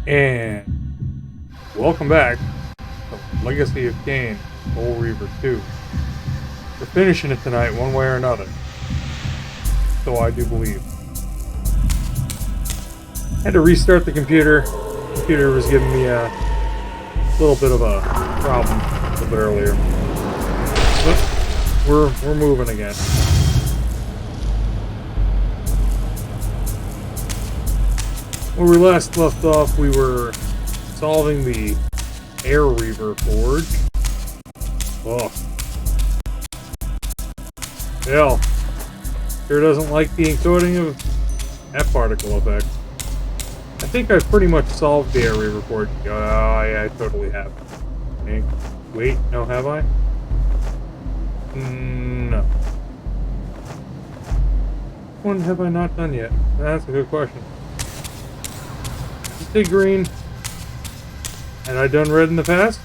And welcome back to Legacy of Kain, Soul Reaver 2. We're finishing it tonight one way or another. So I do believe. Had to restart the computer. The computer was giving me a little bit of a problem a little bit earlier. But we're moving again. When we last left off, we were solving the Air Reaver forge. Oh. Hell. Sure doesn't like the encoding of that particle effect. I think I've pretty much solved the Air Reaver forge. Oh, yeah, I totally have. Okay. Wait, no, have I? No. What one have I not done yet? That's a good question. Say green. Had I done red in the past?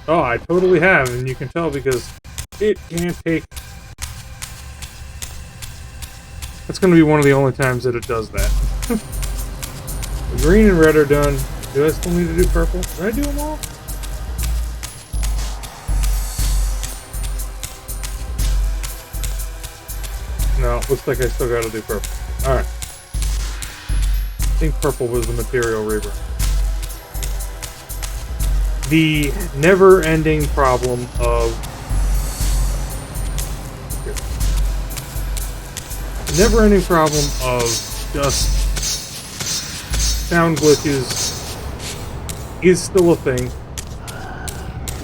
Oh, I totally have, and you can tell because it can't take... That's going to be one of the only times that it does that. The green and red are done. Do I still need to do purple? Did I do them all? No, looks like I still got to do purple. Alright. I think purple was the material reaver. The never-ending problem of... The never-ending problem of just sound glitches is still a thing.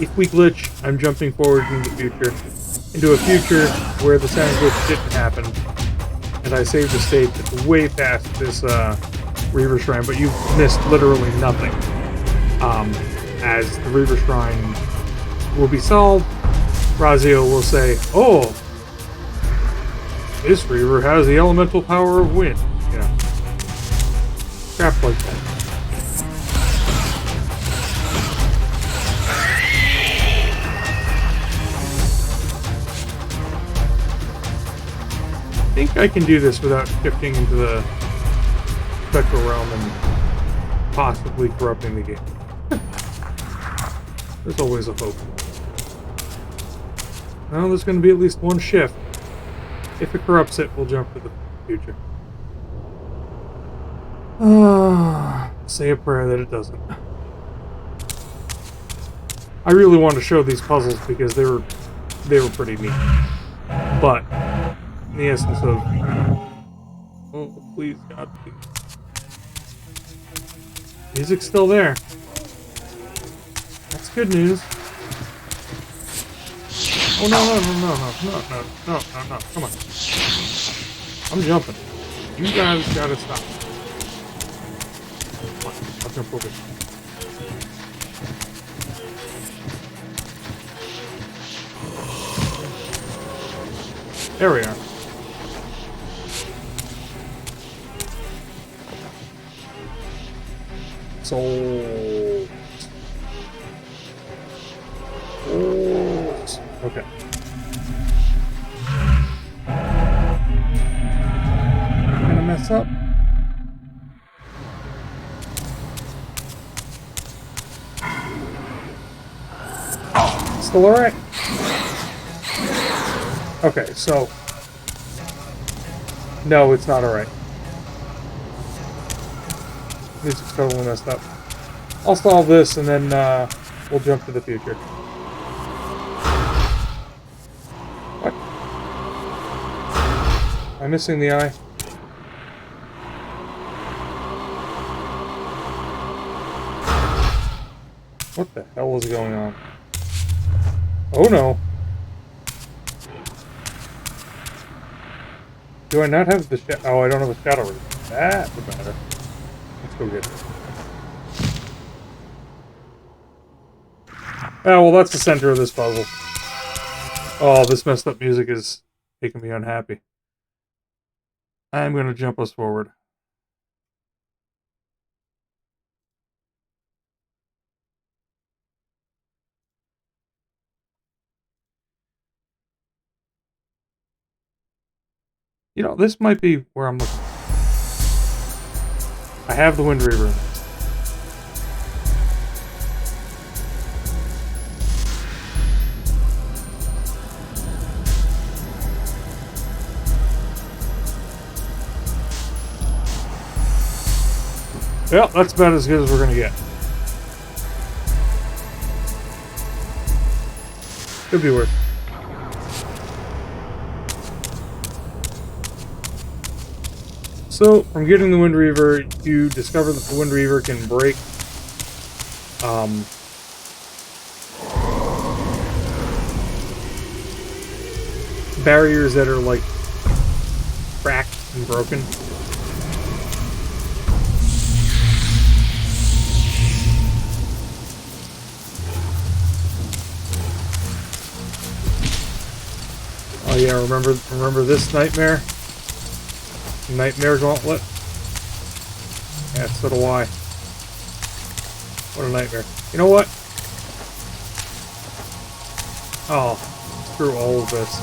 If we glitch, I'm jumping forward into the future. Into a future where the sound glitch didn't happen. And I saved a state that's way past this Reaver Shrine, but you've missed literally nothing. As the Reaver Shrine will be solved, Razio will say, "Oh, this Reaver has the elemental power of wind." Yeah. Crap like that. I think I can do this without shifting into the spectral realm and possibly corrupting the game. There's always a hope. Well, there's going to be at least one shift. If it corrupts it, we'll jump to the future. Say a prayer that it doesn't. I really want to show these puzzles because they were pretty neat. But in the essence of, oh please God, please. Music's still there. That's good news. Oh no, come on. I'm jumping. You guys gotta stop. Come on, I'll jump over. There we are. Souls. Okay. I'm gonna mess up. Still alright. Okay, so... No, it's not alright. Music's totally messed up. I'll solve this and then we'll jump to the future. What? Am I missing the eye? What the hell is going on? Oh no! Do I not have the oh, I don't have a shadow reader. That's the matter. Let's go get it. Oh, well, that's the center of this puzzle. Oh, this messed up music is making me unhappy. I'm going to jump us forward. You know, this might be where I'm looking. I have the Wind Reaver. Well, that's about as good as we're gonna get. Could be worse. So, from getting the Wind Reaver, you discover that the Wind Reaver can break barriers that are like cracked and broken. Oh yeah, remember this nightmare? Nightmare Gauntlet? Yeah, so do I. What a nightmare. You know what? Oh, screw all of this.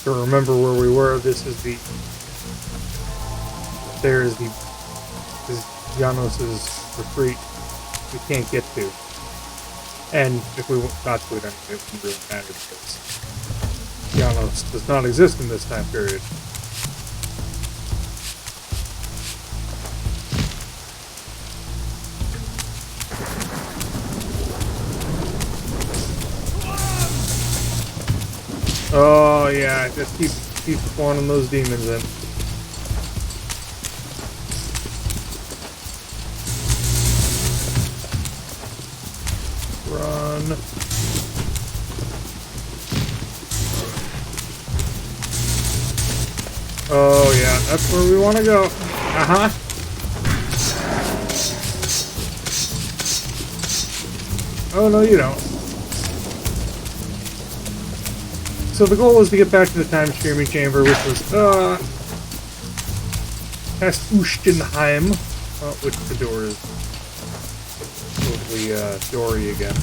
To remember where we were, this is the... There is the... This is Janos's retreat we can't get to. And if we got to it, I mean, it wouldn't really matter because Janos does not exist in this time period. Oh yeah, just keep spawning those demons in. Run. Oh yeah, that's where we want to go. Uh-huh. Oh no, you don't. So the goal was to get back to the time streaming chamber, which was past Ushtenheim, which the door is totally dory again.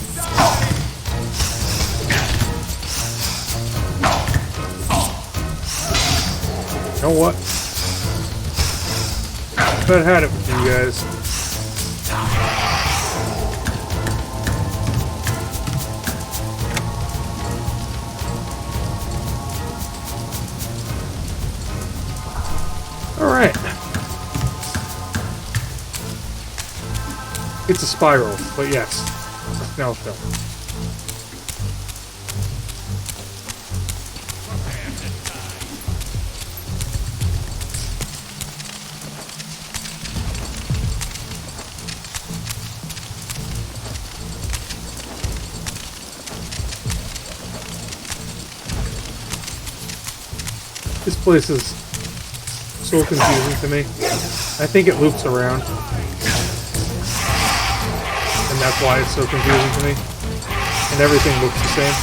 You know what? I've had it with you guys. Alright. It's a spiral, but yes, a snail shell. This place is so confusing to me. I think it loops around. And that's why it's so confusing to me. And everything looks the same.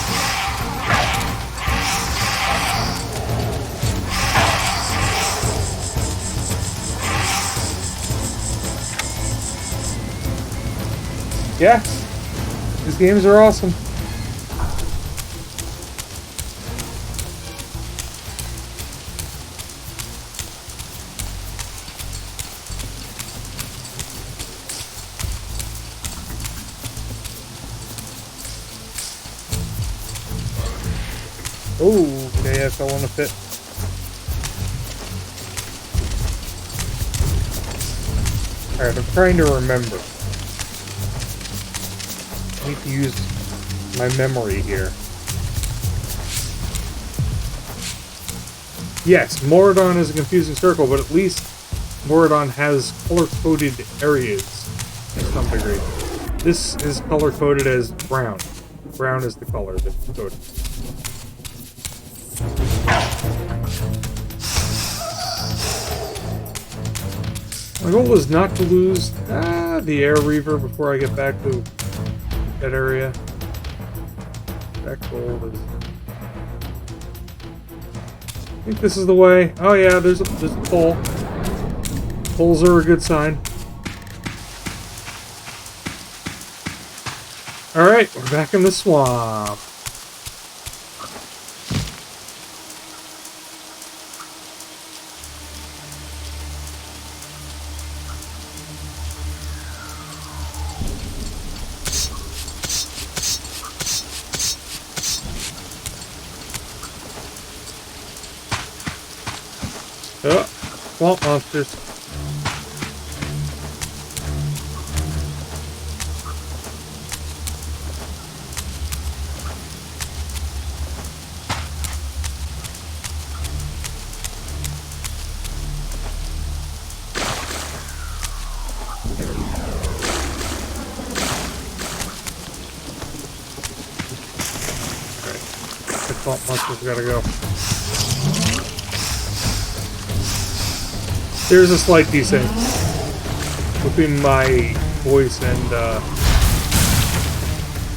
Yeah. These games are awesome. Oh, okay, I fell on a pit. Alright, I'm trying to remember. I need to use my memory here. Yes, Moradon is a confusing circle, but at least Moradon has color-coded areas to some degree. This is color-coded as brown. Brown is the color that's coded. My goal is not to lose the air Reaver before I get back to that area. That goal is... I think this is the way. Oh yeah, there's a pole. Poles are a good sign. Alright, we're back in the swamp. Oh, swamp monsters. Swamp monsters gotta go. There's a slight desync between my voice and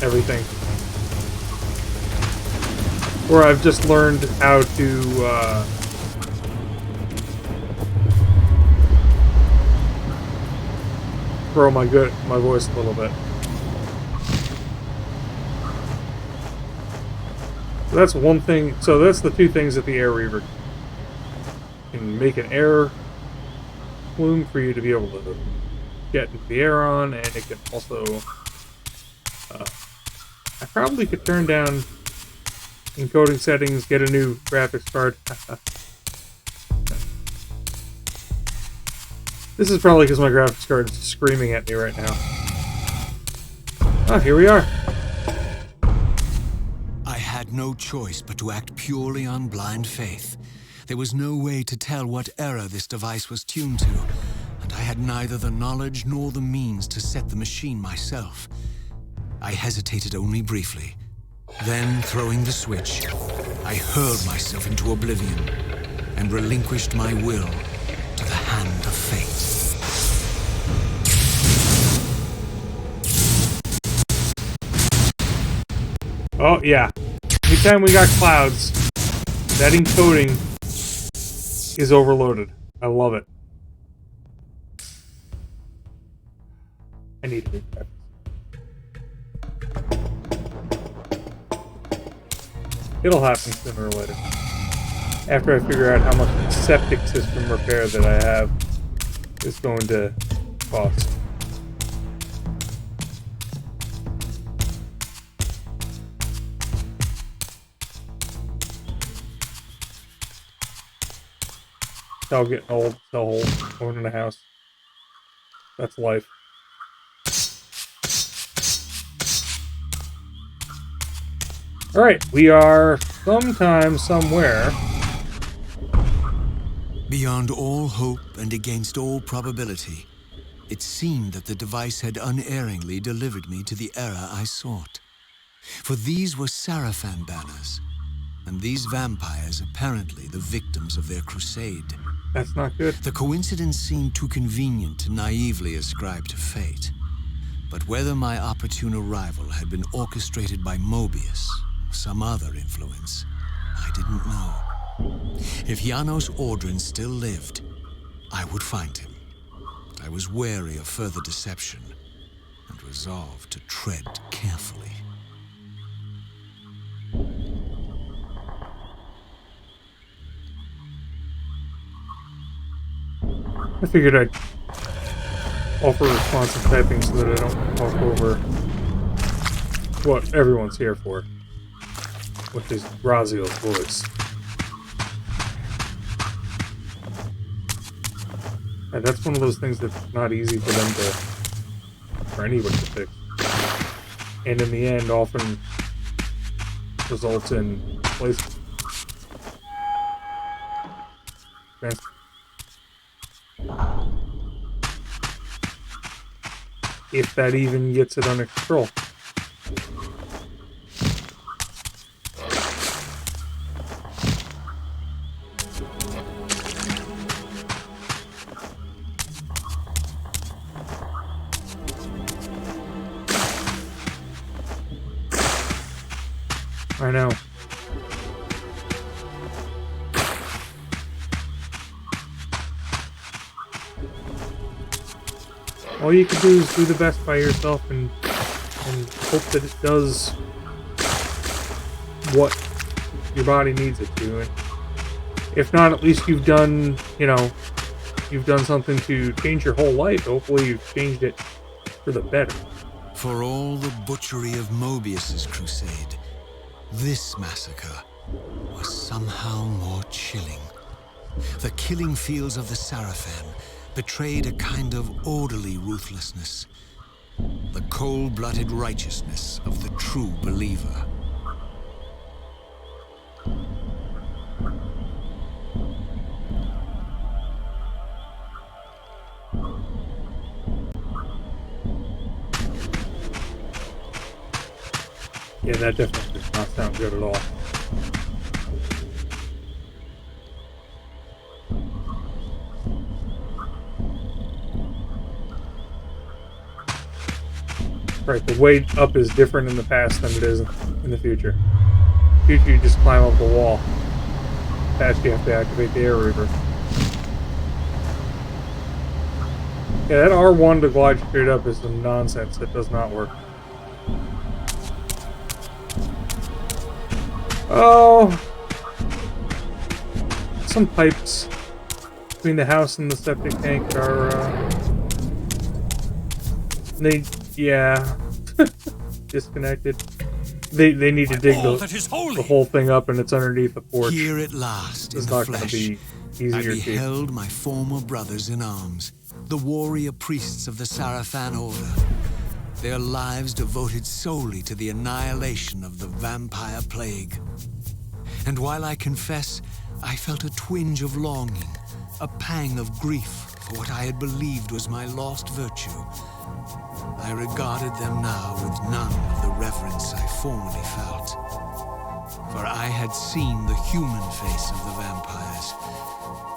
everything. Where I've just learned how to grow my voice a little bit. So that's one thing. So that's the two things that the Air Reaver can make an air plume for you to be able to get into the air on, and it can also. I probably could turn down encoding settings, get a new graphics card. This is probably because my graphics card is screaming at me right now. Oh, here we are. I had no choice but to act purely on blind faith. There was no way to tell what error this device was tuned to, and I had neither the knowledge nor the means to set the machine myself. I hesitated only briefly. Then, throwing the switch, I hurled myself into oblivion and relinquished my will to the hand of fate. Oh, yeah. Anytime we got clouds, that encoding is overloaded. I love it. I need to do that. It'll happen sooner or later. After I figure out how much septic system repair that I have is going to cost. I'll get old, sell whole, owning a house. That's life. Alright, we are sometime, somewhere. Beyond all hope and against all probability, it seemed that the device had unerringly delivered me to the era I sought. For these were Sarafan banners, and these vampires apparently the victims of their crusade. That's not good. The coincidence seemed too convenient to naively ascribe to fate. But whether my opportune arrival had been orchestrated by Mobius or some other influence, I didn't know. If Janos Ordrin still lived, I would find him. But I was wary of further deception and resolved to tread carefully. I figured I'd offer responsive typing so that I don't talk over what everyone's here for, which is Raziel's voice. And that's one of those things that's not easy for them for anybody to fix. And in the end, often results in places. If that even gets it under control. I know. All you can do is do the best by yourself and and hope that it does what your body needs it to. And if not, at least you've done, you've done something to change your whole life. Hopefully you've changed it for the better. For all the butchery of Mobius's crusade, this massacre was somehow more chilling. The killing fields of the Sarafan betrayed a kind of orderly ruthlessness, the cold-blooded righteousness of the true believer. Yeah, that definitely does not sound good at all. Right, the way up is different in the past than it is in the future. Future, you just climb up the wall. Past, you have to activate the air Reaver. Yeah, that R1 to glide straight up is some nonsense that does not work. Oh! Some pipes between the house and the septic tank are, yeah, disconnected. They need to dig the whole thing up, and it's underneath the porch. Here at last, It's in not the going to flesh, be easier I to. beheld my former brothers in arms, the warrior priests of the Sarafan Order. Their lives devoted solely to the annihilation of the vampire plague. And while I confess, I felt a twinge of longing, a pang of grief for what I had believed was my lost virtue, I regarded them now with none of the reverence I formerly felt. For I had seen the human face of the vampires,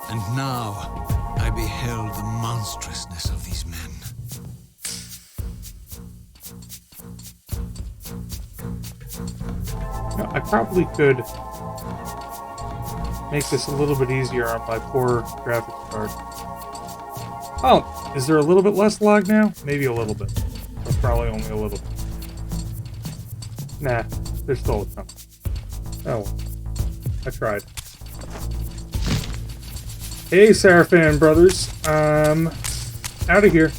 and now I beheld the monstrousness of these men. I probably could make this a little bit easier on my poor graphics card. Oh, is there a little bit less lag now? Maybe a little bit. But probably only a little bit. Nah, there's still a ton. Oh well. I tried. Hey, Sarafan brothers. Out of here.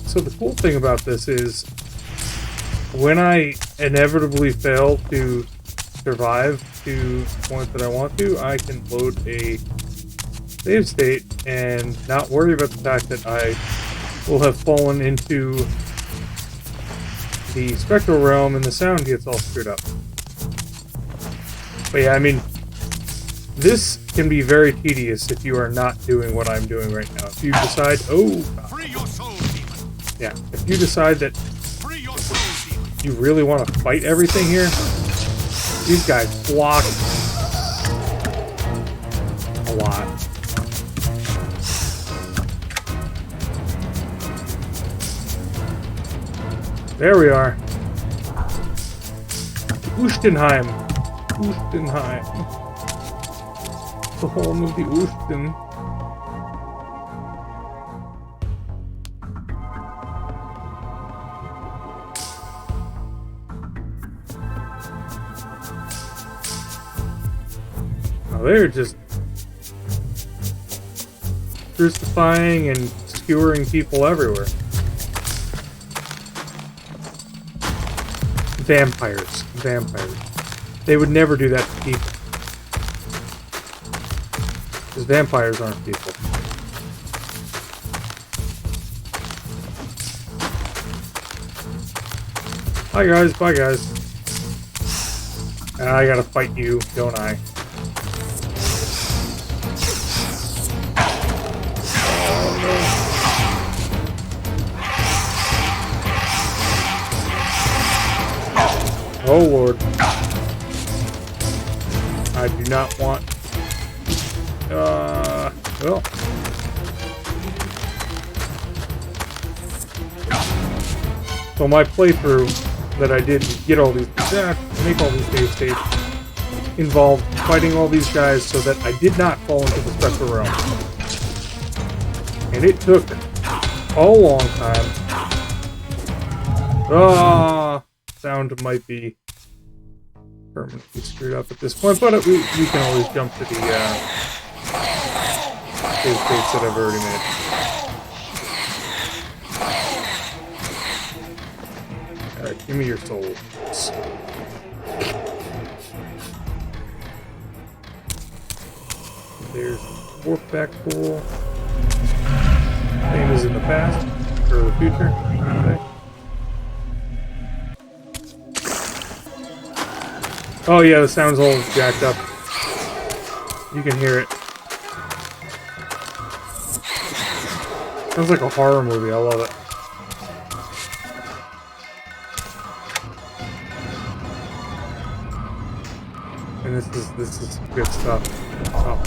So the cool thing about this is, when I inevitably fail to survive to the point that I want to, I can load a save state and not worry about the fact that I will have fallen into the spectral realm and the sound gets all screwed up. But yeah, I mean, this can be very tedious if you are not doing what I'm doing right now. If you decide, Free your soul, demon. yeah, if you decide that Free your soul, demon. you really want to fight everything here, these guys block a lot. There we are. Ustenheim. The home of the Usten. Now they're just crucifying and skewering people everywhere. Vampires. They would never do that to people. Because vampires aren't people. Bye guys. I gotta fight you, don't I? Oh Lord. I do not want... well... So my playthrough that I did get all these... make all these save states involved fighting all these guys so that I did not fall into the spectral realm. And it took a long time. Ah, sound might be permanently screwed up at this point, but we can always jump to the save states that I've already made. Alright, give me your souls. There's warp back pool. Same as in the past, or the future. Okay. Oh yeah, the sound's all jacked up. You can hear it. Sounds like a horror movie. I love it. And this is good stuff. Oh.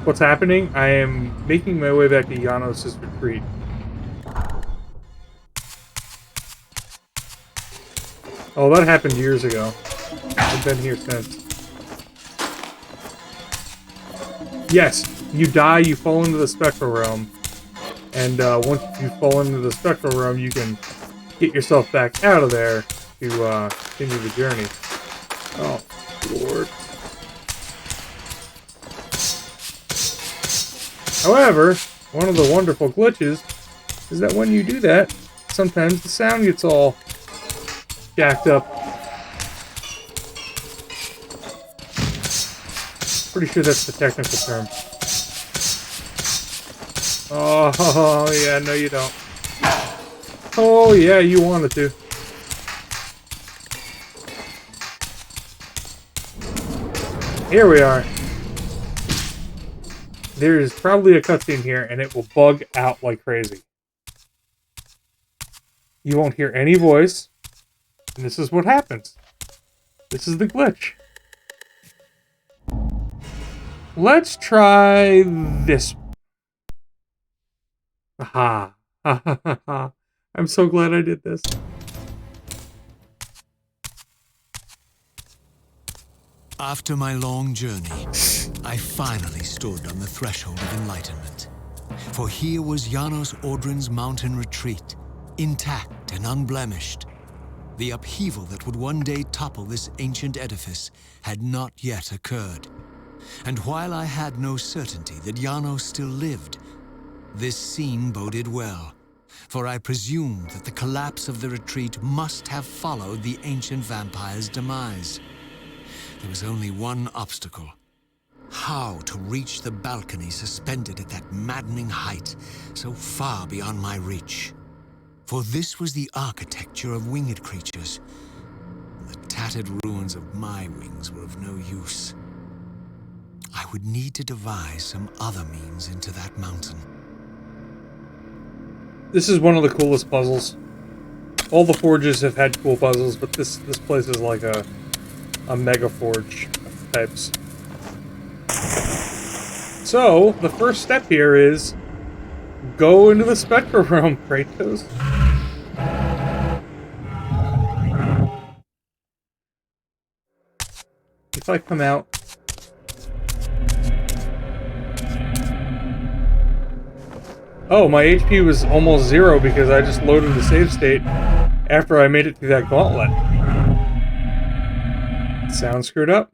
What's happening? I am making my way back to Janos' retreat. Oh, that happened years ago. I've been here since. Yes, you die, you fall into the spectral realm. And once you fall into the spectral realm, you can get yourself back out of there to continue the journey. Oh, Lord. However, one of the wonderful glitches is that when you do that, sometimes the sound gets all jacked up. Pretty sure that's the technical term. Oh, yeah, no you don't. Oh, yeah, you wanted to. Here we are. There is probably a cutscene here, and it will bug out like crazy. You won't hear any voice, and this is what happens. This is the glitch. Let's try this. Aha. I'm so glad I did this. After my long journey, I finally stood on the threshold of enlightenment. For here was Janos Audrin's mountain retreat, intact and unblemished. The upheaval that would one day topple this ancient edifice had not yet occurred. And while I had no certainty that Janos still lived, this scene boded well, for I presumed that the collapse of the retreat must have followed the ancient vampire's demise. There was only one obstacle: how to reach the balcony suspended at that maddening height, so far beyond my reach. For this was the architecture of winged creatures. The tattered ruins of my wings were of no use. I would need to devise some other means into that mountain. This is one of the coolest puzzles. All the forges have had cool puzzles, but this place is like a mega forge of types. So, the first step here is go into the spectral realm, Kratos. If I come out... Oh, my HP was almost 0 because I just loaded the save state after I made it through that gauntlet. Sound screwed up?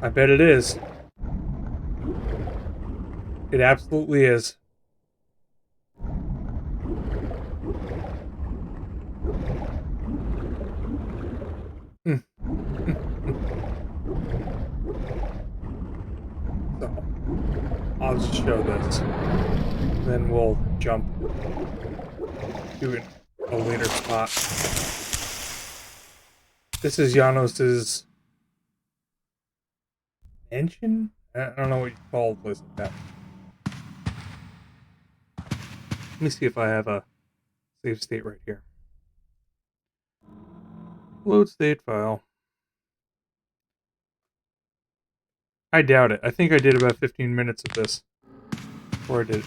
I bet it is. It absolutely is. So, I'll just show this. Then we'll jump to a later spot. This is Janos's mansion? I don't know what you call a place like that. Let me see if I have a save state right here. Load state file. I doubt it. I think I did about 15 minutes of this before I did it.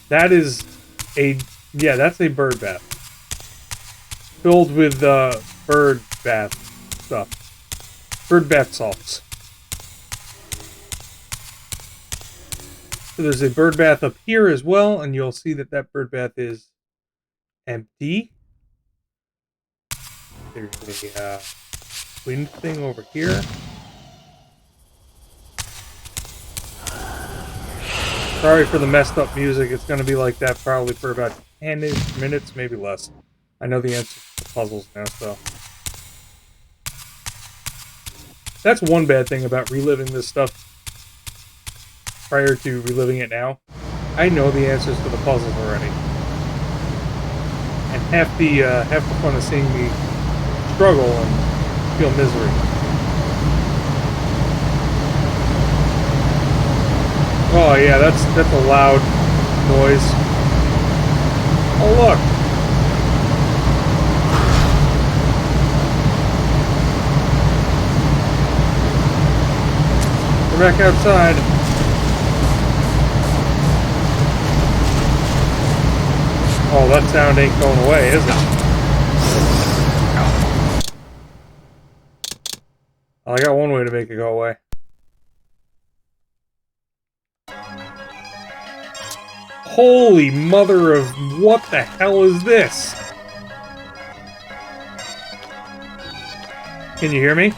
That is a... yeah, that's a bird bath. Filled with bird bath stuff. Bird bath salts. So there's a bird bath up here as well, and you'll see that that bird bath is empty. There's a wind thing over here. Sorry for the messed up music. It's going to be like that probably for about 10-ish minutes, maybe less. I know the answer to the puzzles now, so. That's one bad thing about reliving this stuff prior to reliving it now. I know the answers to the puzzles already. And half the fun is seeing me struggle and feel misery. Oh yeah, that's a loud noise. Oh look. We're back outside. Oh, that sound ain't going away, is it? Well, I got one way to make it go away. Holy mother of what the hell is this? Can you hear me?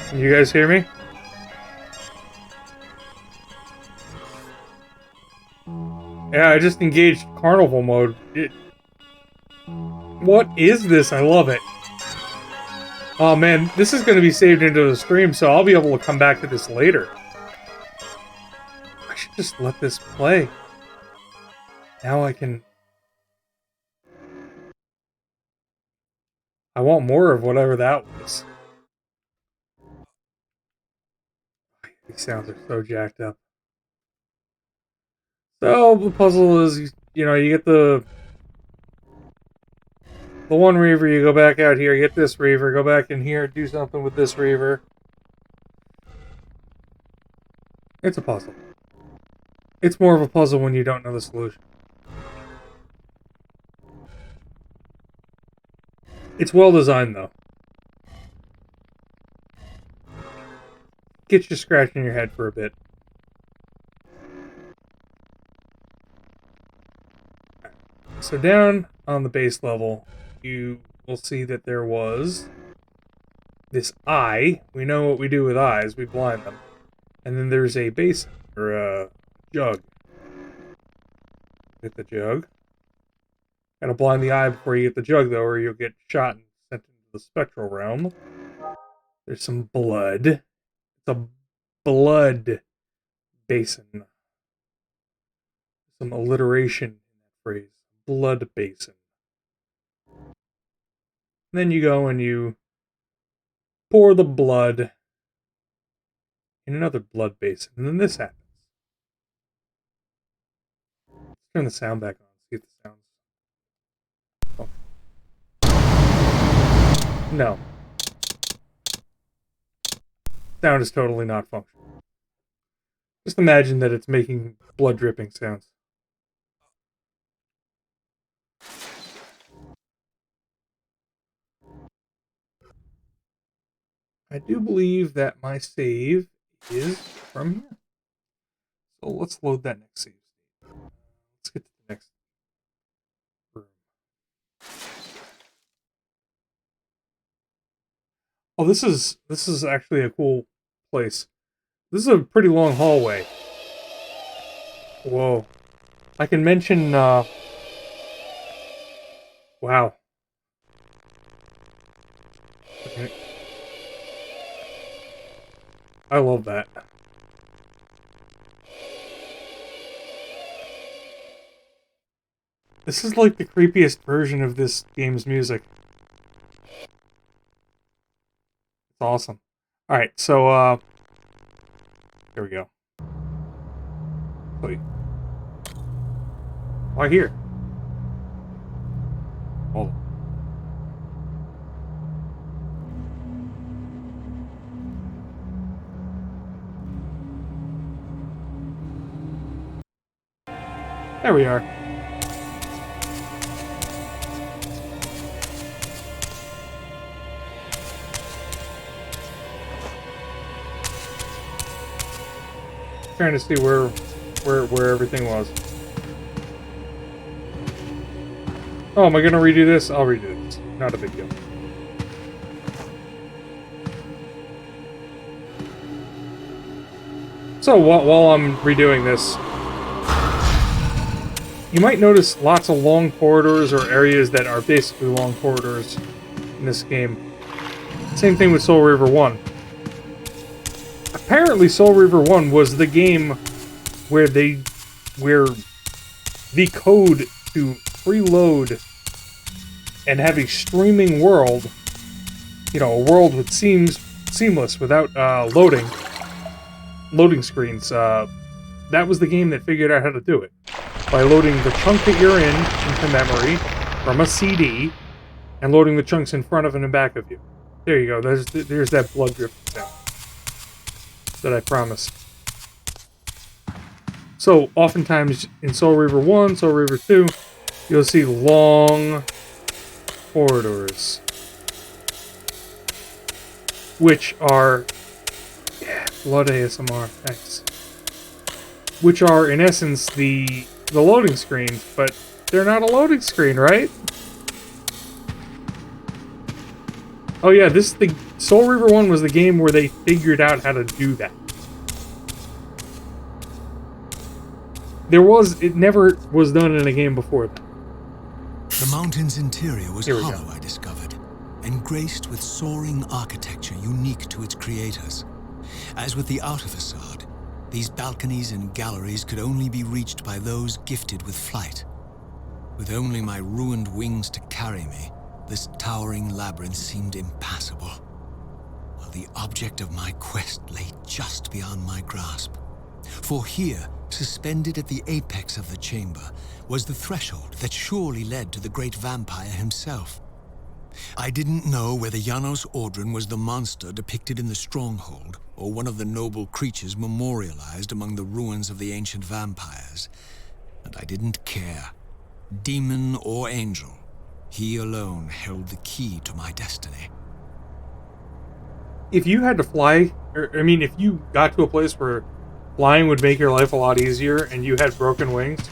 Can you guys hear me? Yeah, I just engaged carnival mode. What is this? I love it. Oh man, this is going to be saved into the stream, so I'll be able to come back to this later. I should just let this play. Now I can... I want more of whatever that was. These sounds are so jacked up. So, the puzzle is, you know, you get the one Reaver, you go back out here, get this Reaver, go back in here, do something with this Reaver. It's a puzzle. It's more of a puzzle when you don't know the solution. It's well designed, though. Gets you scratching your head for a bit. So down on the base level, you will see that there was this eye. We know what we do with eyes. We blind them. And then there's a basin, or a jug. Get the jug. Gotta blind the eye before you get the jug, though, or you'll get shot and sent into the spectral realm. There's some blood. It's a blood basin. Some alliteration in that phrase. Blood basin. Then you go and you pour the blood in another blood basin, and then this happens. Let's turn the sound back on, see if the sound's... Oh. No. Sound is totally not functional. Just imagine that it's making blood dripping sounds. I do believe that my save is from here. So let's load that next save. Let's get to the next room. Oh, this is actually a cool place. This is a pretty long hallway. Whoa. I can mention, wow. Okay. I love that. This is like the creepiest version of this game's music. It's awesome. Alright, so, here we go. Wait. Why here? Hold on. There we are. trying to see where everything was. Oh, am I gonna redo this? I'll redo this. Not a big deal. So while I'm redoing this, you might notice lots of long corridors or areas that are basically long corridors in this game. Same thing with Soul Reaver 1. Apparently Soul Reaver 1 was the game where the code to preload and have a streaming world, you know, a world that seems seamless without loading screens. That was the game that figured out how to do it. By loading the chunk that you're in into memory from a CD, and loading the chunks in front of and in back of you. There you go. There's that blood drip down that I promised. So, oftentimes in Soul Reaver 1, Soul Reaver 2, you'll see long corridors, which are... Yeah, blood ASMR, thanks. Which are, in essence, the loading screens, but they're not a loading screen, right? Oh yeah, the Soul Reaver 1 was the game where they figured out how to do that. It never was done in a game before that. The mountain's interior was Here we hollow, go. I discovered, and graced with soaring architecture unique to its creators. As with the outer facade, these balconies and galleries could only be reached by those gifted with flight. With only my ruined wings to carry me, this towering labyrinth seemed impassable, while the object of my quest lay just beyond my grasp. For here, suspended at the apex of the chamber, was the threshold that surely led to the great vampire himself. I didn't know whether Janos Ordran was the monster depicted in the stronghold, or one of the noble creatures memorialized among the ruins of the ancient vampires. And I didn't care. Demon or angel, he alone held the key to my destiny. If you had to fly, if you got to a place where flying would make your life a lot easier and you had broken wings,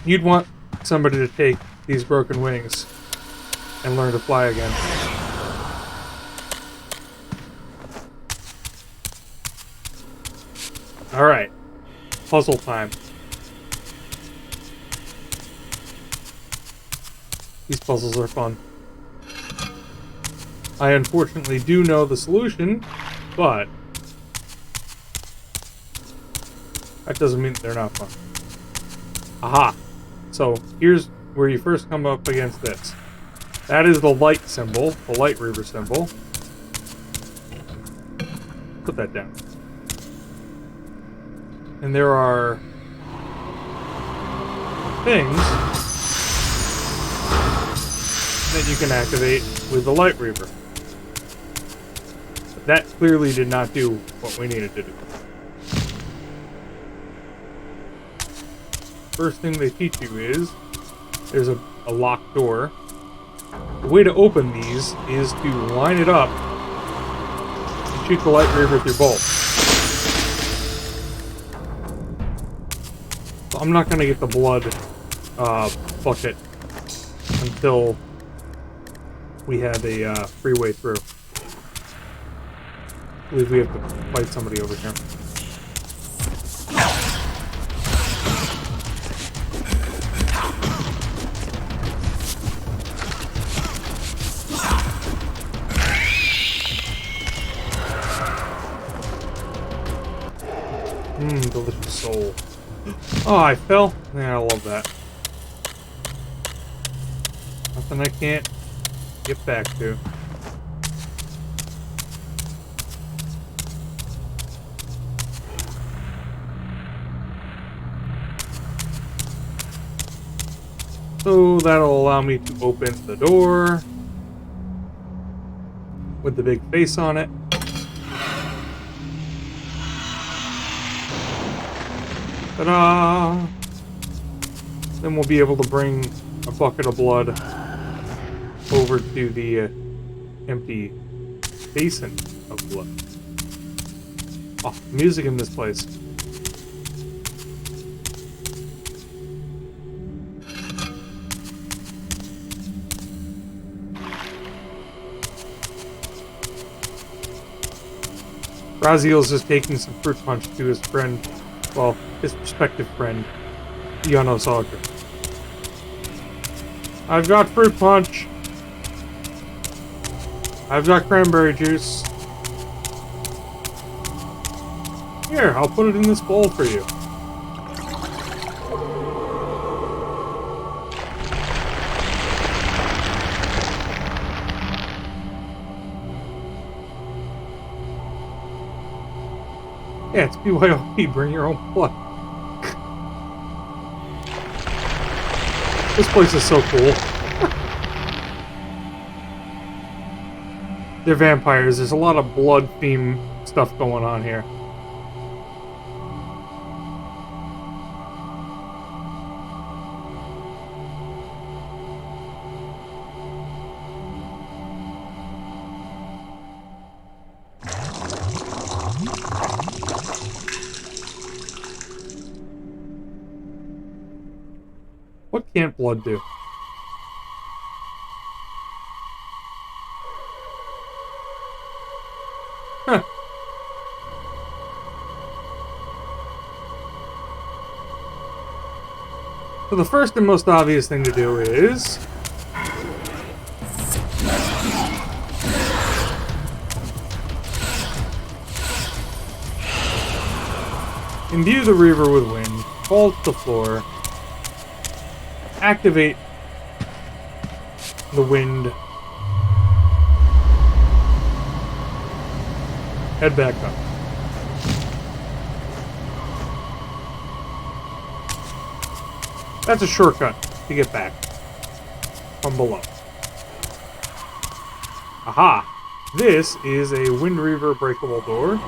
you'd want somebody to take these broken wings and learn to fly again. Alright. Puzzle time. These puzzles are fun. I unfortunately do know the solution, but that doesn't mean that they're not fun. Aha! So, here's where you first come up against this. That is the light symbol, the light Reaver symbol. Put that down. And there are things that you can activate with the light Reaver. But that clearly did not do what we needed to do. First thing they teach you is there's a locked door. The way to open these is to line it up and shoot the light Reaver through bolt. So I'm not going to get the blood bucket until we have a freeway through. I believe we have to fight somebody over here. Delicious soul. Oh, I fell? Yeah, I love that. Nothing I can't get back to. So that'll allow me to open the door with the big face on it. Ta-da! Then we'll be able to bring a bucket of blood over to the empty basin of blood. Oh, music in this place. Raziel's just taking some fruit punch to his friend, well, his prospective friend, Yano Saga. I've got fruit punch. I've got cranberry juice. Here, I'll put it in this bowl for you. Yeah, it's BYOB, bring your own blood. This place is so cool. They're vampires. There's a lot of blood theme stuff going on here. What can't blood do? Huh. So the first and most obvious thing to do is... imbue the Reaver with wind, fall to the floor, activate the wind, head back up. That's a shortcut to get back from below. Aha! This is a Wind Reaver breakable door.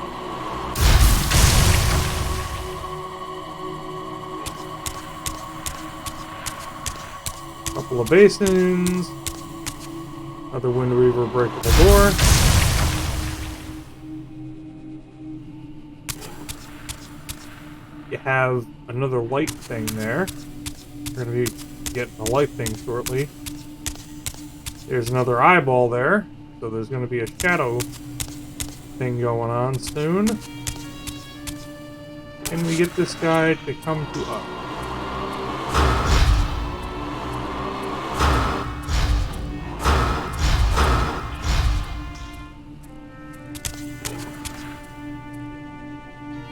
Couple of basins. Another Wind Reaver breakable door. You have another light thing there. We're going to be getting a light thing shortly. There's another eyeball there. So there's going to be a shadow thing going on soon. Can we get this guy to come to us?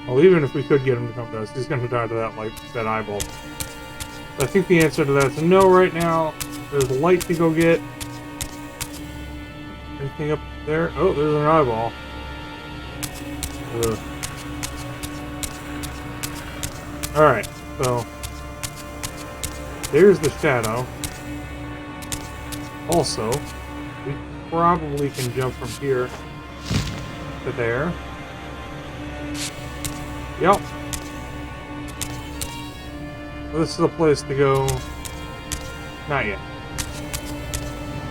Well, even if we could get him to come to us, he's going to die to that eyeball. So I think the answer to that is no right now. There's a light to go get. Anything up there? Oh, there's an eyeball. Alright, so there's the shadow. Also, we probably can jump from here to there. Yep. So this is the place to go. Not yet.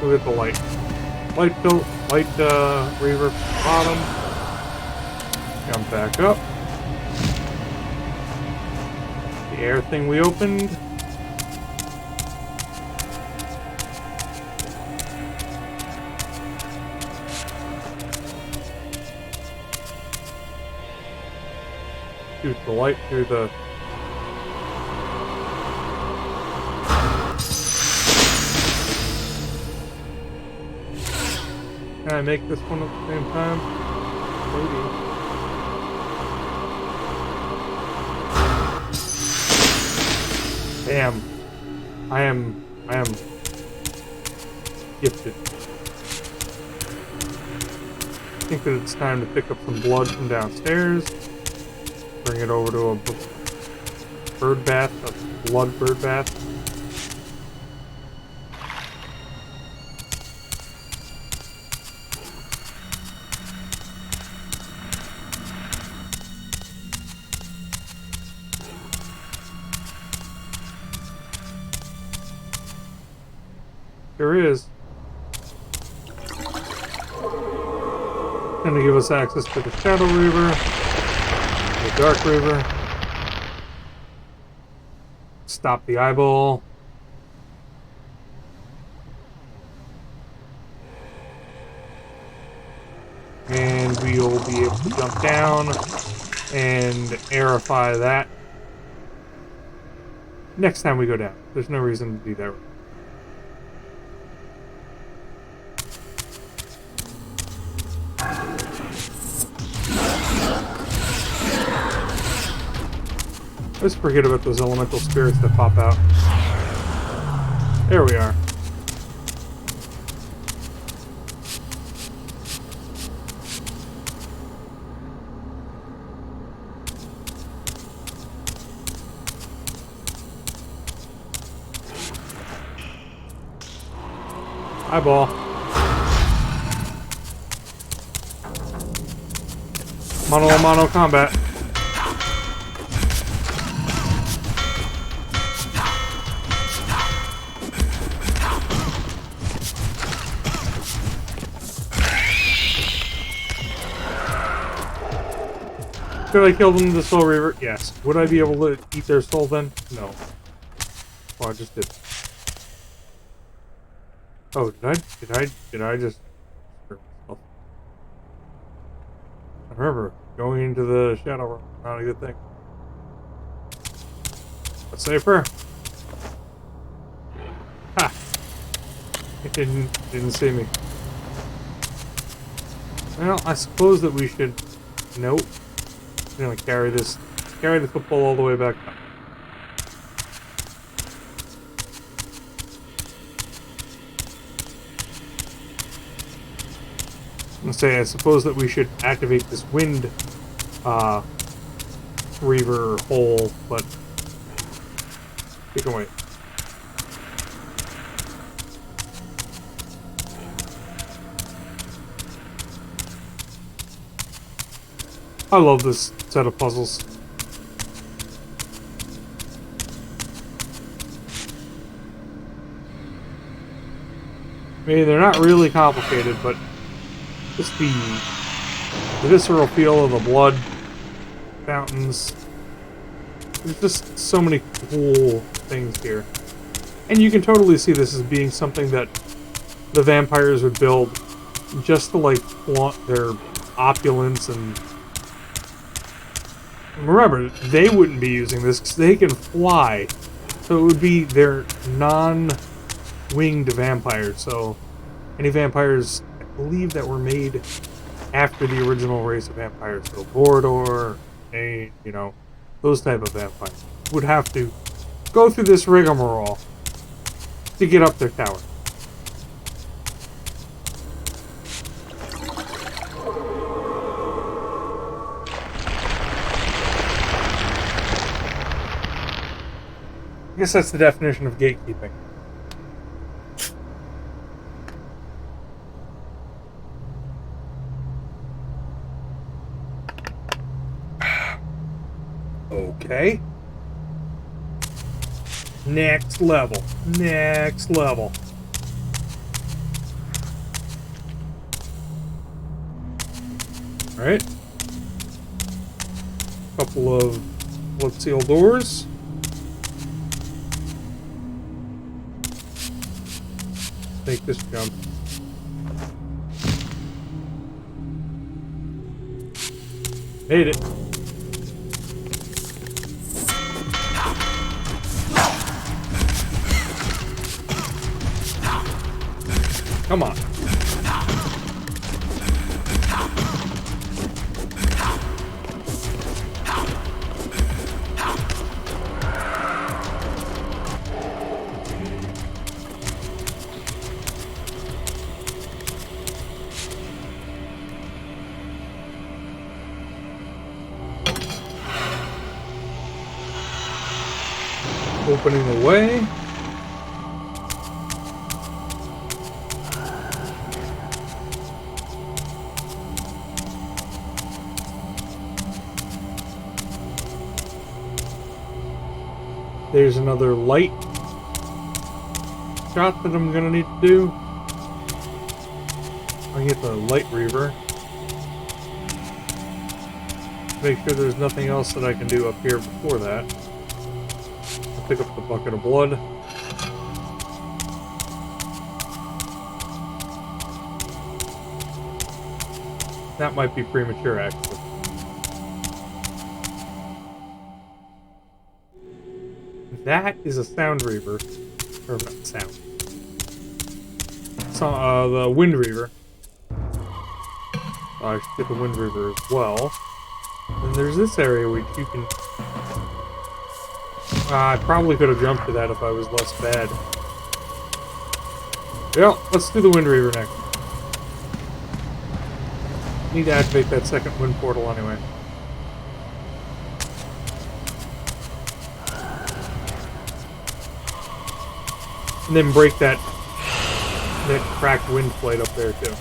We'll get the light. Light Reaver bottom. Jump back up. The air thing we opened. Shoot the light through the... Can I make this one at the same time? Maybe. Damn. I am gifted. I think that it's time to pick up some blood from downstairs. Bring it over to a bird bath, a blood bird bath. There is. Gonna give us access to the Shadow Reaver. Dark Reaver. Stop the eyeball. And we'll be able to jump down and aerify that next time we go down. There's no reason to do that. Let's forget about those elemental spirits that pop out. There we are. Eyeball. Mono a mono combat. Could I kill them with the Soul Reaver? Yes. Would I be able to eat their soul then? No. Oh, I just did. Oh, did I just... I remember, going into the Shadow Realm, not a good thing. But safer. Ha! It didn't see me. Well, I suppose that we should... Nope. I'm gonna carry the football all the way back up. I'm gonna say, I suppose that we should activate this wind Reaver hole, but you can wait. I love this set of puzzles. I mean, they're not really complicated, but just the visceral feel of the blood fountains. There's just so many cool things here. And you can totally see this as being something that the vampires would build just to, like, flaunt their opulence. And remember, they wouldn't be using this because they can fly. So it would be their non-winged vampires. So any vampires, I believe, that were made after the original race of vampires, so Borodor, Kain, you know, those type of vampires, would have to go through this rigmarole to get up their tower. I guess that's the definition of gatekeeping. Okay. Next level. Next level. Alright. Couple of blood-sealed doors. Make this jump. Made it. Come on. Opening the way. There's another light shot that I'm gonna need to do. I get the light Reaver. make sure there's nothing else that I can do up here before that. I'll pick up the bucket of blood. That might be premature, actually. That is a sound reaver. Or not sound. So, the wind reaver. I should get the wind reaver as well. And there's this area which you can... I probably could have jumped to that if I was less bad. Yeah, let's do the wind reaver next. Need to activate that second wind portal anyway. And then break that cracked wind plate up there too.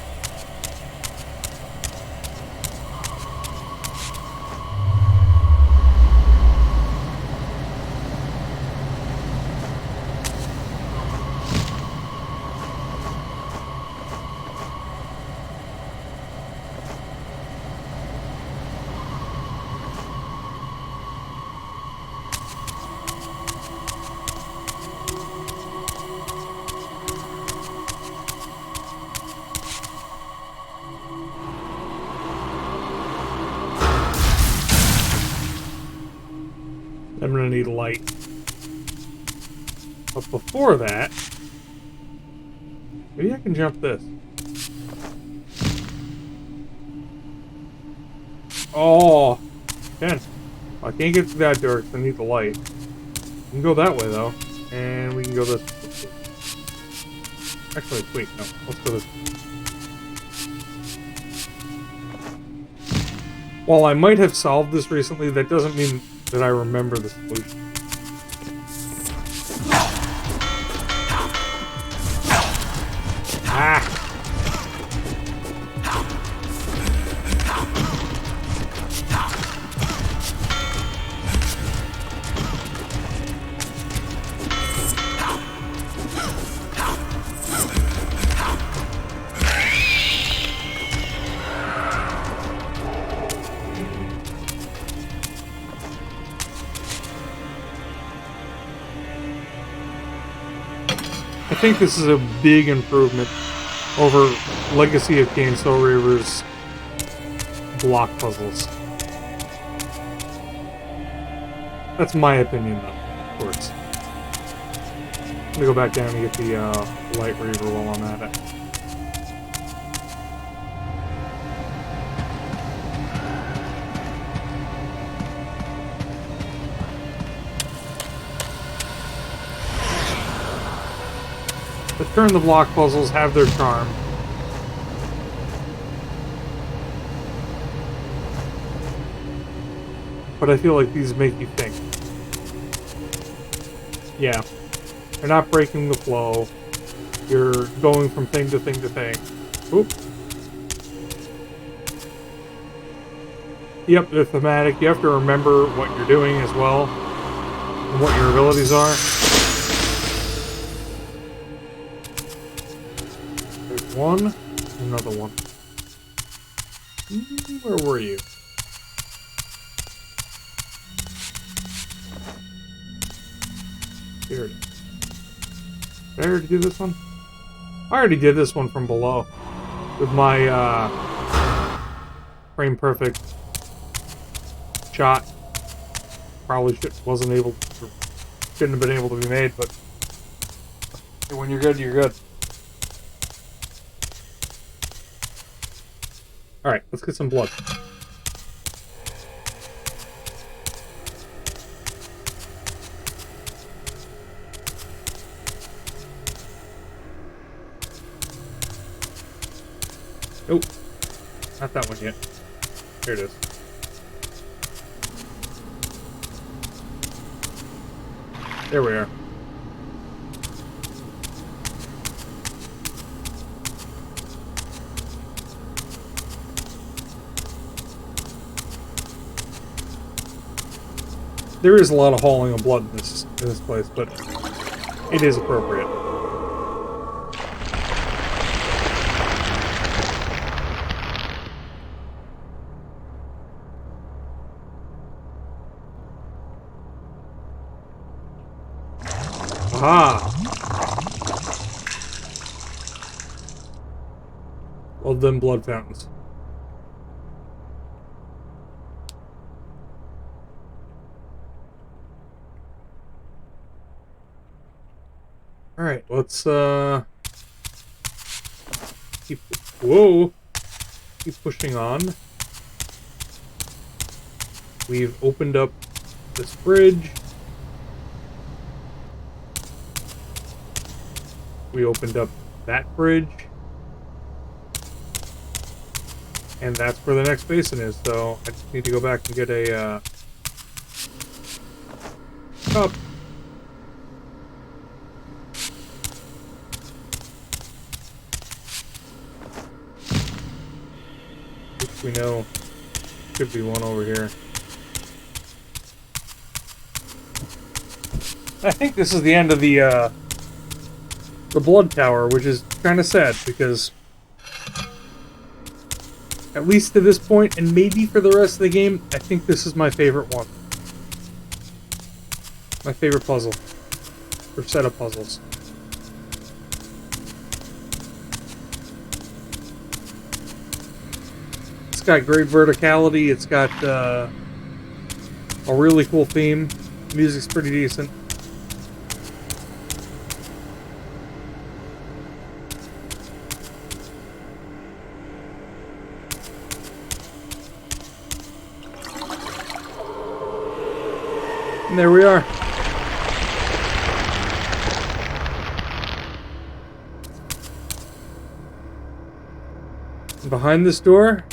I'm gonna need light. But before that, maybe I can jump this. Oh, can. I can't get through that door because I need the light. We can go that way though, and we can go this way. Actually, wait, no, let's go this way. While I might have solved this recently, that doesn't mean that I remember the solution. Ah! I think this is a big improvement over Legacy of Kain Soul Reaver's block puzzles. That's my opinion, though, of course. I'm gonna go back down and get the light Reaver while I'm at it. The turn the block puzzles have their charm. But I feel like these make you think. Yeah. You're not breaking the flow. You're going from thing to thing to thing. Oop. Yep, they're thematic. You have to remember what you're doing as well. And what your abilities are. One, another one. Where were you? Here it is. Did I already do this one? I already did this one from below. With my, frame perfect shot. Probably shouldn't have been able to be made, but when you're good, you're good. Alright, let's get some blood. Nope. Not that one yet. Here it is. There we are. There is a lot of hauling of blood in this place, but it is appropriate. Aha! Well done, blood fountains. Alright, let's, keep... Whoa! Keep pushing on. We've opened up this bridge. We opened up that bridge. And that's where the next basin is, so I just need to go back and get a, cup. Which we know should be one over here. I think this is the end of the blood tower, which is kind of sad, because at least to this point, and maybe for the rest of the game, I think this is my favorite one. My favorite puzzle. Or set of puzzles. It's got great verticality, it's got a really cool theme. The music's pretty decent. And there we are. And behind this door,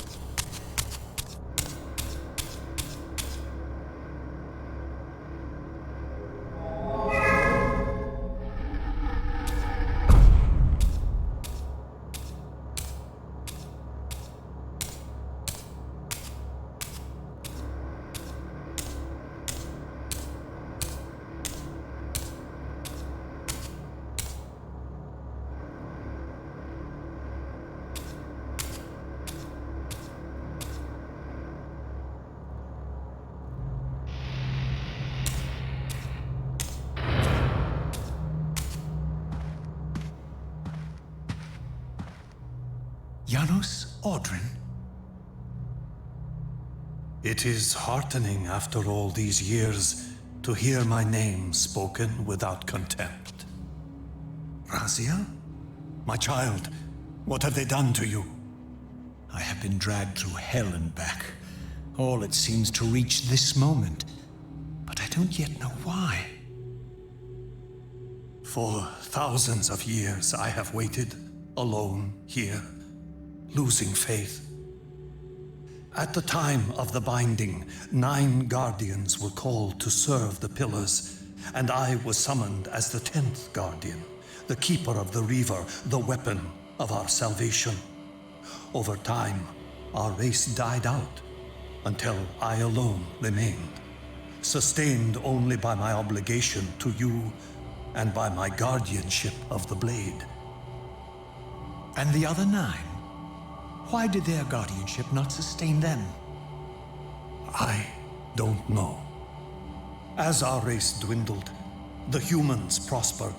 Janos Audrin? It is heartening after all these years to hear my name spoken without contempt. Raziel? My child, what have they done to you? I have been dragged through hell and back. All it seems to reach this moment. But I don't yet know why. For thousands of years I have waited, alone here, losing faith. At the time of the binding, 9 guardians were called to serve the pillars, and I was summoned as the 10th guardian, the keeper of the Reaver, the weapon of our salvation. Over time, our race died out, until I alone remained, sustained only by my obligation to you and by my guardianship of the blade. And the other 9? Why did their guardianship not sustain them? I don't know. As our race dwindled, the humans prospered.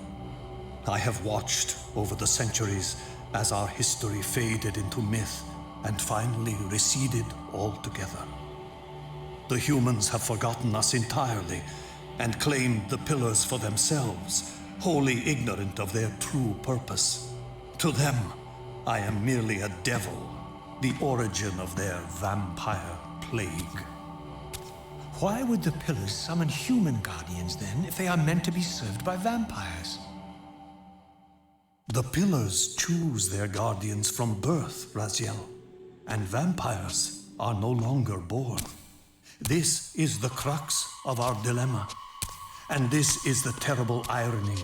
I have watched over the centuries as our history faded into myth and finally receded altogether. The humans have forgotten us entirely and claimed the pillars for themselves, wholly ignorant of their true purpose. To them, I am merely a devil, the origin of their vampire plague. Why would the pillars summon human guardians then, if they are meant to be served by vampires? The pillars choose their guardians from birth, Raziel, and vampires are no longer born. This is the crux of our dilemma, and this is the terrible irony.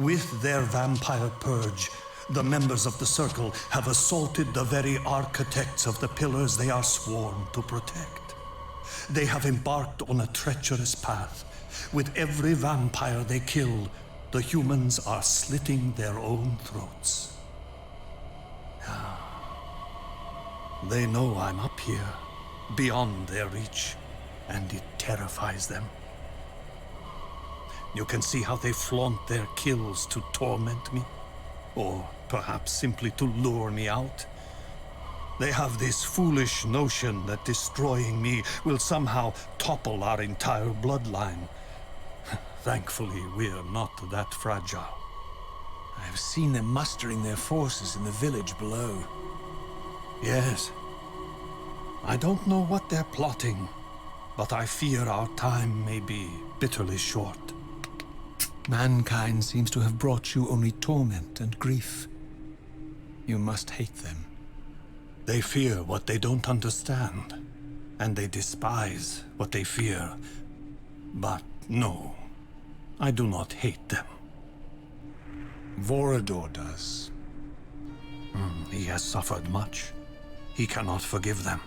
With their vampire purge, the members of the Circle have assaulted the very architects of the pillars they are sworn to protect. They have embarked on a treacherous path. With every vampire they kill, the humans are slitting their own throats. They know I'm up here, beyond their reach, and it terrifies them. You can see how they flaunt their kills to torment me. Or perhaps simply to lure me out. They have this foolish notion that destroying me will somehow topple our entire bloodline. Thankfully, we're not that fragile. I have seen them mustering their forces in the village below. Yes. I don't know what they're plotting, but I fear our time may be bitterly short. Mankind seems to have brought you only torment and grief. You must hate them. They fear what they don't understand, and they despise what they fear. But no, I do not hate them. Vorador does. He has suffered much. He cannot forgive them.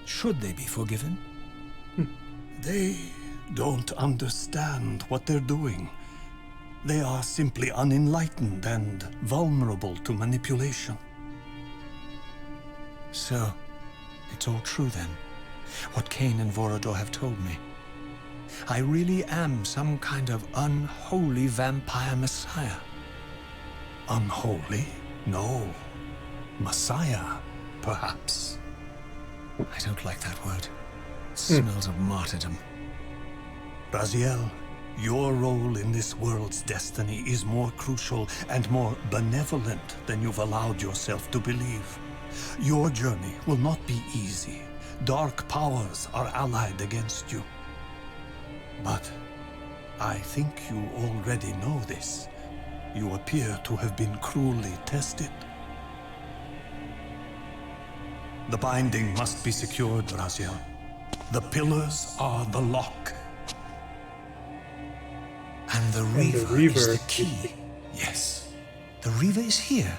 Should they be forgiven? They don't understand what they're doing. They are simply unenlightened and vulnerable to manipulation. So, it's all true then. What Kain and Vorador have told me. I really am some kind of unholy vampire messiah. Unholy? No. Messiah, perhaps. I don't like that word. It smells of martyrdom. Raziel, your role in this world's destiny is more crucial and more benevolent than you've allowed yourself to believe. Your journey will not be easy. Dark powers are allied against you. But I think you already know this. You appear to have been cruelly tested. The binding must be secured, Raziel. The pillars are the lock. And the Reaver is the key. Yes. The Reaver is here.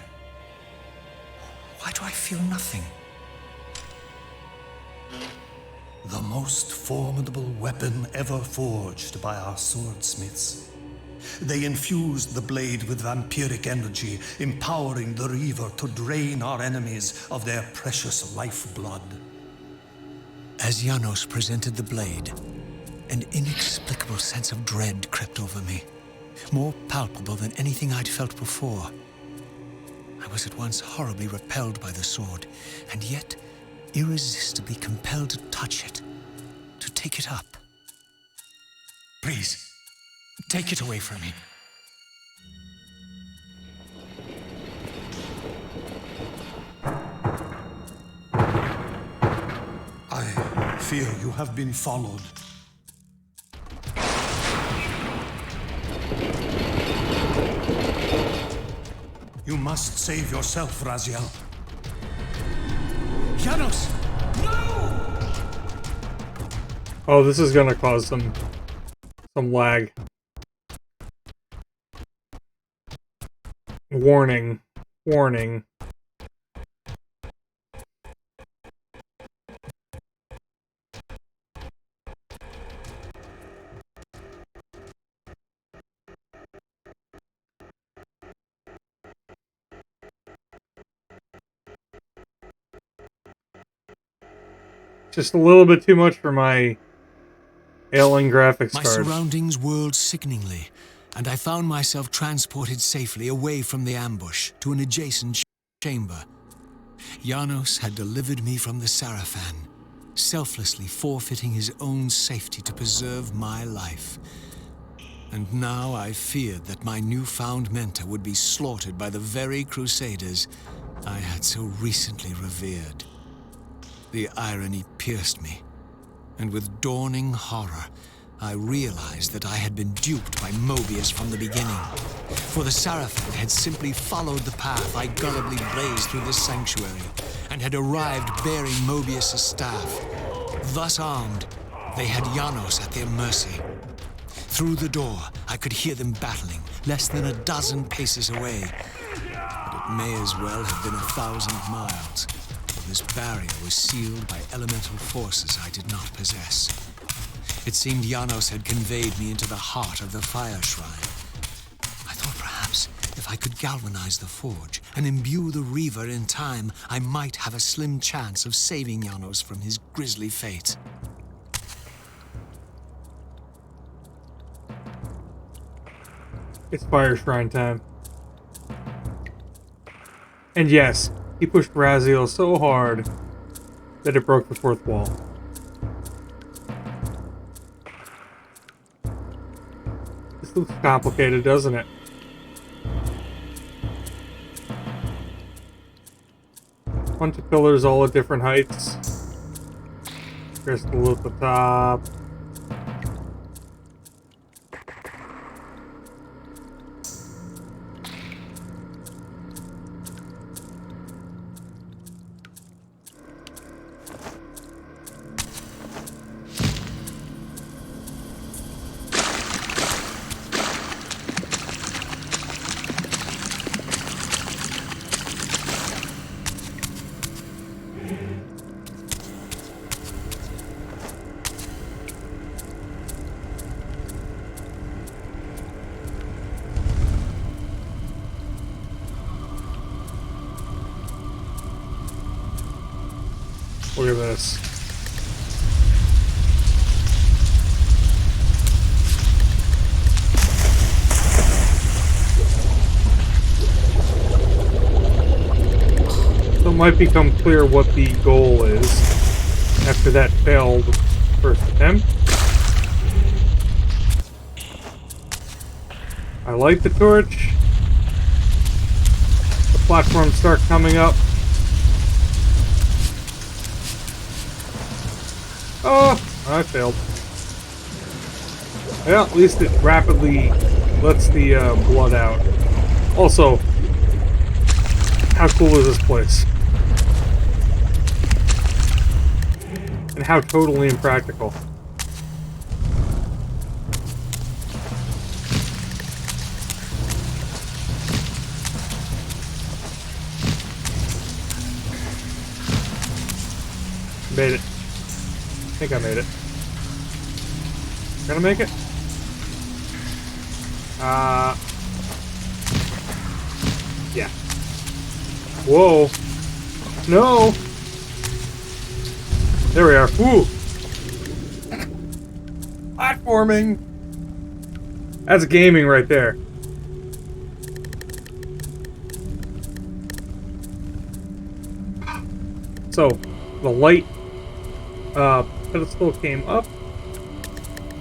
Why do I feel nothing? The most formidable weapon ever forged by our swordsmiths. They infused the blade with vampiric energy, empowering the Reaver to drain our enemies of their precious lifeblood. As Janos presented the blade, an inexplicable sense of dread crept over me, more palpable than anything I'd felt before. I was at once horribly repelled by the sword, and yet irresistibly compelled to touch it, to take it up. Please, take it away from me. I fear you have been followed. You must save yourself, Raziel. Janos! No! Oh, this is gonna cause some lag. Warning. Warning. Just a little bit too much for my ailing graphics My card. surroundings whirled sickeningly, and I found myself transported safely away from the ambush to an adjacent chamber. Janos had delivered me from the Sarafan, selflessly forfeiting his own safety to preserve my life. And now I feared that my newfound mentor would be slaughtered by the very crusaders I had so recently revered. The irony pierced me, and with dawning horror, I realized that I had been duped by Mobius from the beginning. For the Sarafan had simply followed the path I gullibly blazed through the sanctuary, and had arrived bearing Mobius' staff. Thus armed, they had Janos at their mercy. Through the door, I could hear them battling, less than a dozen paces away. But it may as well have been 1,000 miles. This barrier was sealed by elemental forces I did not possess. It seemed Janos had conveyed me into the heart of the fire shrine. I thought perhaps if I could galvanize the forge and imbue the Reaver in time, I might have a slim chance of saving Janos from his grisly fate. It's Fire Shrine time. And yes, he pushed Raziel so hard that it broke the fourth wall. This looks complicated, doesn't it? Bunch of pillars all at different heights. Crystal at the top. Look at this. So it might become clear what the goal is after that failed first attempt. I light the torch. The platforms start coming up. Oh, I failed. Well, at least it rapidly lets the blood out. Also, how cool is this place? And how totally impractical. Made it. I think I made it. Gonna make it? Yeah. Whoa. No! There we are. Woo! Platforming! That's gaming right there. So, the light pedestal came up.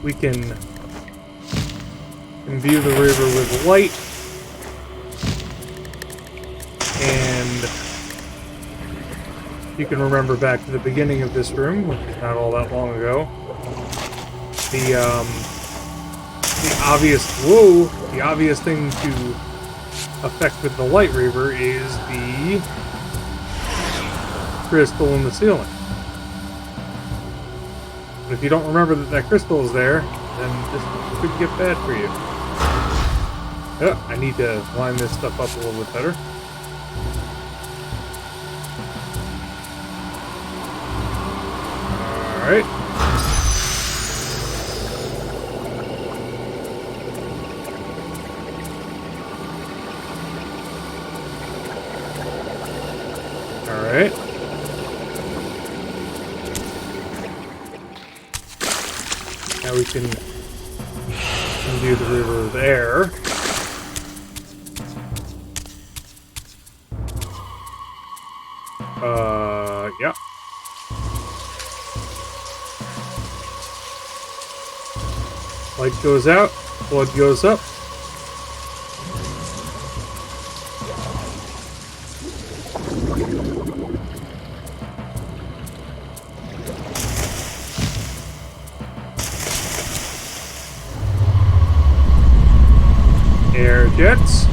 We can imbue the Reaver with light. And you can remember back to the beginning of this room, which is not all that long ago. The obvious thing to affect with the light Reaver is the crystal in the ceiling. But if you don't remember that that crystal is there, then this could get bad for you. Oh, I need to line this stuff up a little bit better. Alright. Alright. Now we can do the Reaver there. Yeah. Light goes out, blood goes up. Air jets.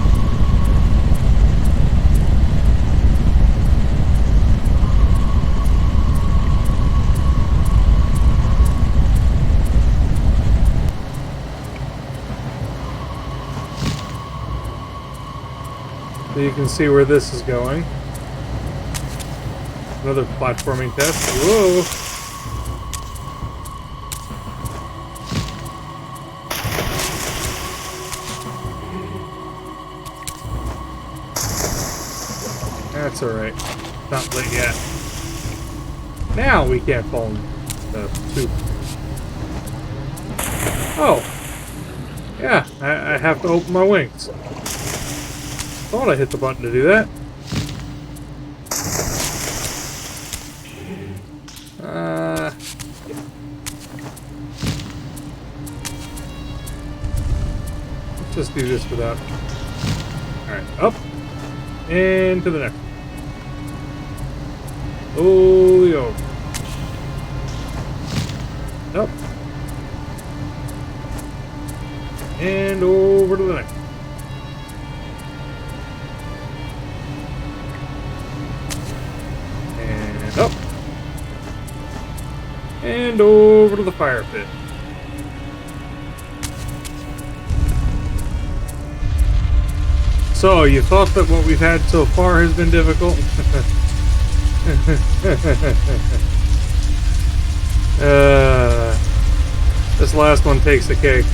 So you can see where this is going. Another platforming test. Whoa! That's alright. Not lit yet. Now we can't fall in the tube. Oh! Yeah, I have to open my wings. Thought I hit the button to do that. Let's just do this without. Alright, up. And to the next. Slowly over. Up. And over to the next. And up. And over to the fire pit. So, you thought that what we've had so far has been difficult? This last one takes the cake.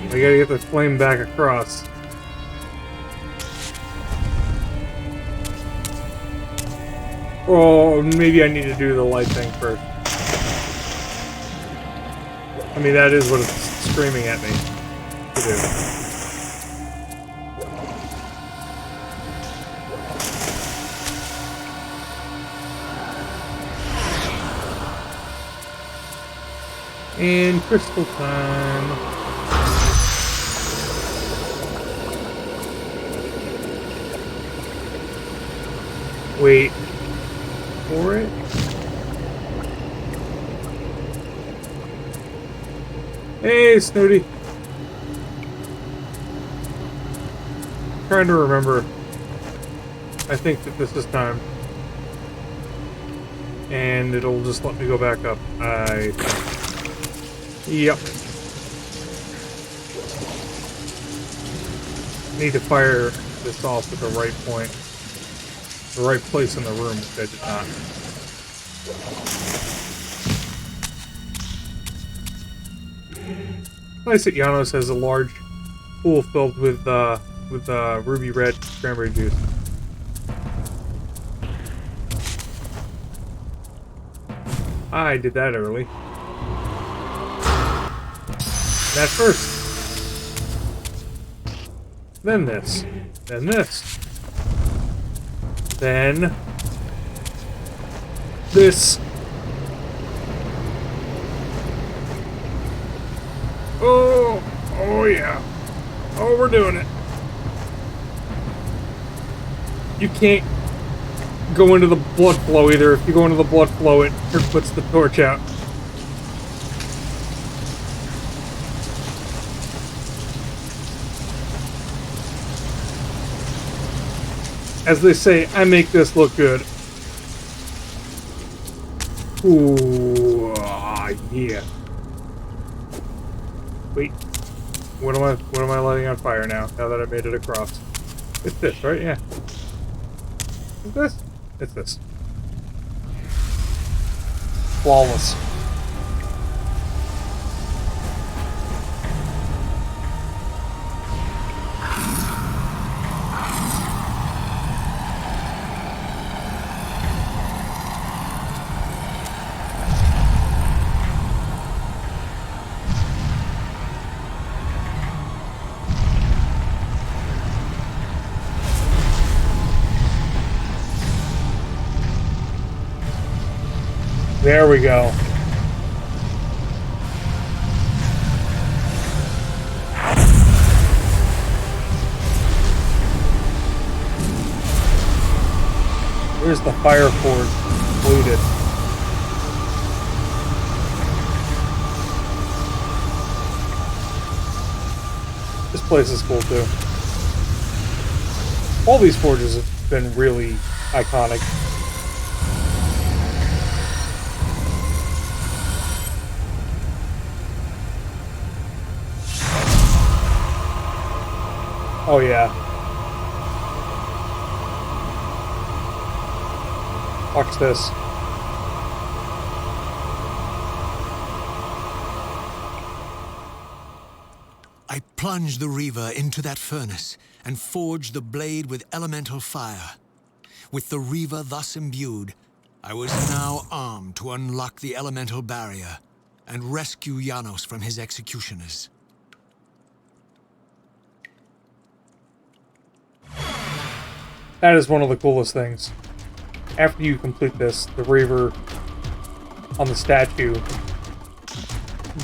I gotta get the flame back across. Oh, maybe I need to do the light thing first. I mean, that is what it's screaming at me to do. And crystal time. Wait for it. Hey, Snooty. Trying to remember. I think that this is time. And it'll just let me go back up. Yep. Need to fire this off at the right point. The right place in the room, which I did not. Nice that Janos has a large pool filled with ruby red cranberry juice. I did that early. That first. Then this. Then this. Then this. Oh, oh yeah. Oh, we're doing it. You can't go into the blood flow either. If you go into the blood flow, it puts the torch out. As they say, I make this look good. Ooh, yeah. Wait, what am I lighting on fire now? Now that I made it across, it's this, right? Yeah. Is this? It's this. Flawless. There we go. Here's the fire forge completed. This place is cool too. All these forges have been really iconic. Oh yeah. Watch this. I plunged the Reaver into that furnace and forged the blade with elemental fire. With the Reaver thus imbued, I was now armed to unlock the elemental barrier. and rescue Janos from his executioners. That is one of the coolest things. After you complete this, the Reaver on the statue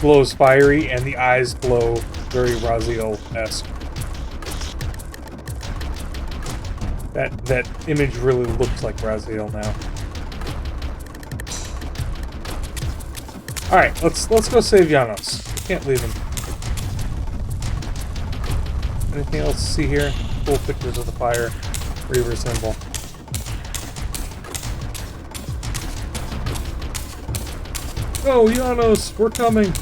glows fiery, and the eyes glow very Raziel-esque. That image really looks like Raziel now. Alright, let's go save Janos. Can't leave him. Anything else to see here? Cool pictures of the fire. Reaver symbol. Oh, Janos, we're coming!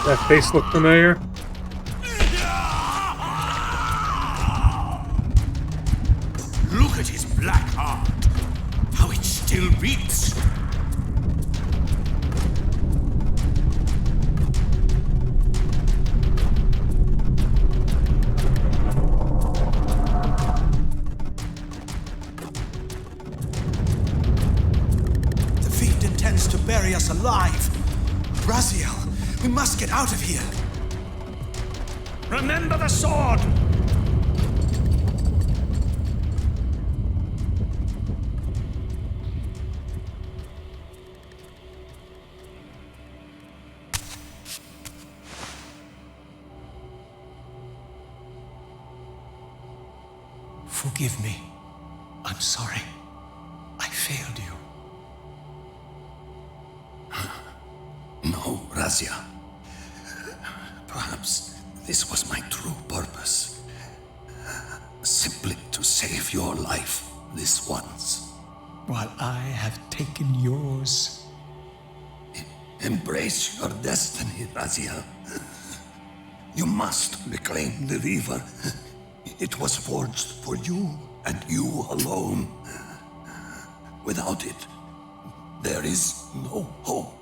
That face look familiar? Look at his black heart. How it still beats. The fiend intends to bury us alive. Raziel, we must get out of here. Remember the sword! Forgive me. I'm sorry. I failed you. No, Razia. Perhaps this was my true purpose. Simply to save your life this once. While I have taken yours. Embrace your destiny, Razia. You must reclaim the Reaver. It was forged for you and you alone. Without it, there is no hope.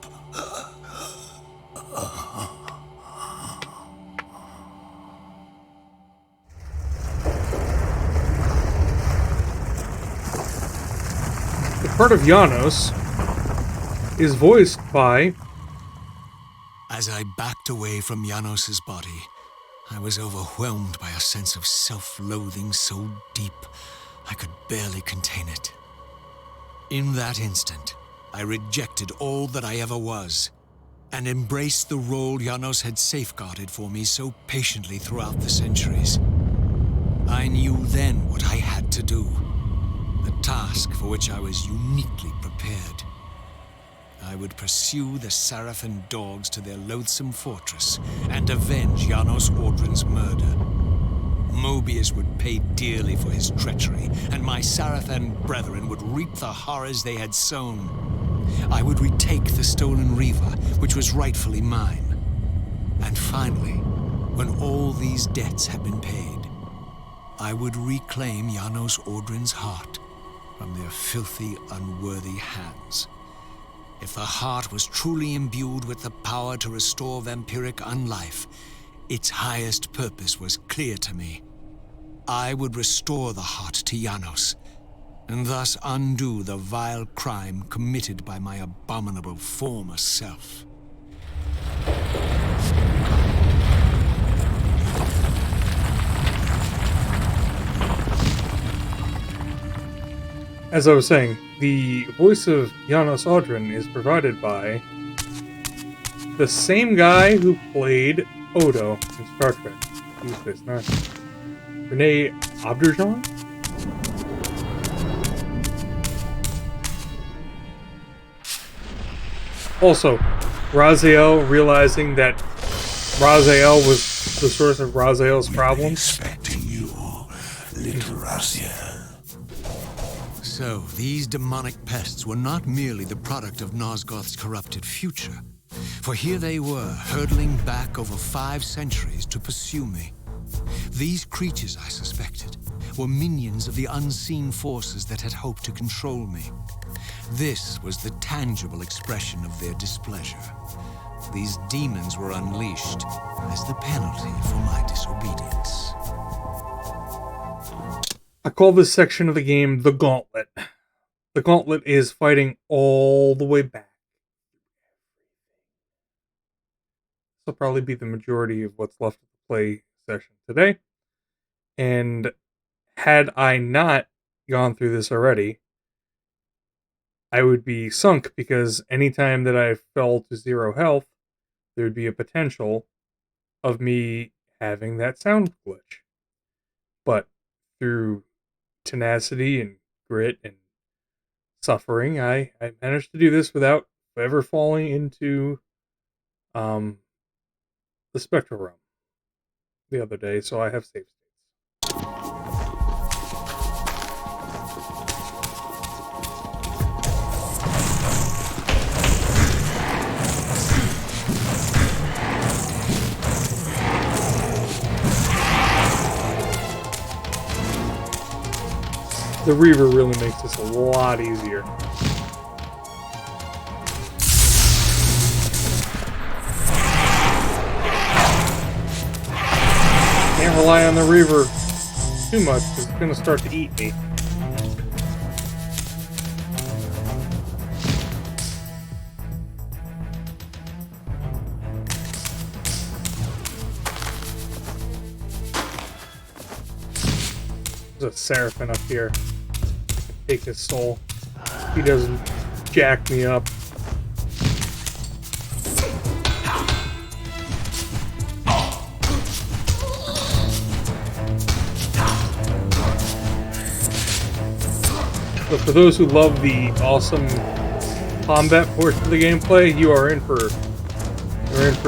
The part of Janos is voiced by... As I backed away from Janos's body, I was overwhelmed by a sense of self-loathing so deep I could barely contain it. In that instant, I rejected all that I ever was and embraced the role Janos had safeguarded for me so patiently throughout the centuries. I knew then what I had to do, the task for which I was uniquely prepared. I would pursue the Sarafan dogs to their loathsome fortress and avenge Janos Audrin's murder. Mobius would pay dearly for his treachery, and my Sarafan brethren would reap the horrors they had sown. I would retake the stolen Reaver, which was rightfully mine. And finally, when all these debts had been paid, I would reclaim Janos Audrin's heart from their filthy, unworthy hands. If the heart was truly imbued with the power to restore vampiric unlife, its highest purpose was clear to me. I would restore the heart to Janos, and thus undo the vile crime committed by my abominable former self. As I was saying, the voice of Janos Audrin is provided by the same guy who played Odo in Star Trek. Deep Space Nine. Renee Auberjonois? Also, Raziel realizing that Raziel was the source of Raziel's problems. Expecting you, little Razia. So, these demonic pests were not merely the product of Nosgoth's corrupted future. For here they were, hurtling back over 5 centuries to pursue me. These creatures, I suspected, were minions of the unseen forces that had hoped to control me. This was the tangible expression of their displeasure. These demons were unleashed as the penalty for my disobedience. I call this section of the game the Gauntlet. The Gauntlet is fighting all the way back. This will probably be the majority of what's left of the play session today. And had I not gone through this already, I would be sunk, because anytime that I fell to 0 health, there would be a potential of me having that sound glitch. But through tenacity and grit and suffering, I managed to do this without ever falling into the spectral realm the other day, so I have save states. The Reaver really makes this a lot easier. Can't rely on the Reaver too much, because it's going to start to eat me. There's a Seraphim up here. Take his soul. He doesn't jack me up. But for those who love the awesome combat portion of the gameplay, you're in for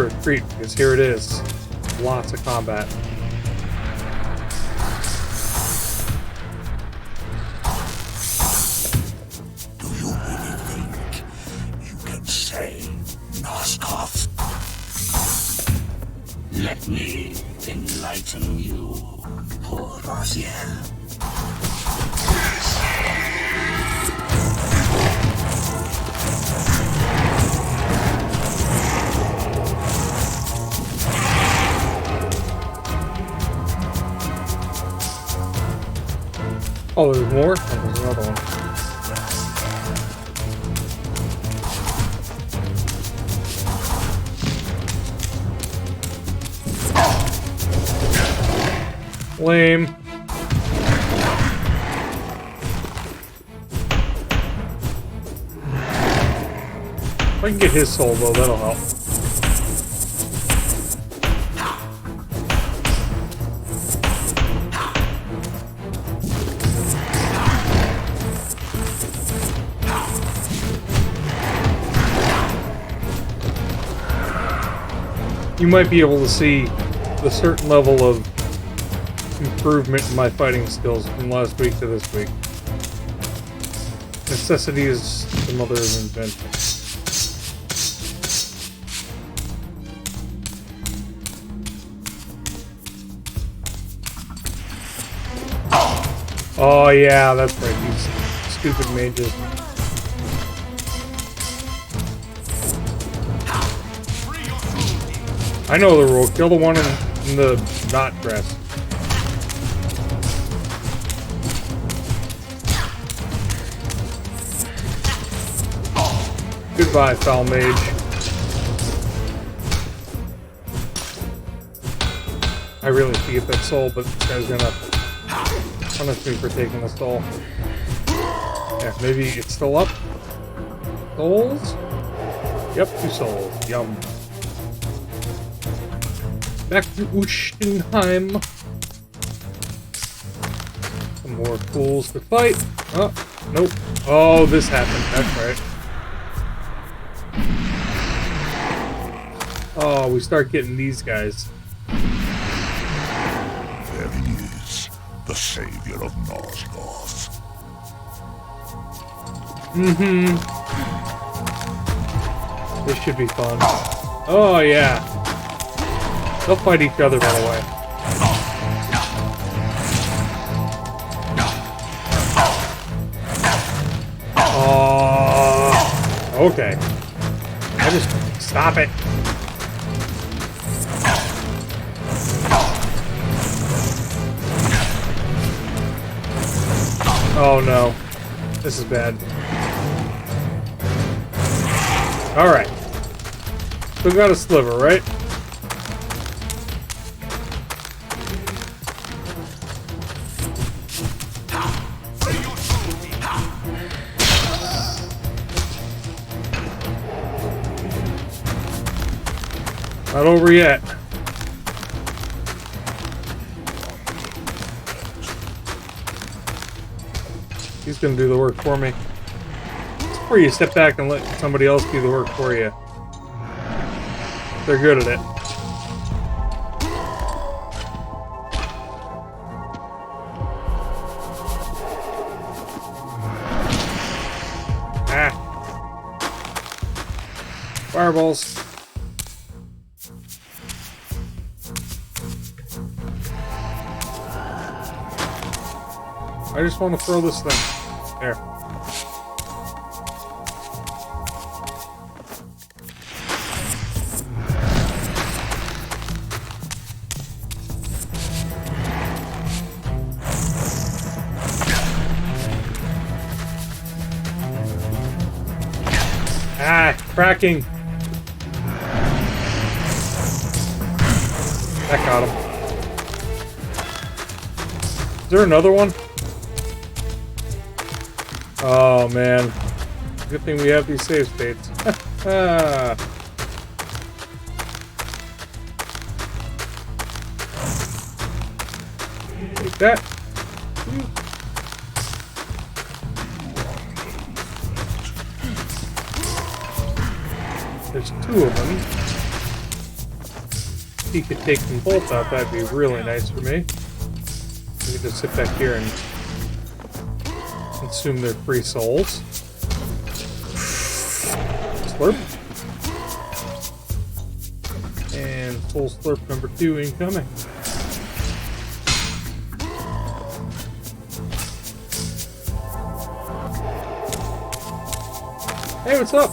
a treat, because here it is. Lots of combat. Let me enlighten you, poor Raziel. Oh, there's more? Oh, there's another one. Lame. If I can get his soul, though, that'll help. You might be able to see the certain level of improvement in my fighting skills from last week to this week. Necessity is the mother of invention. Oh yeah, that's right, these stupid mages. I know the rule, kill the one in the knot dress. Goodbye, foul mage. I really need to get that soul, but this guy's gonna punish me for taking the soul. Yeah, maybe it's still up. Souls? Yep, 2 souls. Yum. Back to Uschenheim. Some more fools to fight. Oh, nope. Oh, this happened. That's right. Oh, we start getting these guys. There he is, the savior of Nosgoth. Mm-hmm. This should be fun. Oh, yeah. They'll fight each other right away. Oh, okay. I just stop it. Oh no, this is bad. All right, still got a sliver, right? Not over yet. He's gonna do the work for me. It's where you step back and let somebody else do the work for you. They're good at it. Ah. Fireballs. I just want to throw this thing. There. Ah, cracking. That got him. Is there another one? Oh man, good thing we have these save states. Take that. There's two of them. If he could take them both out, that'd be really nice for me. We could just sit back here and consume their free souls. Slurp. And soul slurp number 2 incoming. Hey, what's up?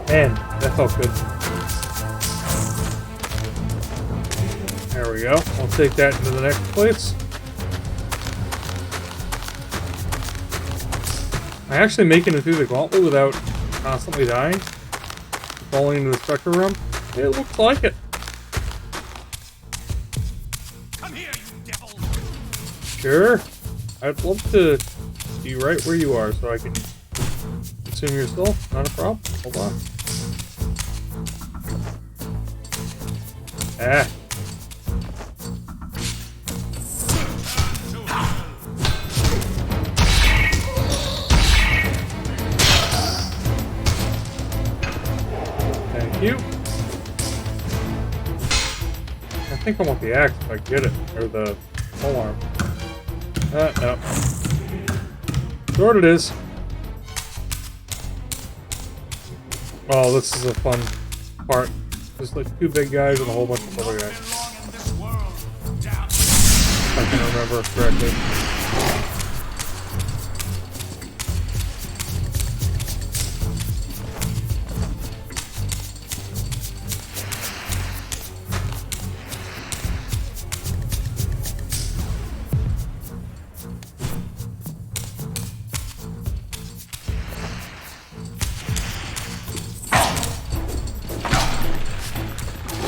Man, that felt good. There we go. I'll take that into the next place. I'm actually making it through the gauntlet without constantly dying. Falling into the spectre room. It looks like it. Come here, you devil! Sure. I'd love to be right where you are so I can consume your soul. Not a problem. Hold on. Ah. Thank you. I think I want the axe if I get it. Or the polearm. No. Sword it is. Oh, this is a fun part. There's like 2 big guys and a whole bunch of other guys. If I can remember correctly.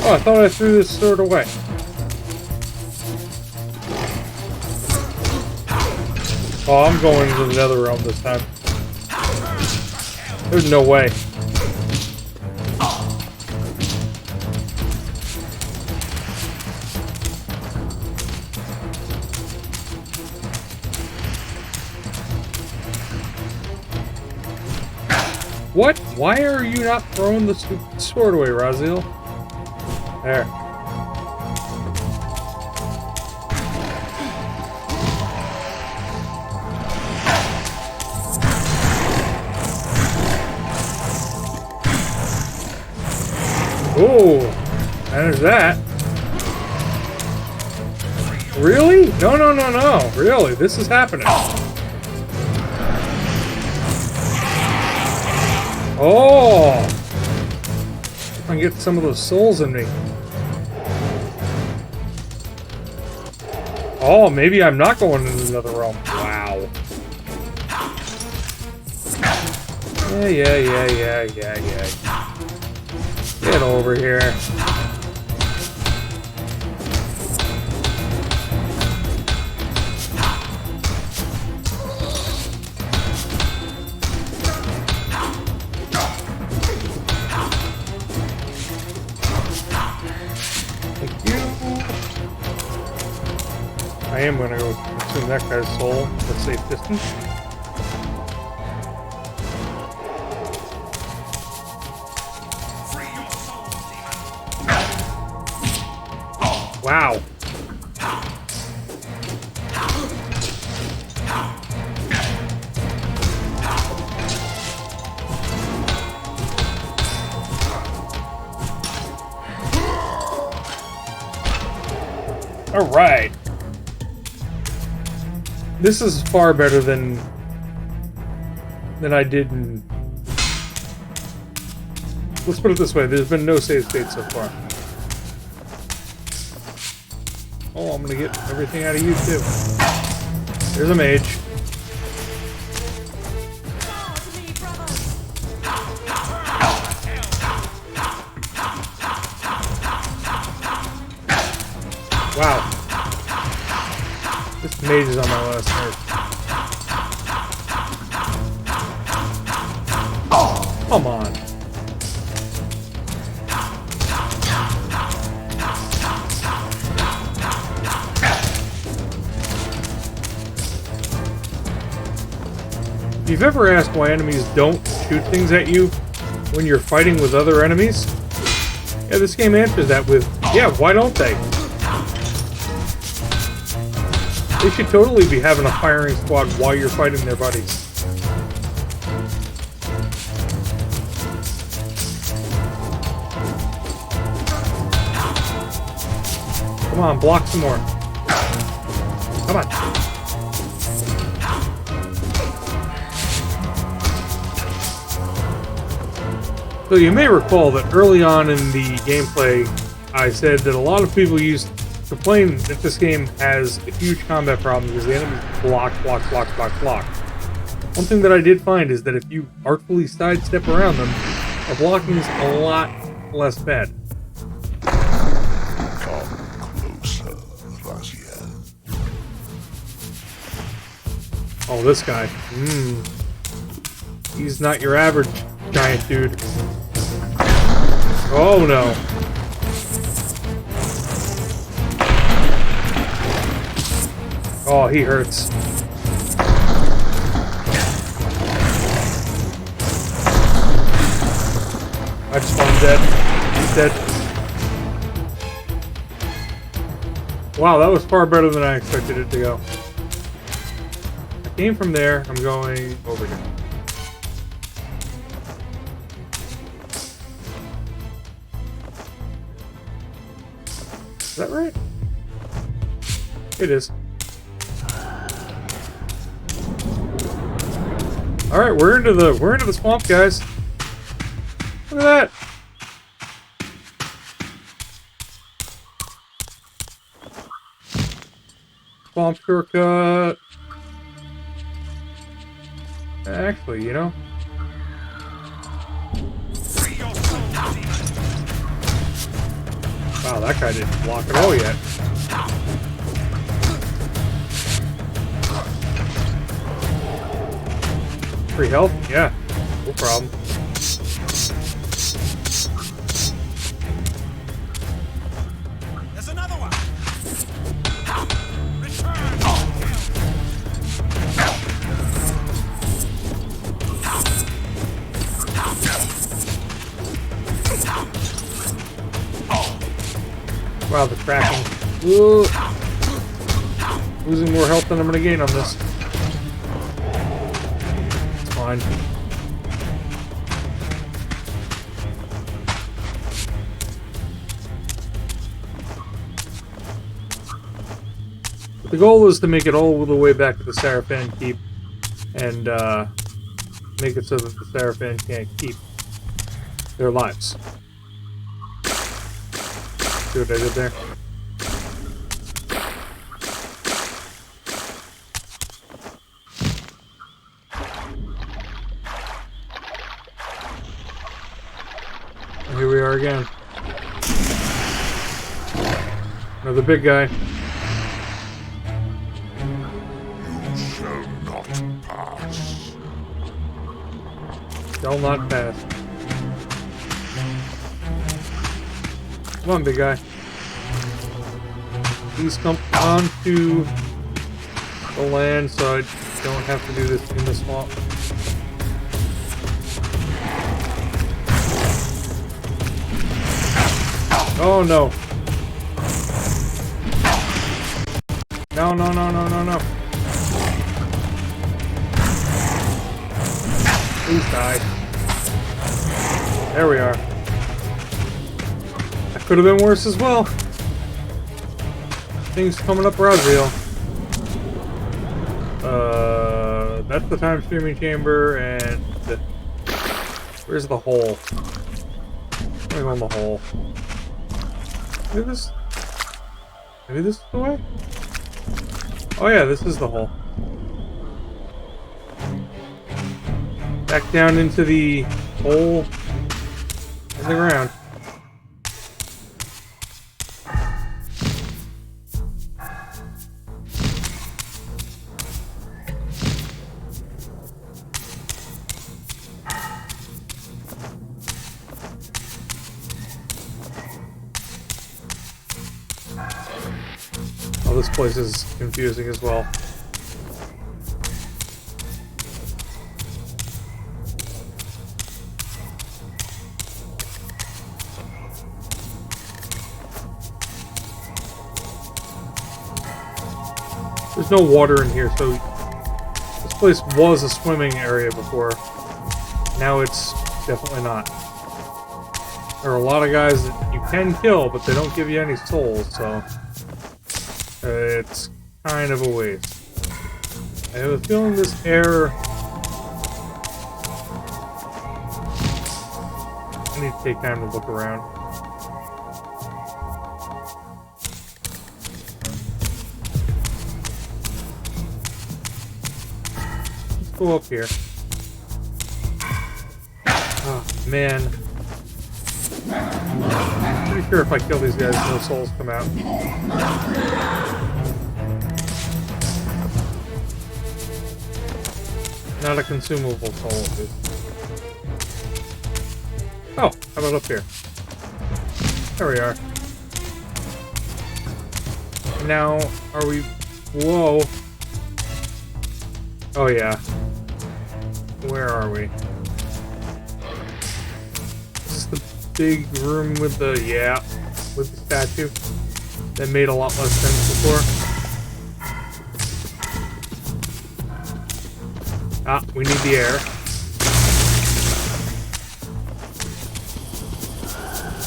Oh, I thought I threw this sword away. Oh, I'm going into the nether realm this time. There's no way. What? Why are you not throwing the sword away, Raziel? There. Oh, there's that. Really? No, no, no, no. Really, this is happening. Oh! If I can get some of those souls in me. Oh, maybe I'm not going into another realm. Wow. Yeah. Get over here. Thank you. I am gonna go consume that guy's soul at a safe distance. Wow. All right. This is far better than I did in... Let's put it this way, there's been no save state so far. Oh, I'm gonna get everything out of you too. There's a mage. Wow. This mage is on my last nerve. Oh, come on. If you've ever asked why enemies don't shoot things at you when you're fighting with other enemies, yeah, this game answers that with, yeah, why don't they? They should totally be having a firing squad while you're fighting their buddies. Come on, block some more. Come on. So you may recall that early on in the gameplay, I said that a lot of people used to complain that this game has a huge combat problem because the enemies block. One thing that I did find is that if you artfully sidestep around them, the blocking is a lot less bad. Come closer, Raziel. Oh, this guy. He's not your average giant dude. Oh no. Oh, he hurts. I just want him dead. He's dead. Wow, that was far better than I expected it to go. I came from there. I'm going over here. Is that right? It is. All right, we're into the swamp, guys. Look at that. Swamp shortcut. Actually, you know. Wow, that guy didn't block at all yet. Free health? Yeah, no problem. There's another one. Wow, the tracking. Ooh. Losing more health than I'm gonna gain on this. It's fine. The goal is to make it all the way back to the Sarafan Keep and make it so that the Sarafan can't keep their lives. See what I did there? And here we are again. Another big guy. Shall not pass. Shall not pass. Come on, big guy. Please come onto the land so I don't have to do this in the swamp. Oh no. No, no, no, no, no, no. Please die. There we are. That could have been worse as well. Things coming up Raziel. That's the time streaming chamber, and where's the hole? Where's on the hole? Maybe this is the way? Oh yeah, this is the hole. Back down into the hole in the ground. Oh, this place is confusing as well. There's no water in here, so this place was a swimming area before. Now it's definitely not. There are a lot of guys that you can kill, but they don't give you any souls, so it's kind of a waste. I have a feeling this air... I need to take time to look around. Let's go up here. Oh, man. Pretty sure if I kill these guys, no souls come out. Not a consumable soul, at least. Oh, how about up here? There we are. Now, are we... Whoa. Oh, yeah. Where are we? This is the big room with the... Yeah, with the statue. That made a lot less sense before. Ah, we need the air.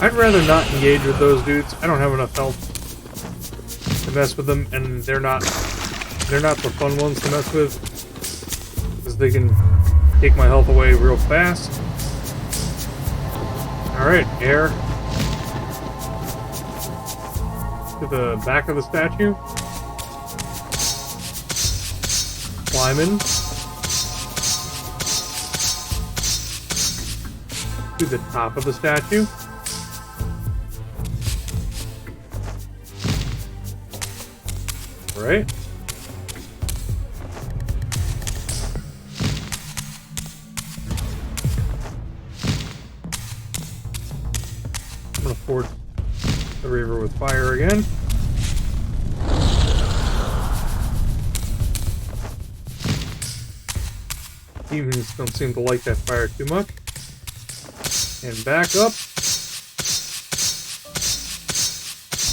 I'd rather not engage with those dudes. I don't have enough health to mess with them, and they're not the fun ones to mess with, because they can take my health away real fast. Alright, air. To the back of the statue. Climbing. To the top of the statue. Right? I'm gonna forge the Reaver with fire again. Demons don't seem to like that fire too much. And back up.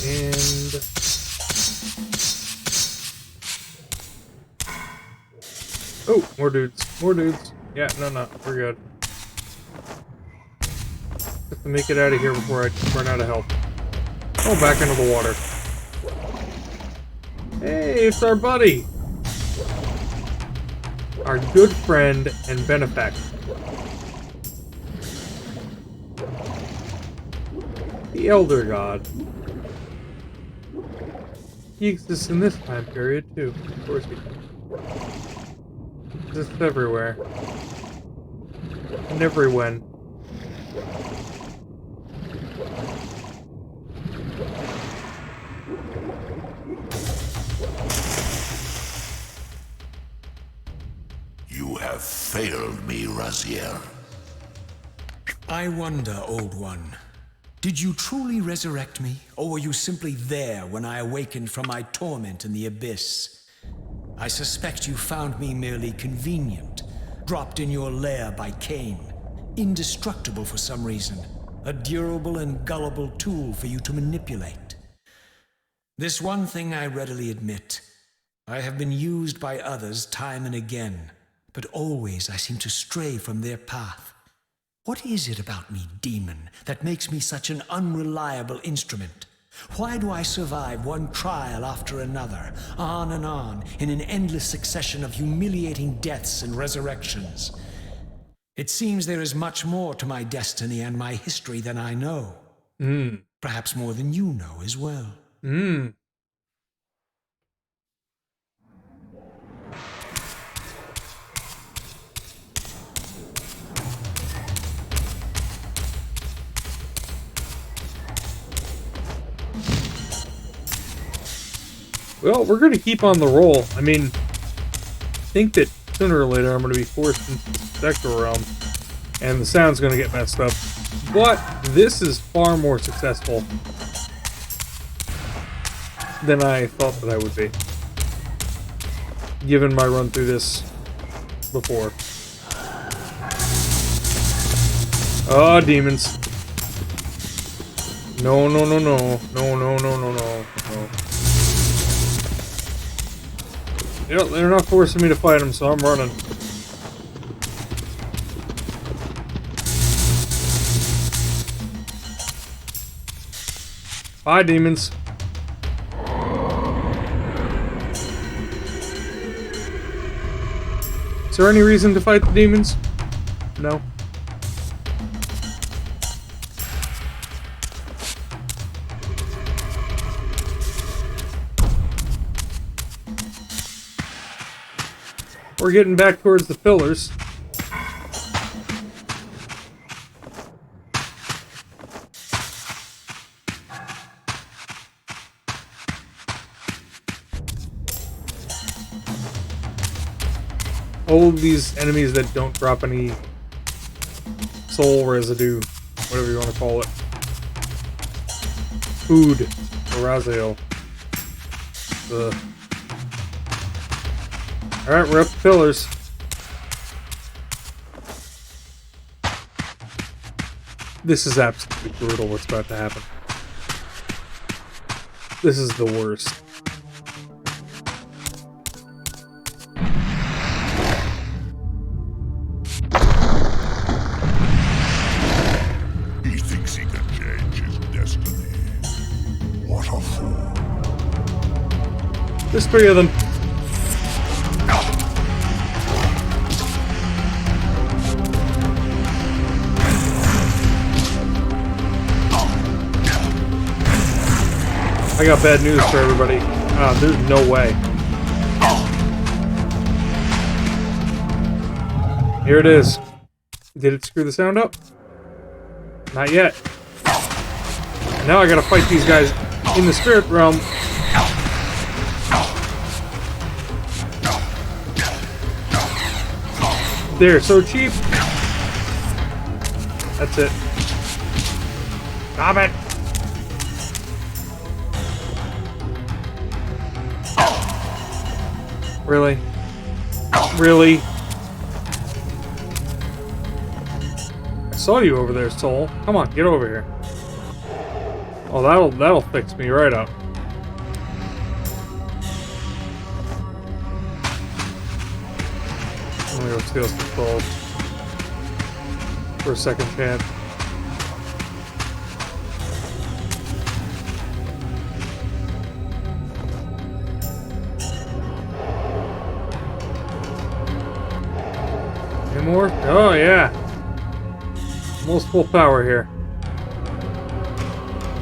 And... Oh, more dudes. More dudes. Yeah, no, we're good. Have to make it out of here before I run out of health. Oh, back into the water. Hey, it's our buddy! Our good friend and benefactor. The Elder God. He exists in this time period, too. Of course he exists everywhere. And everywhen. You have failed me, Raziel. I wonder, Old One. Did you truly resurrect me, or were you simply there when I awakened from my torment in the abyss? I suspect you found me merely convenient, dropped in your lair by Kain, indestructible for some reason, a durable and gullible tool for you to manipulate. This one thing I readily admit. I have been used by others time and again, but always I seem to stray from their path. What is it about me, demon, that makes me such an unreliable instrument? Why do I survive one trial after another, on and on, in an endless succession of humiliating deaths and resurrections? It seems there is much more to my destiny and my history than I know. Perhaps more than you know as well. Well, we're going to keep on the roll. I mean, I think that sooner or later I'm going to be forced into the Spectral Realm, and the sound's going to get messed up. But this is far more successful than I thought that I would be, given my run through this before. Oh, demons. No, no, no, no. No, no, no, no, no. No. They're not forcing me to fight them, so I'm running. Bye, demons. Is there any reason to fight the demons? No. We're getting back towards the pillars. All of these enemies that don't drop any soul residue, whatever you want to call it. Food. Or Raziel. Alright, we're up the pillars. This is absolutely brutal what's about to happen. This is the worst. He thinks he can change his destiny. What a fool. There's 3 of them. I got bad news for everybody. There's no way. Here it is. Did it screw the sound up? Not yet. Now I gotta fight these guys in the spirit realm. They're so cheap. That's it. Stop it. Really? Really? I saw you over there, Soul. Come on, get over here. Oh, that'll fix me right up. Let me go steal some souls for a second chance. more? Oh, yeah. Almost full power here.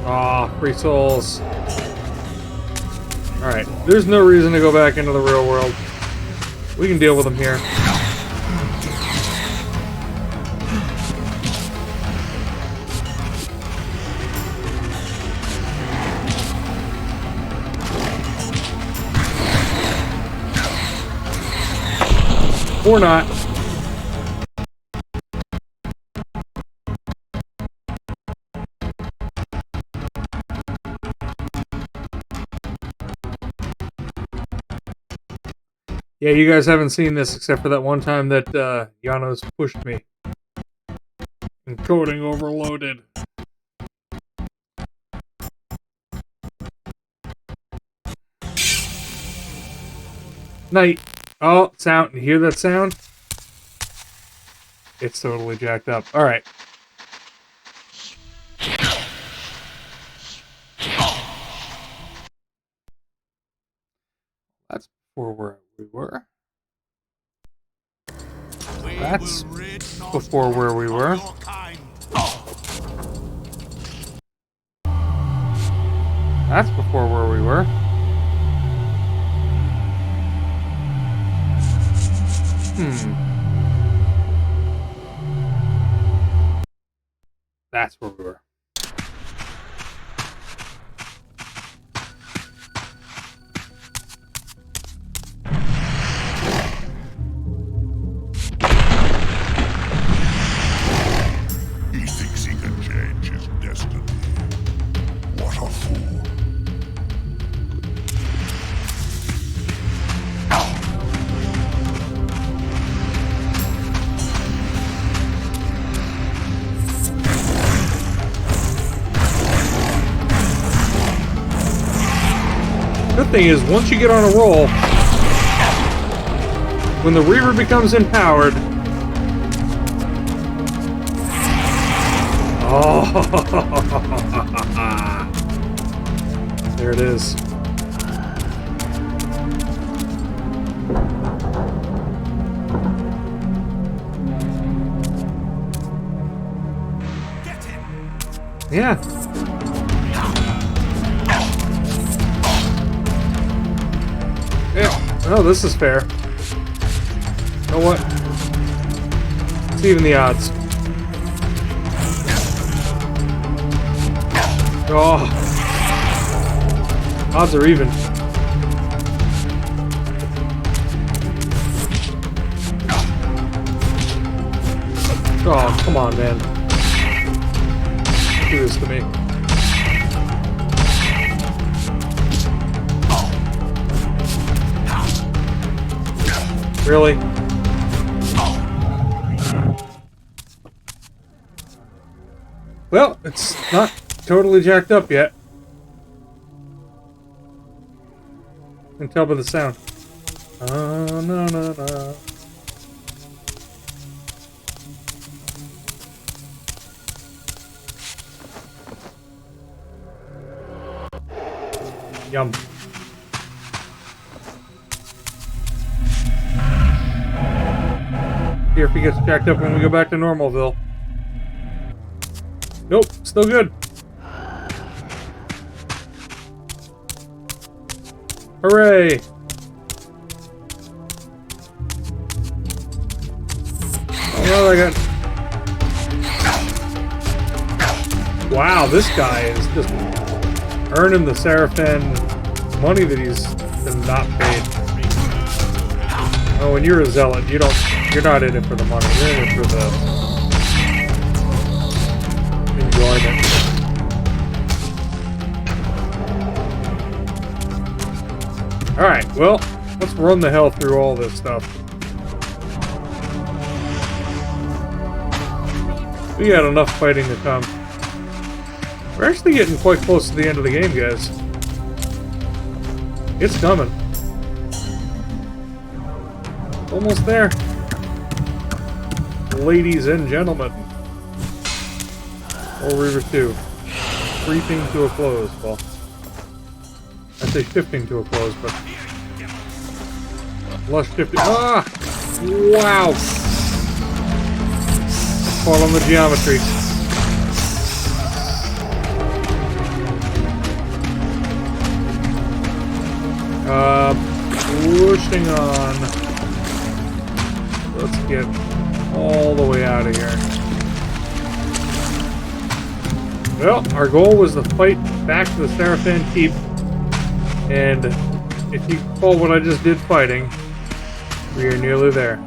Ah, free souls. Alright, there's no reason to go back into the real world. We can deal with them here. Or not. Yeah, you guys haven't seen this except for that one time that Janos pushed me. Encoding overloaded. Night. Oh, sound. You hear that sound? It's totally jacked up. Alright. That's before where we were. That's before where we were. That's before where we were. That's where we were. He thinks he can change his destiny. What a fool. Good thing is, once you get on a roll, when the Reaver becomes empowered, oh, there it is. Get him! Yeah. Yeah. Oh, this is fair. You know what? It's even the odds. Oh. Odds are even. Oh, come on, man. Do this to me. Really? Well, it's not totally jacked up yet. I can tell by the sound. Oh, no, no, no. Yum. Here if he gets jacked up when we go back to Normalville. Nope, still good. Hooray! Oh, well, I got... Wow, this guy is just earning the Seraphim money that he's been not paid. Oh, when you're a zealot, you're not in it for the money, you're in it for the enjoyment. Alright, well, let's run the hell through all this stuff. We got enough fighting to come. We're actually getting quite close to the end of the game, guys. It's coming. Almost there. Ladies and gentlemen. Or Reaver 2. Creeping to a close. Well, I'd say shifting to a close, but... less shifting. Ah! Wow! fault on the geometry. Pushing on. Let's get all the way out of here. Well, our goal was to fight back to the Sarafan Keep, and if you recall what I just did fighting, we are nearly there.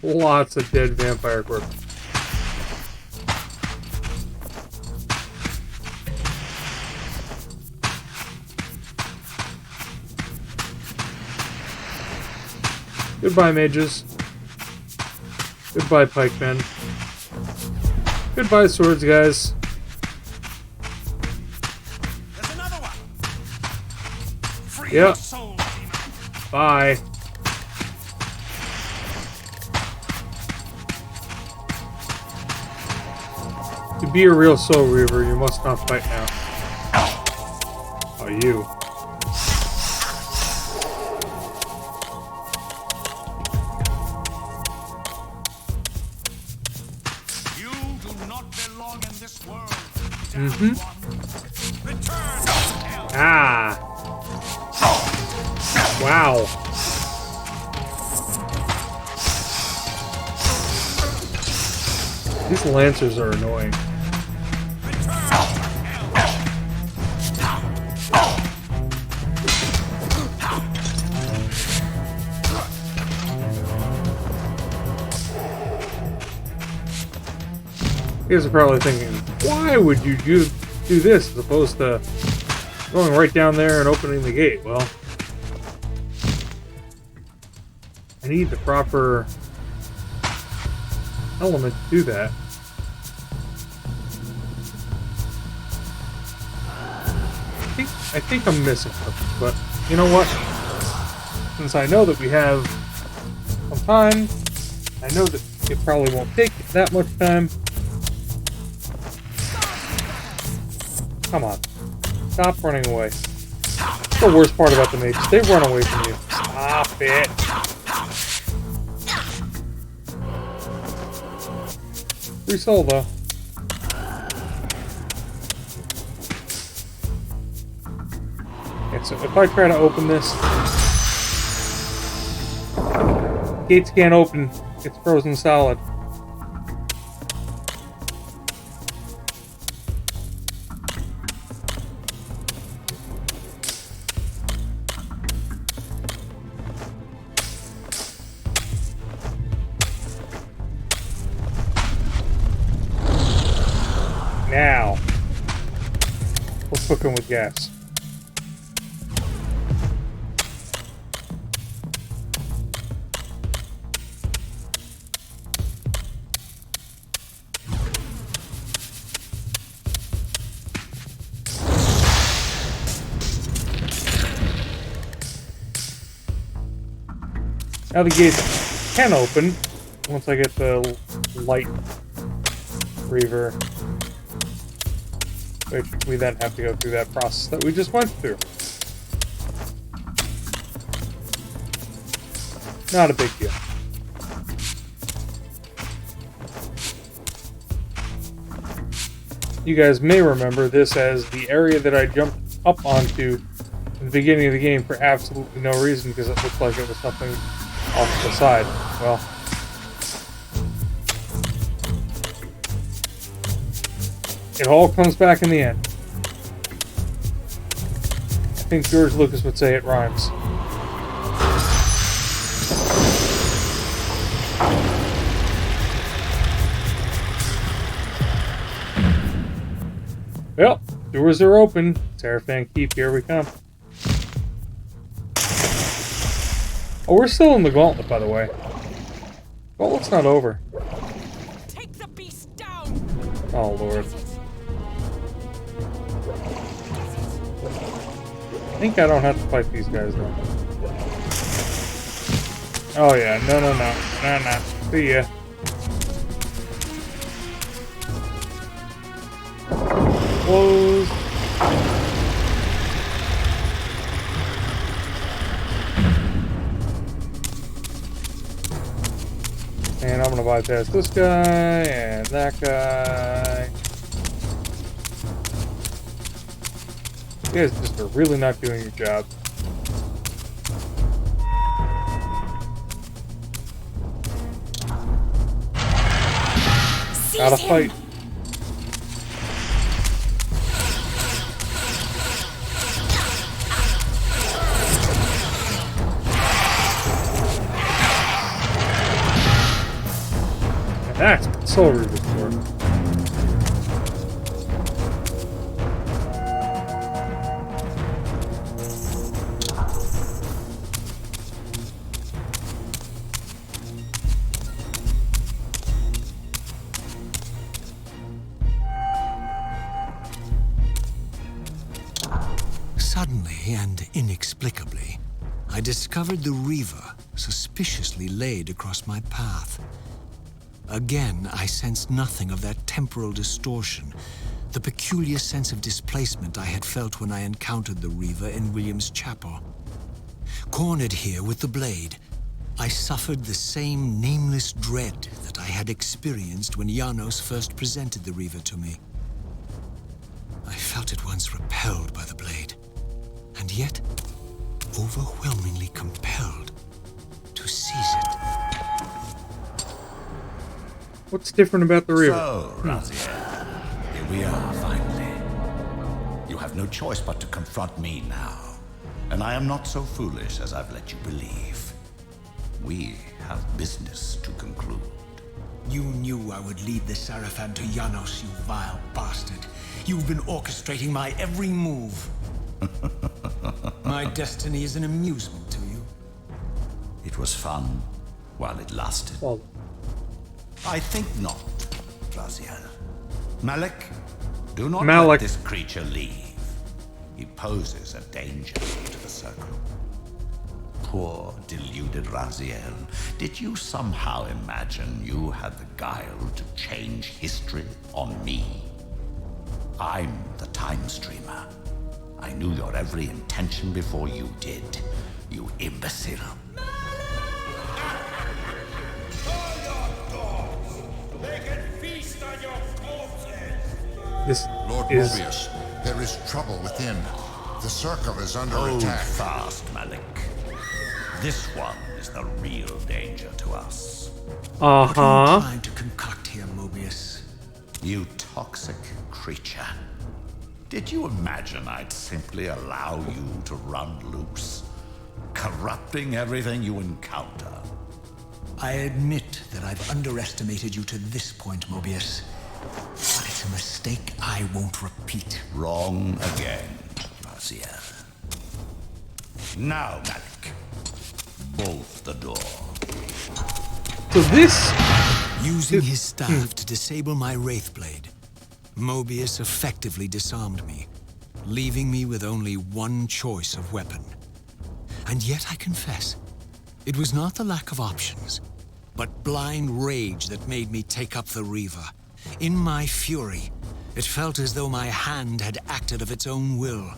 Lots of dead vampire corpses. Goodbye, mages. Goodbye, pikemen. Goodbye, swords, guys. There's another one. Free Yeah. your soul, demon. Bye. To be a real soul reaver, you must not fight now. Oh, you. You do not belong in this world. Mm-hmm. Return to hell. Ah. Wow. These lancers are annoying. You guys are probably thinking, why would you do this as opposed to going right down there and opening the gate? Well, I need the proper element to do that. I think I'm missing something, but you know what? Since I know that we have some time, I know that it probably won't take that much time. Come on. Stop running away. That's the worst part about the mages. They run away from you. Stop it. Free soul, though. Okay, so if I try to open this, gates can't open. It's frozen solid. Now, we're cooking with gas. Now the gates can open once I get the light Reaver, which we then have to go through that process that we just went through. Not a big deal. You guys may remember this as the area that I jumped up onto in the beginning of the game for absolutely no reason because it looked like it was something off to the side. Well, it all comes back in the end. I think George Lucas would say it rhymes. Well, doors are open. Sarafan Keep, here we come. Oh, we're still in the gauntlet, by the way. Gauntlet's not over. Take the beast down. Oh, Lord. I think I don't have to fight these guys, though. Oh, yeah. No. No. See ya. Close. bypass this guy and that guy. You guys just are really not doing your job. Gotta fight. And that's what Soul Reaver's for. Suddenly and inexplicably, I discovered the Reaver suspiciously laid across my path. Again, I sensed nothing of that temporal distortion, the peculiar sense of displacement I had felt when I encountered the Reaver in William's chapel. Cornered here with the blade, I suffered the same nameless dread that I had experienced when Janos first presented the Reaver to me. I felt at once repelled by the blade, and yet overwhelmingly compelled to seize it. What's different about the Reaver? So, Raziel, here we are finally. You have no choice but to confront me now. And I am not so foolish as I've let you believe. We have business to conclude. You knew I would lead the Seraphim to Janos, you vile bastard. You've been orchestrating my every move. My destiny is an amusement to you. It was fun while it lasted. Well, I think not, Raziel. Malik, do not Malik. let this creature leave. He poses a danger to the Circle. Poor, deluded Raziel. Did you somehow imagine you had the guile to change history on me? I'm the Time Streamer. I knew your every intention before you did, you imbecile. this Lord is Mobius, there is trouble within. The Circle is under Hold attack. fast, Malik. This one is the real danger to us. What are you uh-huh. trying to concoct here, Mobius? You toxic creature. Did you imagine I'd simply allow you to run loose, corrupting everything you encounter? I admit that I've underestimated you to this point, Mobius. But it's a mistake I won't repeat. Wrong again, Raziel. Now, Malik, bolt the door. So this Using his staff to disable my Wraith Blade, Mobius effectively disarmed me, leaving me with only one choice of weapon. And yet I confess, it was not the lack of options, but blind rage that made me take up the Reaver. In my fury, it felt as though my hand had acted of its own will.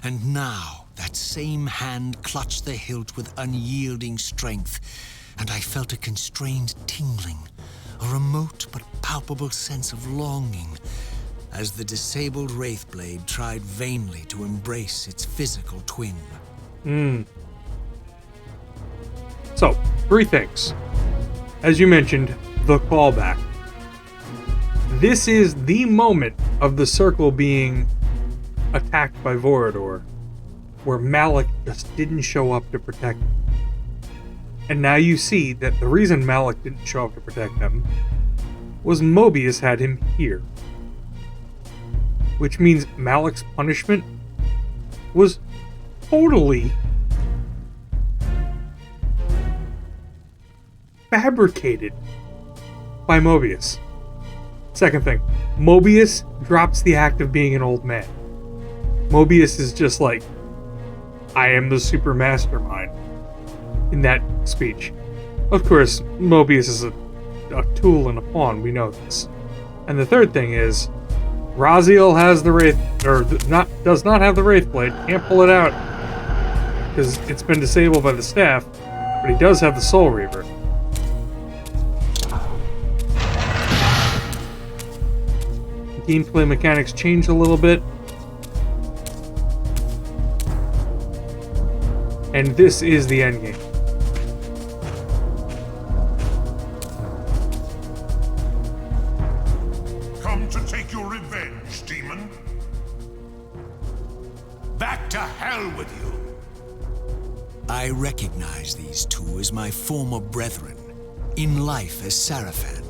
And now, that same hand clutched the hilt with unyielding strength, and I felt a constrained tingling, a remote but palpable sense of longing, as the disabled Wraithblade tried vainly to embrace its physical twin. So, three things. As you mentioned, the callback. This is the moment of the Circle being attacked by Vorador, where Malik just didn't show up to protect them. And now you see that the reason Malik didn't show up to protect them was Mobius had him here. Which means Malik's punishment was totally fabricated by Mobius. Second thing, Mobius drops the act of being an old man. Mobius is just like, I am the super mastermind in that speech. Of course, Mobius is a tool and a pawn, we know this. And the third thing is, Raziel has the Wraith, or does not have the Wraith Blade, can't pull it out, because it's been disabled by the staff, but he does have the Soul Reaver. gameplay mechanics changed a little bit. And this is the endgame. Come to take your revenge, demon. Back to hell with you! I recognize these two as my former brethren, in life as Sarafan,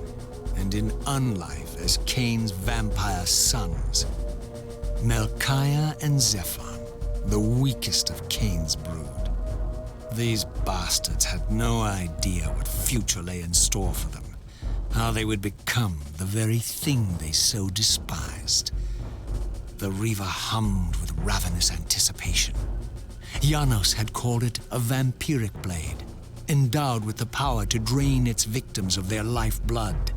and in unlife as Kain's vampire sons. Melchiah and Zephon, the weakest of Kain's brood. These bastards had no idea what future lay in store for them, how they would become the very thing they so despised. The Reaver hummed with ravenous anticipation. Janos had called it a vampiric blade, endowed with the power to drain its victims of their lifeblood.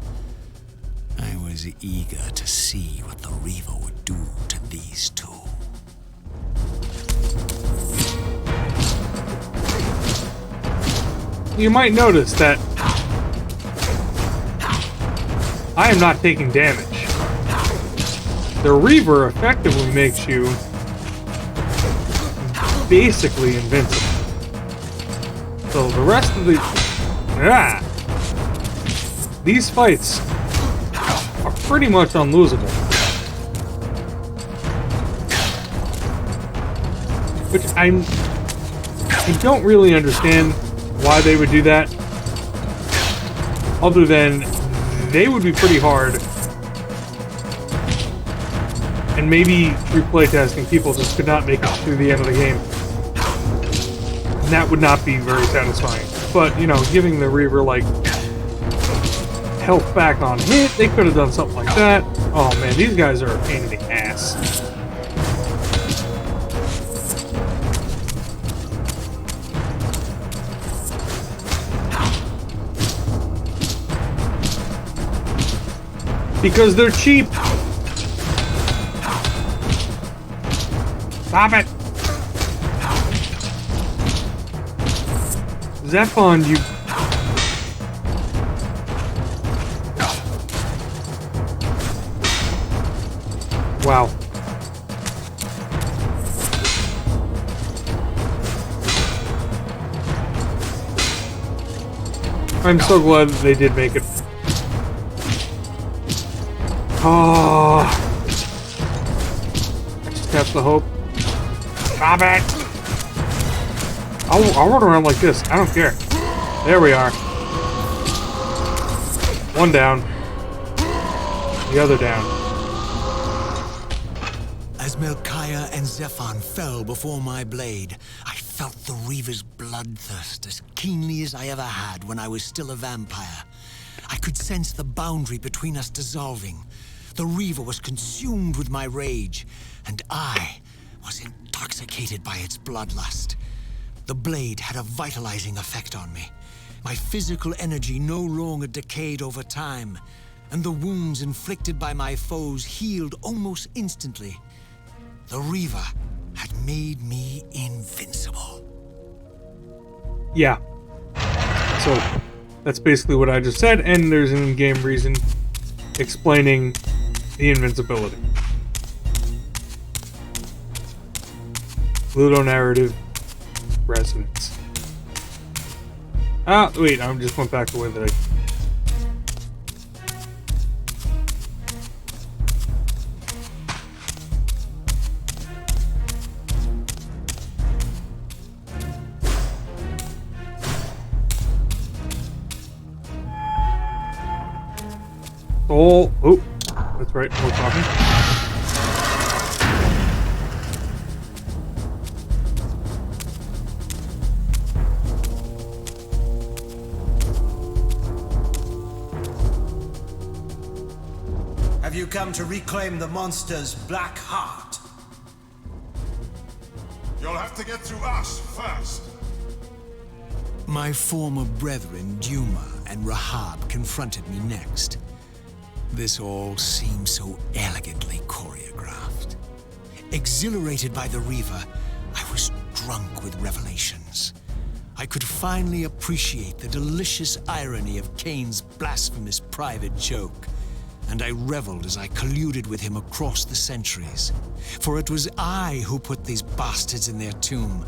I was eager to see what the Reaver would do to these two. You might notice that I am not taking damage. The Reaver effectively makes you basically invincible. So the rest of the... these fights are pretty much unlosable. Which I don't really understand why they would do that. Other than they would be pretty hard. And maybe through playtesting, people just could not make it through the end of the game. And that would not be very satisfying. But, you know, giving the Reaver, like, health back on hit, they could have done something like that. Oh man, these guys are a pain in the ass. Because they're cheap. Stop it. Zephon, you... Wow. I'm so glad that they did make it. Oh. I just have to hope. Stop it! I'll run around like this. I don't care. There we are. One down. The other down. As Melchiah and Zephon fell before my blade, I felt the Reaver's bloodthirst as keenly as I ever had when I was still a vampire. I could sense the boundary between us dissolving. The Reaver was consumed with my rage, and I was intoxicated by its bloodlust. The blade had a vitalizing effect on me. My physical energy no longer decayed over time, and the wounds inflicted by my foes healed almost instantly. The Reaver had made me invincible. Yeah. So, that's basically what I just said, and there's an in-game reason explaining the invincibility. Ludonarrative resonance. Ah, wait, I just went back the way that I... Oh, that's right, we're talking. Have you come to reclaim the monster's black heart? You'll have to get through us first. My former brethren, Duma and Rahab, confronted me next. This all seemed so elegantly choreographed. Exhilarated by the Reaver, I was drunk with revelations. I could finally appreciate the delicious irony of Kain's blasphemous private joke, and I reveled as I colluded with him across the centuries. For it was I who put these bastards in their tomb,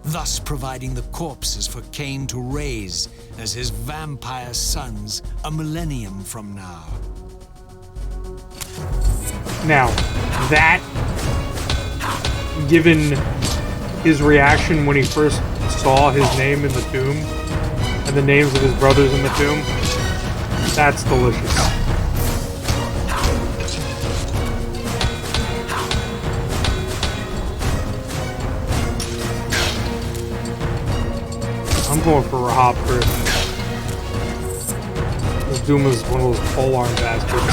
thus providing the corpses for Kain to raise as his vampire sons a millennium from now. Now, that, given his reaction when he first saw his name in the tomb, and the names of his brothers in the tomb, that's delicious. I'm going for Rahab first. This Doom is one of those polearm bastards.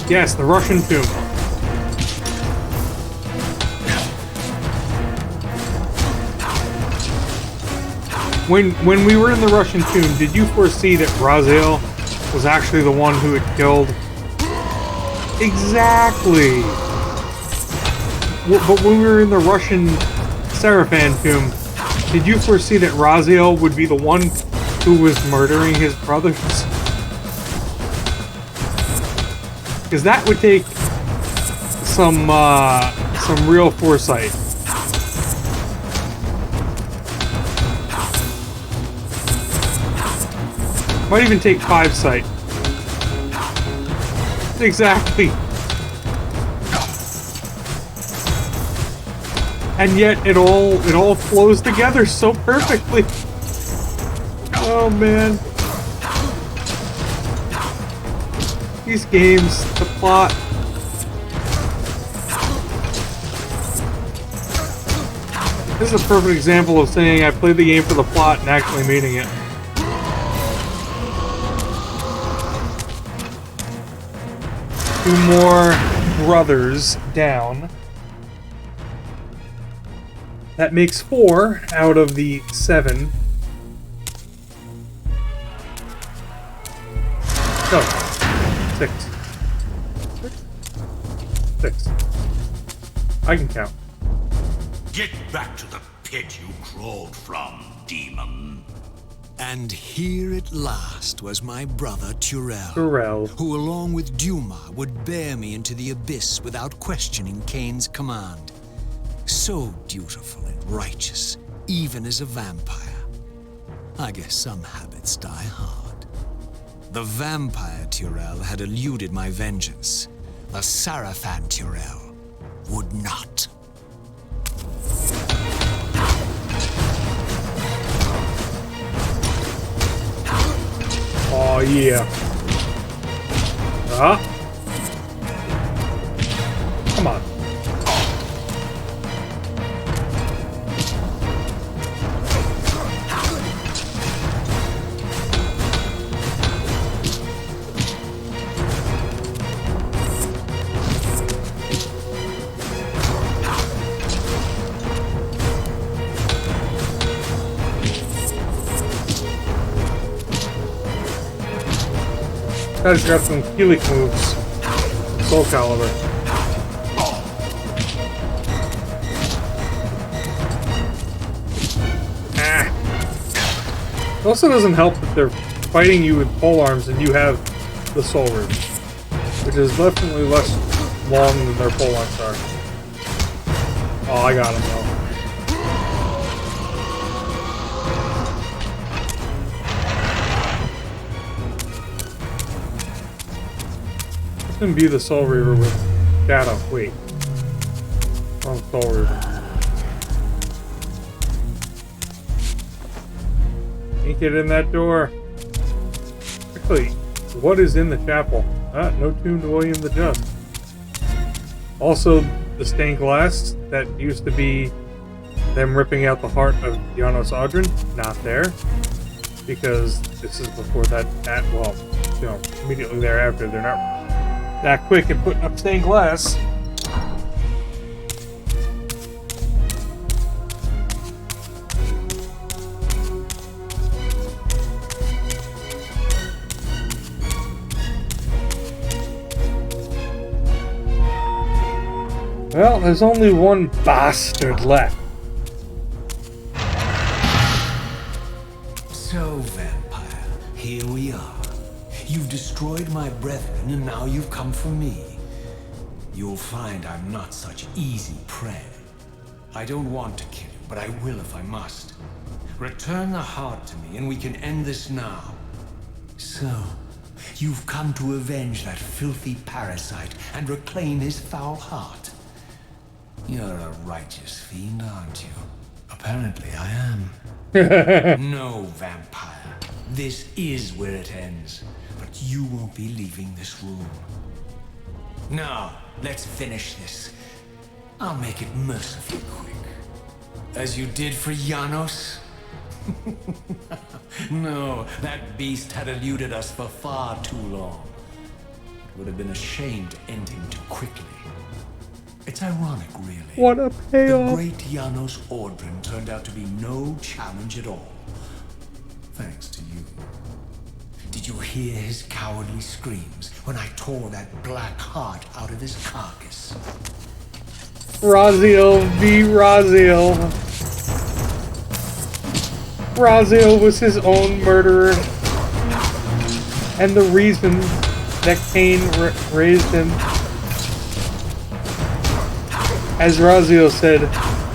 Yes, the Russian tomb. When we were in the Russian tomb, did you foresee that Raziel was actually the one who had killed? Exactly. But when we were in the Russian Seraphan tomb, did you foresee that Raziel would be the one who was murdering his brothers? Because that would take some real foresight. Might even take 5 sight. Exactly. And yet it all flows together so perfectly. Oh man. These games, the plot. This is a perfect example of saying I played the game for the plot and actually meaning it. Two more brothers down. That makes 4 out of the 7. No. 6. 6. I can count. Get back to the pit you crawled from, demon. And here at last was my brother Turel, Turel, who along with Duma would bear me into the abyss without questioning Kain's command. So dutiful and righteous, even as a vampire. I guess some habits die hard. The vampire Turel had eluded my vengeance. The Sarafan Turel would not. oh yeah. Huh? Come on. Guy's got some Helix moves. Soul Calibur. It also doesn't help that they're fighting you with polearms and you have the Soul Reaver, which is definitely less long than their polearms are. Oh, I got him though. Imbue the Soul Reaver with Shadow. Wait. Wrong Soul Reaver. Can't get in that door. Actually, what is in the chapel? No tomb to William the Just. Also, the stained glass that used to be them ripping out the heart of Janos Audrin, not there. Because this is before that, well, you know, immediately thereafter, they're not that quick at putting up stained glass. Well, there's only one bastard left. So, vampire, here we are. You've destroyed my brethren, and now you've come for me. You'll find I'm not such easy prey. I don't want to kill you, but I will if I must. Return the heart to me, and we can end this now. So, you've come to avenge that filthy parasite and reclaim his foul heart. You're a righteous fiend, aren't you? Apparently I am. No, vampire. This is where it ends. But you won't be leaving this room. Now, let's finish this. I'll make it mercifully quick. As you did for Janos? No, that beast had eluded us for far too long. It would have been a shame to end him too quickly. It's ironic, really. What a payoff. The great Janos Ordrin turned out to be no challenge at all. Thanks to you. Did you hear his cowardly screams when I tore that black heart out of his carcass? Raziel v. Raziel. Raziel was his own murderer. And the reason that Kain raised him. As Raziel said,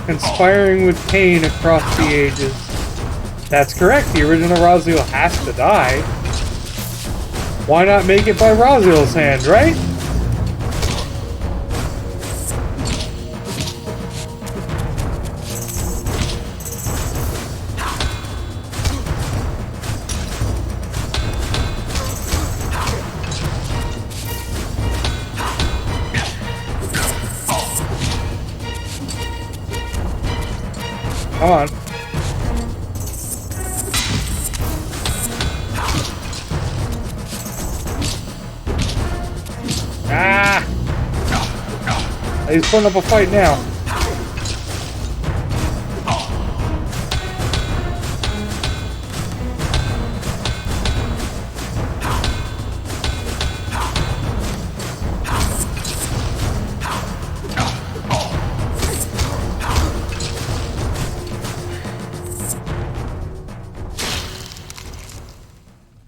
conspiring with Kain across the ages. That's correct, the original Raziel has to die. Why not make it by Raziel's hand, right? Come on. Ah! He's putting up a fight now.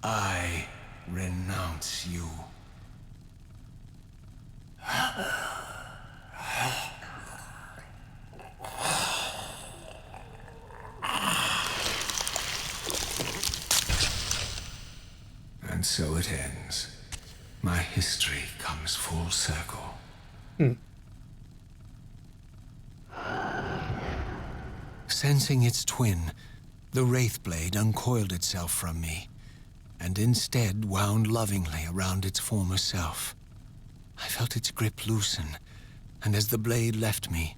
I renounce you. And so it ends. My history comes full circle. Sensing its twin, the Wraithblade uncoiled itself from me, and instead wound lovingly around its former self. I felt its grip loosen, and as the blade left me,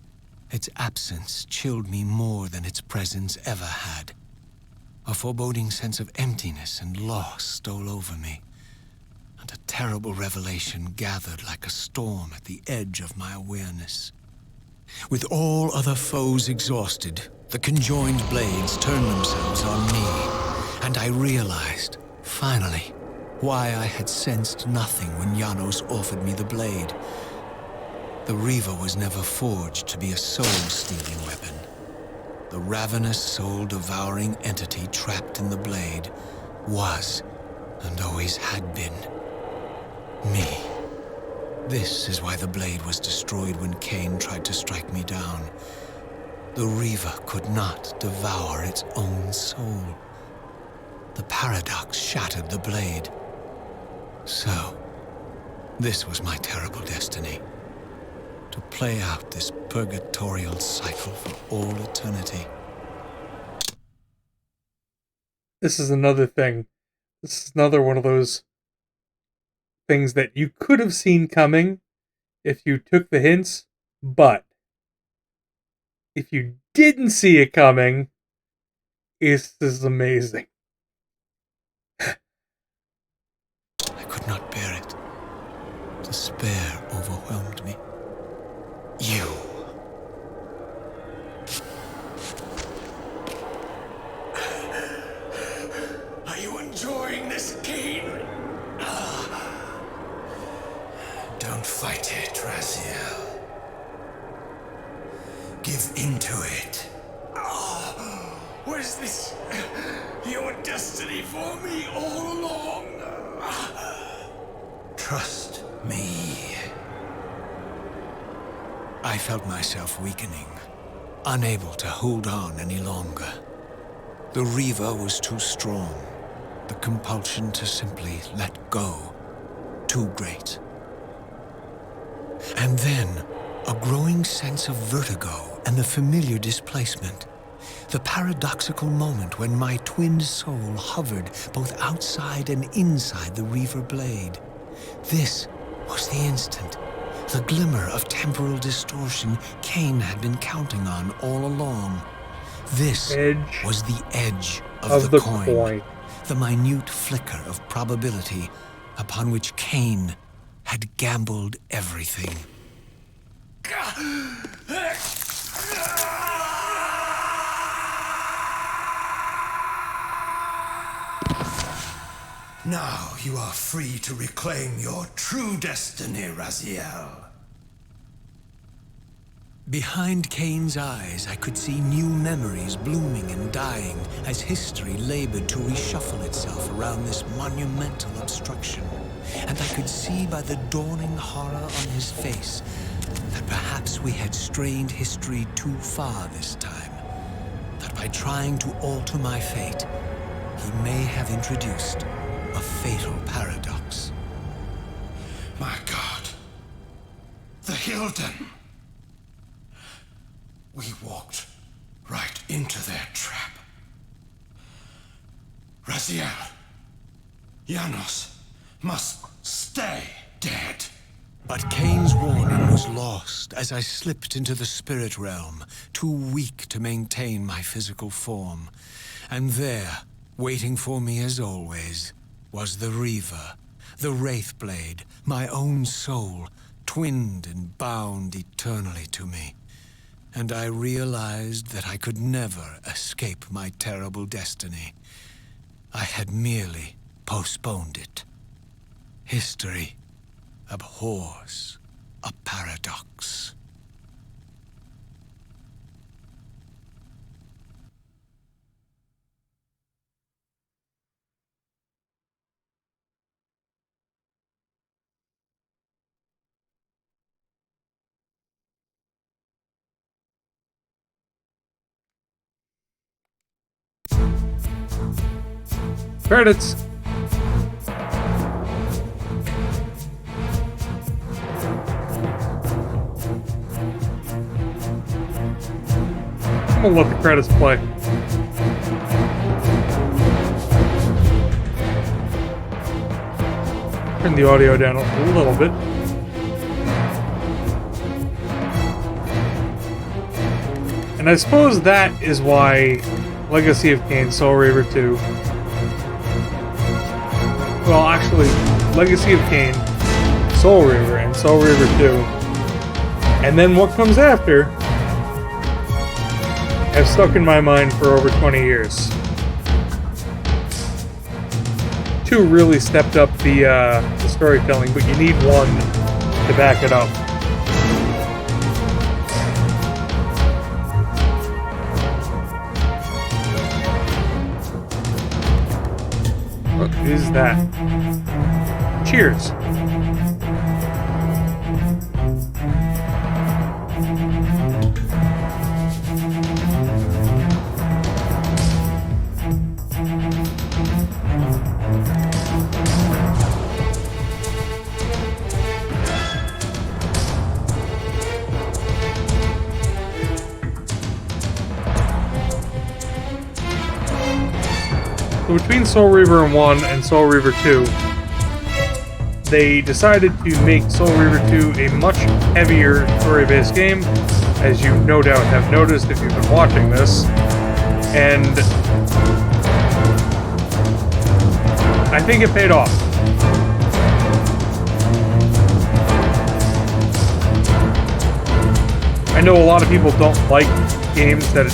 its absence chilled me more than its presence ever had. A foreboding sense of emptiness and loss stole over me, and a terrible revelation gathered like a storm at the edge of my awareness. With all other foes exhausted, the conjoined blades turned themselves on me, and I realized, finally, why I had sensed nothing when Janos offered me the blade. The Reaver was never forged to be a soul-stealing weapon. The ravenous, soul-devouring entity trapped in the blade was, and always had been, me. This is why the blade was destroyed when Kain tried to strike me down. The Reaver could not devour its own soul. The paradox shattered the blade. So, this was my terrible destiny. To play out this purgatorial cycle for all eternity. This is another thing. This is another one of those things that you could have seen coming if you took the hints, but if you didn't see it coming, this is amazing. I could not bear it. Despair overwhelmed me. You. Are you enjoying this game? Don't fight it, Raziel. Was this your destiny for me all along? Trust me. I felt myself weakening, unable to hold on any longer. The Reaver was too strong. The compulsion to simply let go, too great. And then, a growing sense of vertigo and the familiar displacement. The paradoxical moment when my twin soul hovered both outside and inside the Reaver blade. This was the instant, the glimmer of temporal distortion Kain had been counting on all along. This Edge was the edge of the coin, the minute flicker of probability upon which Kain had gambled everything. Now you are free to reclaim your true destiny, Raziel. Behind Kain's eyes, I could see new memories blooming and dying as history labored to reshuffle itself around this monumental obstruction. And I could see by the dawning horror on his face that perhaps we had strained history too far this time. That by trying to alter my fate, he may have introduced a fatal paradox. My God. The Hilden. We walked right into their trap. Raziel, Janos must stay dead. But Kain's warning was lost as I slipped into the spirit realm, too weak to maintain my physical form. And there, waiting for me as always, was the Reaver, the Wraithblade, my own soul, twinned and bound eternally to me. And I realized that I could never escape my terrible destiny. I had merely postponed it. History abhors a paradox. Credits. I'm gonna let the credits play. Turn the audio down a little bit. And I suppose that is why Legacy of Kain, Soul Reaver 2. Well, actually, Legacy of Kain, Soul Reaver, and Soul Reaver 2. And then what comes after have stuck in my mind for over 20 years. 2 really stepped up the storytelling, but you need 1 to back it up. What is that? Cheers. So between Soul Reaver 1 and Soul Reaver 2, they decided to make Soul Reaver 2 a much heavier story-based game, as you no doubt have noticed if you've been watching this. And I think it paid off. I know a lot of people don't like games that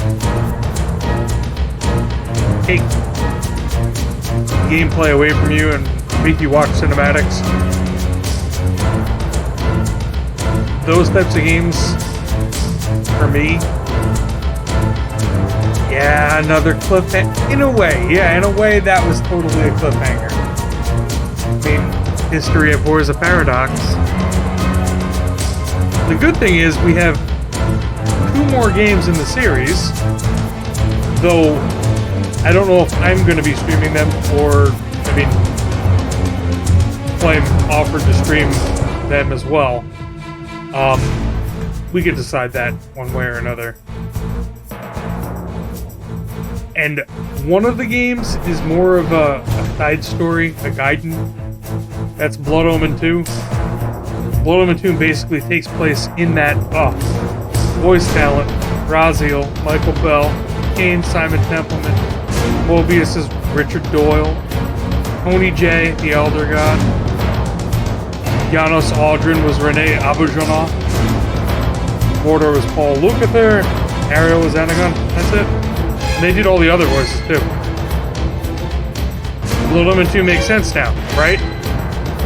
take gameplay away from you and make you watch cinematics. Those types of games, for me, yeah, Another cliffhanger. In a way, yeah, in a way that was totally a cliffhanger. I mean, history abhors a paradox. The good thing is we have 2 more games in the series, though I don't know if I'm going to be streaming them or, I mean, Flame offered to stream them as well. We could decide that one way or another. And one of the games is more of a side story, a Gaiden. That's Blood Omen 2. Blood Omen 2 basically takes place in that voice talent. Raziel, Michael Bell, Kain, Simon Templeman, Mobius is Richard Doyle, Tony J, the Elder God, Janos Audrin was Renee Auberjonois, Mordor was Paul Lukather, Ariel was Anagon. That's it. And they did all the other voices too. Blood Omen 2 makes sense now, right?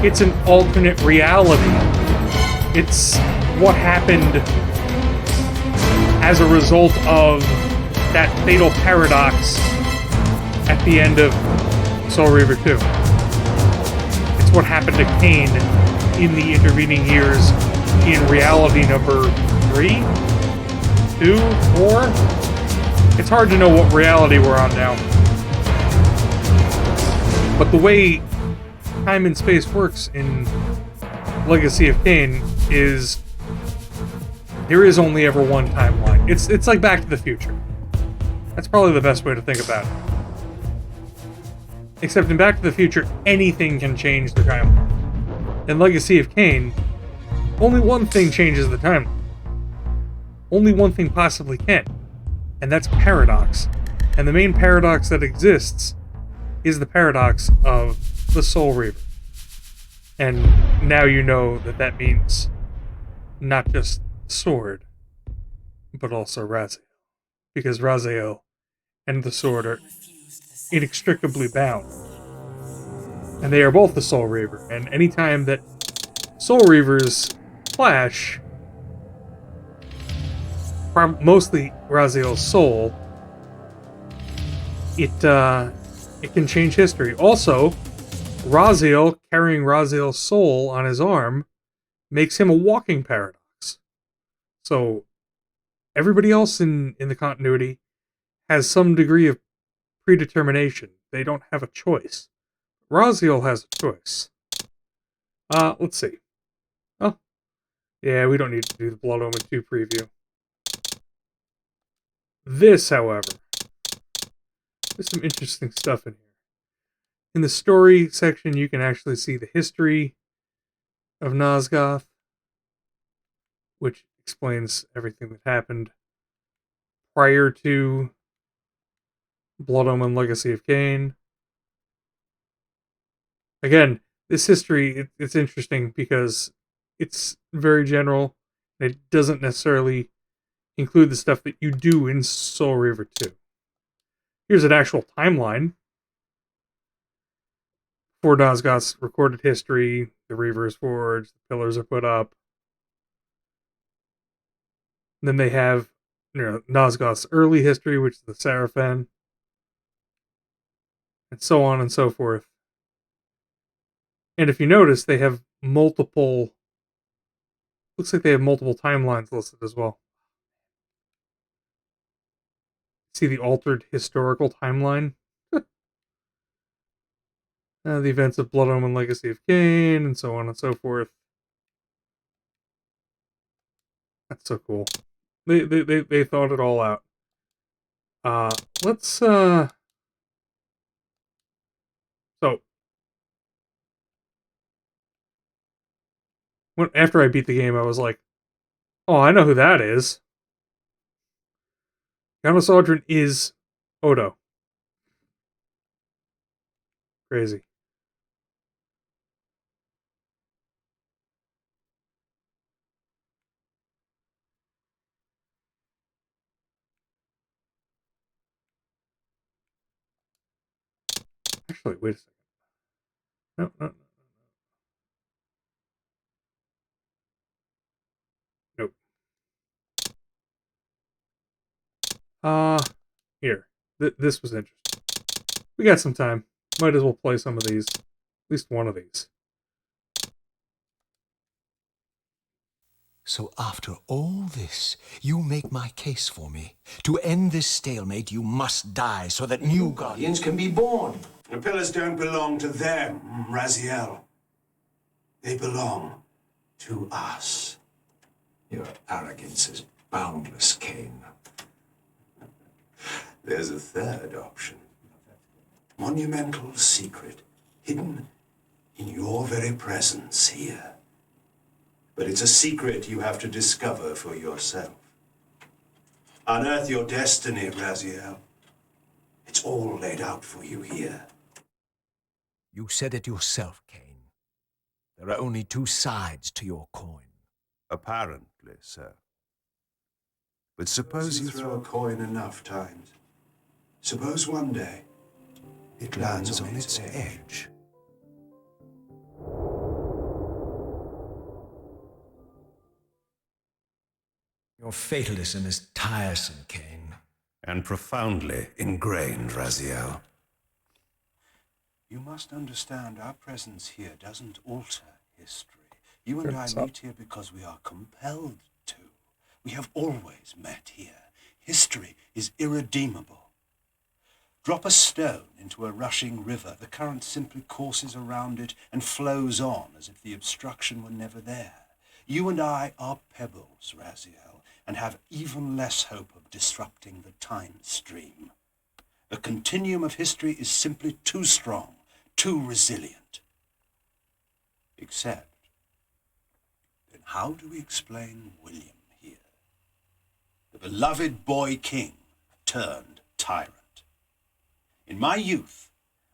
It's an alternate reality. It's what happened as a result of that fatal paradox at the end of Soul Reaver 2. It's what happened to Kain in the intervening years in reality number 3, 2, 4. It's hard to know what reality we're on now. But the way time and space works in Legacy of Kain is there is only ever one timeline. It's like Back to the Future. That's probably the best way to think about it. Except in Back to the Future, anything can change the timeline. In Legacy of Kain, only one thing changes the timeline. Only one thing possibly can. And that's paradox. And the main paradox that exists is the paradox of the Soul Reaver. And now you know that that means not just sword, but also Raziel. Because Raziel and the sword are inextricably bound. And they are both the Soul Reaver. And anytime that Soul Reavers clash, mostly Raziel's soul, it can change history. Also, Raziel carrying Raziel's soul on his arm makes him a walking paradox. So everybody else in the continuity has some degree of predetermination. They don't have a choice. Raziel has a choice. Let's see. Oh, yeah, we don't need to do the Blood Omen 2 preview. This, however, there's some interesting stuff in here. In the story section, you can actually see the history of Nosgoth, which explains everything that happened prior to Blood Omen Legacy of Kain. Again, this history, it's interesting because it's very general. And it doesn't necessarily include the stuff that you do in Soul Reaver 2. Here's an actual timeline for Nosgoth's recorded history. The Reaver is forged, the pillars are put up. And then they have Nosgoth's early history, which is the Seraphim, and so on and so forth. And if you notice, they have multiple... Looks like they have multiple timelines listed as well. See the altered historical timeline? The events of Blood Omen Legacy of Kain, and so on and so forth. That's so cool. They thought it all out. Let's so after I beat the game, I was like, oh, I know who that is. Janos Audrin is Odo. Crazy. Actually, wait a second. No. Nope. Here. This was interesting. We got some time. Might as well play some of these. At least one of these. So after all this, you make my case for me. To end this stalemate, you must die so that new guardians can be born. The pillars don't belong to them, Raziel. They belong to us. Your arrogance is boundless, Kain. There's a third option. Monumental secret, hidden in your very presence here. But it's a secret you have to discover for yourself. Unearth your destiny, Raziel. It's all laid out for you here. You said it yourself, Kain. There are only two sides to your coin. Apparently, sir. But suppose You you throw a coin enough times. Suppose one day it lands on its edge. Your fatalism is tiresome, Kain. and profoundly ingrained, Raziel. You must understand our presence here doesn't alter history. You and I meet here because we are compelled to. We have always met here. History is irredeemable. Drop a stone into a rushing river, the current simply courses around it and flows on as if the obstruction were never there. You and I are pebbles, Raziel, and have even less hope of disrupting the time stream. The continuum of history is simply too strong, too resilient. Except, then how do we explain William here? The beloved boy king turned tyrant. In my youth,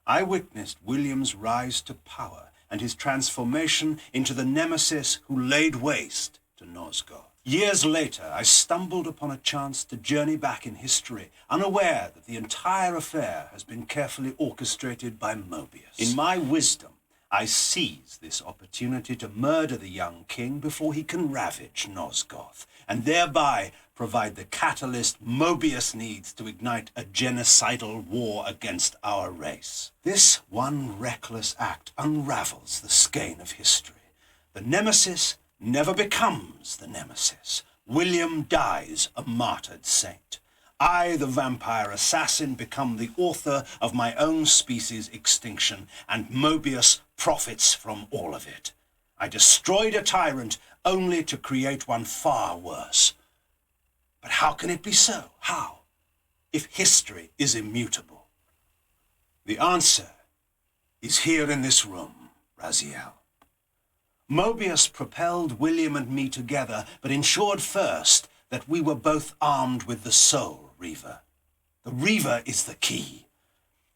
I witnessed William's rise to power and his transformation into the nemesis who laid waste to Nosgoth. Years later, I stumbled upon a chance to journey back in history, unaware that the entire affair has been carefully orchestrated by Mobius. In my wisdom, I seize this opportunity to murder the young king before he can ravage Nosgoth, and thereby provide the catalyst Mobius needs to ignite a genocidal war against our race. This one reckless act unravels the skein of history. The nemesis never becomes the nemesis. William dies a martyred saint. I, the vampire assassin, become the author of my own species' extinction, and Mobius profits from all of it. I destroyed a tyrant only to create one far worse. But how can it be so? How? If history is immutable. The answer is here in this room, Raziel. Mobius propelled William and me together, but ensured first that we were both armed with the soul Reaver. The Reaver is the key.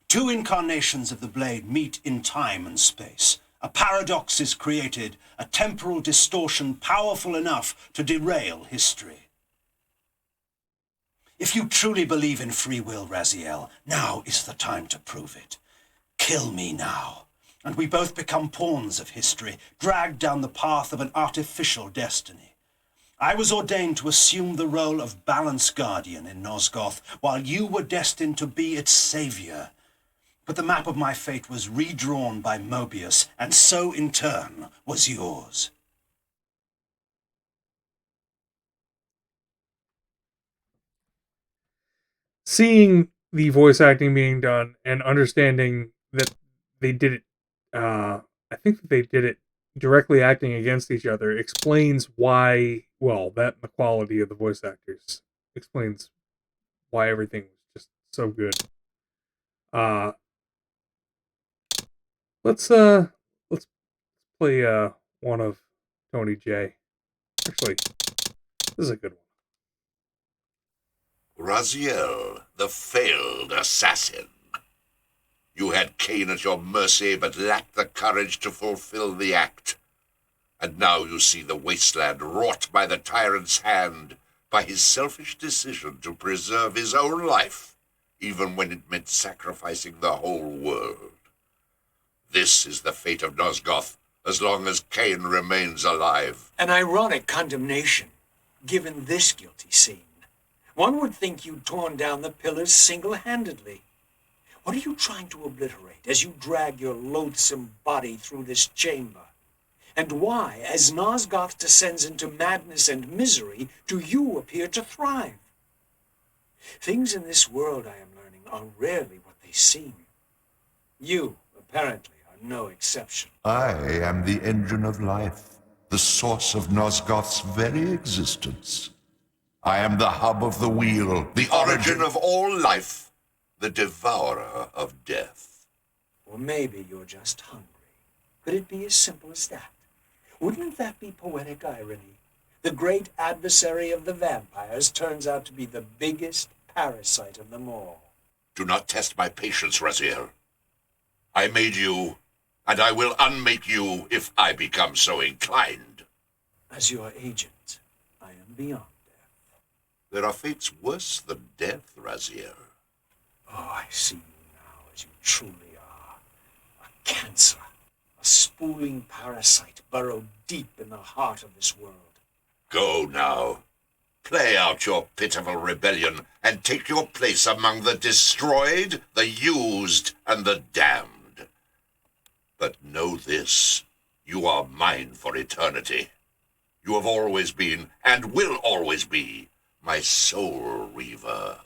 Two incarnations of the blade meet in time and space. A paradox is created, a temporal distortion powerful enough to derail history. If you truly believe in free will, Raziel, now is the time to prove it. Kill me now, and we both become pawns of history, dragged down the path of an artificial destiny. I was ordained to assume the role of balance guardian in Nosgoth, while you were destined to be its savior. But the map of my fate was redrawn by Mobius, and so in turn was yours. Seeing the voice acting being done and understanding that they did it, I think that they did it directly acting against each other explains why, well, that and the quality of the voice actors explains why everything was just so good. Let's play one of Tony J. Actually, this is a good one. Raziel, the failed assassin. You had Kain at your mercy, but lacked the courage to fulfill the act. And now you see the wasteland wrought by the tyrant's hand, by his selfish decision to preserve his own life, even when it meant sacrificing the whole world. This is the fate of Nosgoth, as long as Kain remains alive. An ironic condemnation, given this guilty scene. One would think you'd torn down the pillars single-handedly. What are you trying to obliterate as you drag your loathsome body through this chamber? And why, as Nosgoth descends into madness and misery, do you appear to thrive? Things in this world, I am learning, are rarely what they seem. You, apparently, are no exception. I am the engine of life, the source of Nosgoth's very existence. I am the hub of the wheel, the origin of all life, the devourer of death. Or maybe you're just hungry. Could it be as simple as that? Wouldn't that be poetic irony? The great adversary of the vampires turns out to be the biggest parasite of them all. Do not test my patience, Raziel. I made you, and I will unmake you if I become so inclined. As your agent, I am beyond death. There are fates worse than death, Raziel. Oh, I see you now as you truly are. A cancer. A spooling parasite burrowed deep in the heart of this world. Go now. Play out your pitiful rebellion and take your place among the destroyed, the used, and the damned. But know this, you are mine for eternity. You have always been, and will always be, my soul Reaver.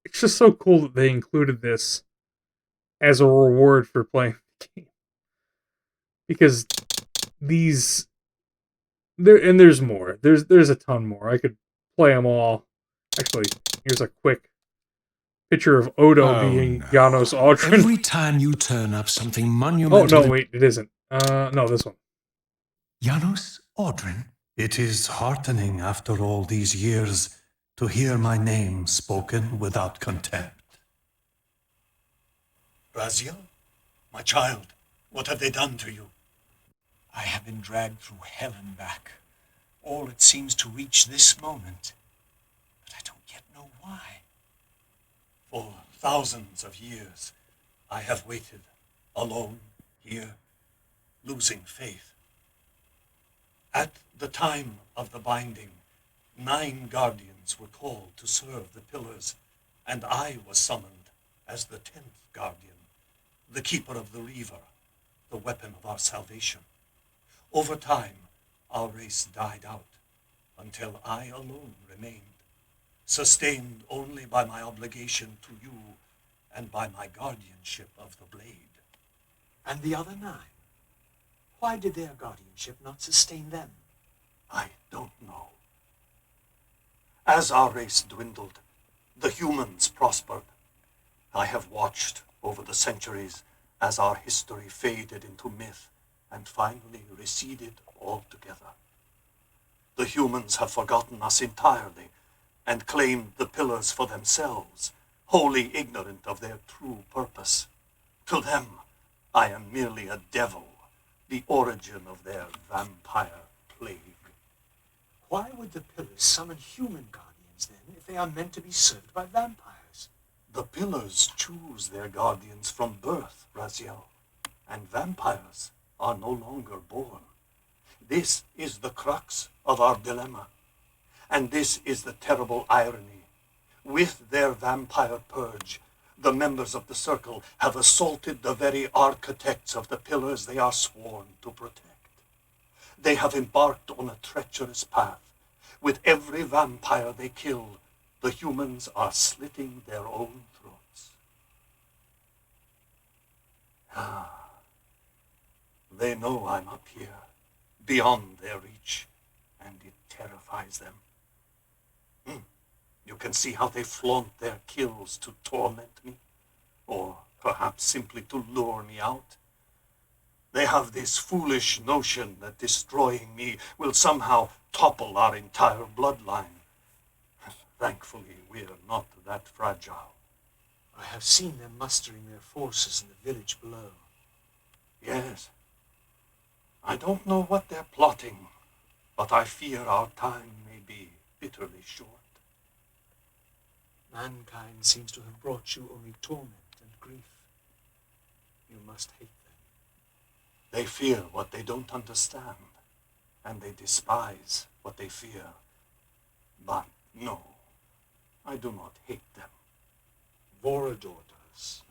It's just so cool that they included this as a reward for playing the game. Because these... there's more. There's a ton more. I could play them all. Actually, here's a quick picture of Odo being Janos Audrin. Every time you turn up something monumental... Oh, no, wait, it isn't. No, this one. Janos Audrin? It is heartening after all these years to hear my name spoken without contempt. Raziel, my child, what have they done to you? I have been dragged through hell and back. All it seems to reach this moment. But I don't yet know why. For thousands of years, I have waited, alone, here, losing faith. At the time of the binding, 9 guardians were called to serve the pillars, and I was summoned as the 10th guardian, the keeper of the Reaver, the weapon of our salvation. Over time, our race died out, until I alone remained, sustained only by my obligation to you and by my guardianship of the blade. And the other 9? Why did their guardianship not sustain them? I don't know. As our race dwindled, the humans prospered. I have watched over the centuries as our history faded into myth and finally receded altogether. The humans have forgotten us entirely and claimed the pillars for themselves, wholly ignorant of their true purpose. To them, I am merely a devil, the origin of their vampire plague. Why would the pillars summon human guardians, then, if they are meant to be served by vampires? The pillars choose their guardians from birth, Raziel, and vampires are no longer born. This is the crux of our dilemma, and this is the terrible irony. With their vampire purge, the members of the Circle have assaulted the very architects of the pillars they are sworn to protect. They have embarked on a treacherous path. With every vampire they kill, the humans are slitting their own throats. They know I'm up here, beyond their reach, and it terrifies them. You can see how they flaunt their kills to torment me, or perhaps simply to lure me out. They have this foolish notion that destroying me will somehow topple our entire bloodline. Thankfully, we're not that fragile. I have seen them mustering their forces in the village below. Yes. I don't know what they're plotting, but I fear our time may be bitterly short. Mankind seems to have brought you only torment and grief. You must hate them. They fear what they don't understand, and they despise what they fear. But no, I do not hate them. Vorador does.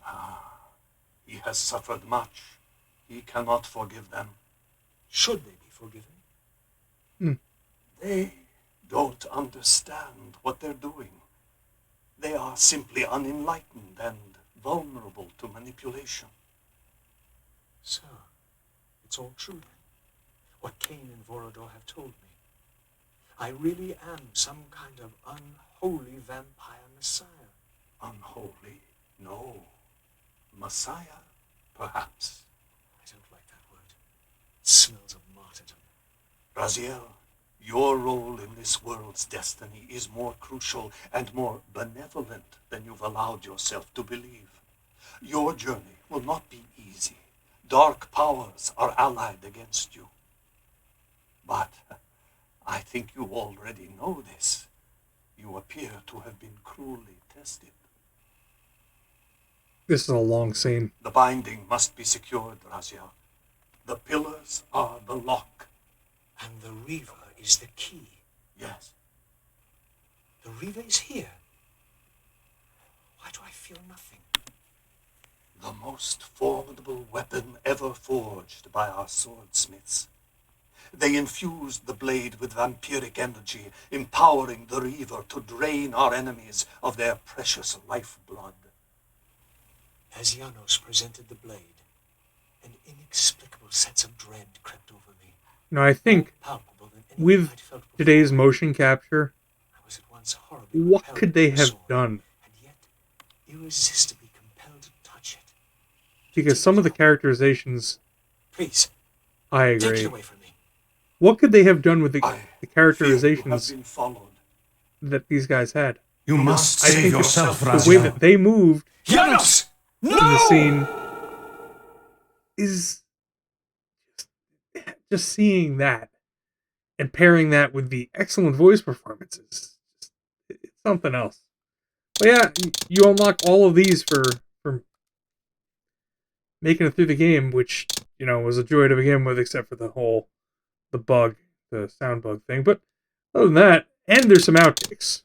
He has suffered much. He cannot forgive them. Should they be forgiven? They don't understand what they're doing. They are simply unenlightened and vulnerable to manipulation. So, it's all true then. What Kain and Vorador have told me. I really am some kind of unholy vampire messiah. Unholy? No. Messiah? Perhaps. I don't like that word. It smells of martyrdom. Raziel, your role in this world's destiny is more crucial and more benevolent than you've allowed yourself to believe. Your journey will not be easy. Dark powers are allied against you. But I think you already know this. You appear to have been cruelly tested. This is a long scene. The binding must be secured, Raziel. The pillars are the lock. And the Reaver is the key. Yes. The Reaver is here. Why do I feel nothing? The most formidable weapon ever forged by our swordsmiths. They infused the blade with vampiric energy, empowering the Reaver to drain our enemies of their precious lifeblood. As Janos presented the blade, an inexplicable sense of dread crept over me. Now, I think Palpable than anything with I'd felt before. today's motion capture, I was at once horribly what repelled could they by the have sword, done? and yet irresistibly compelled to touch it. Because some of the characterizations, Please, I take agree. it away from me. What could they have done with the I feel you have characterizations been followed. that these guys had? You must I save think yourself, the way Raziel. that they moved Janos! in the scene is just seeing that and pairing that with the excellent voice performances. It's something else. But yeah, you unlock all of these for making it through the game, which, was a joy to begin with, except for the bug, the sound bug thing. But other than that, and there's some outtakes.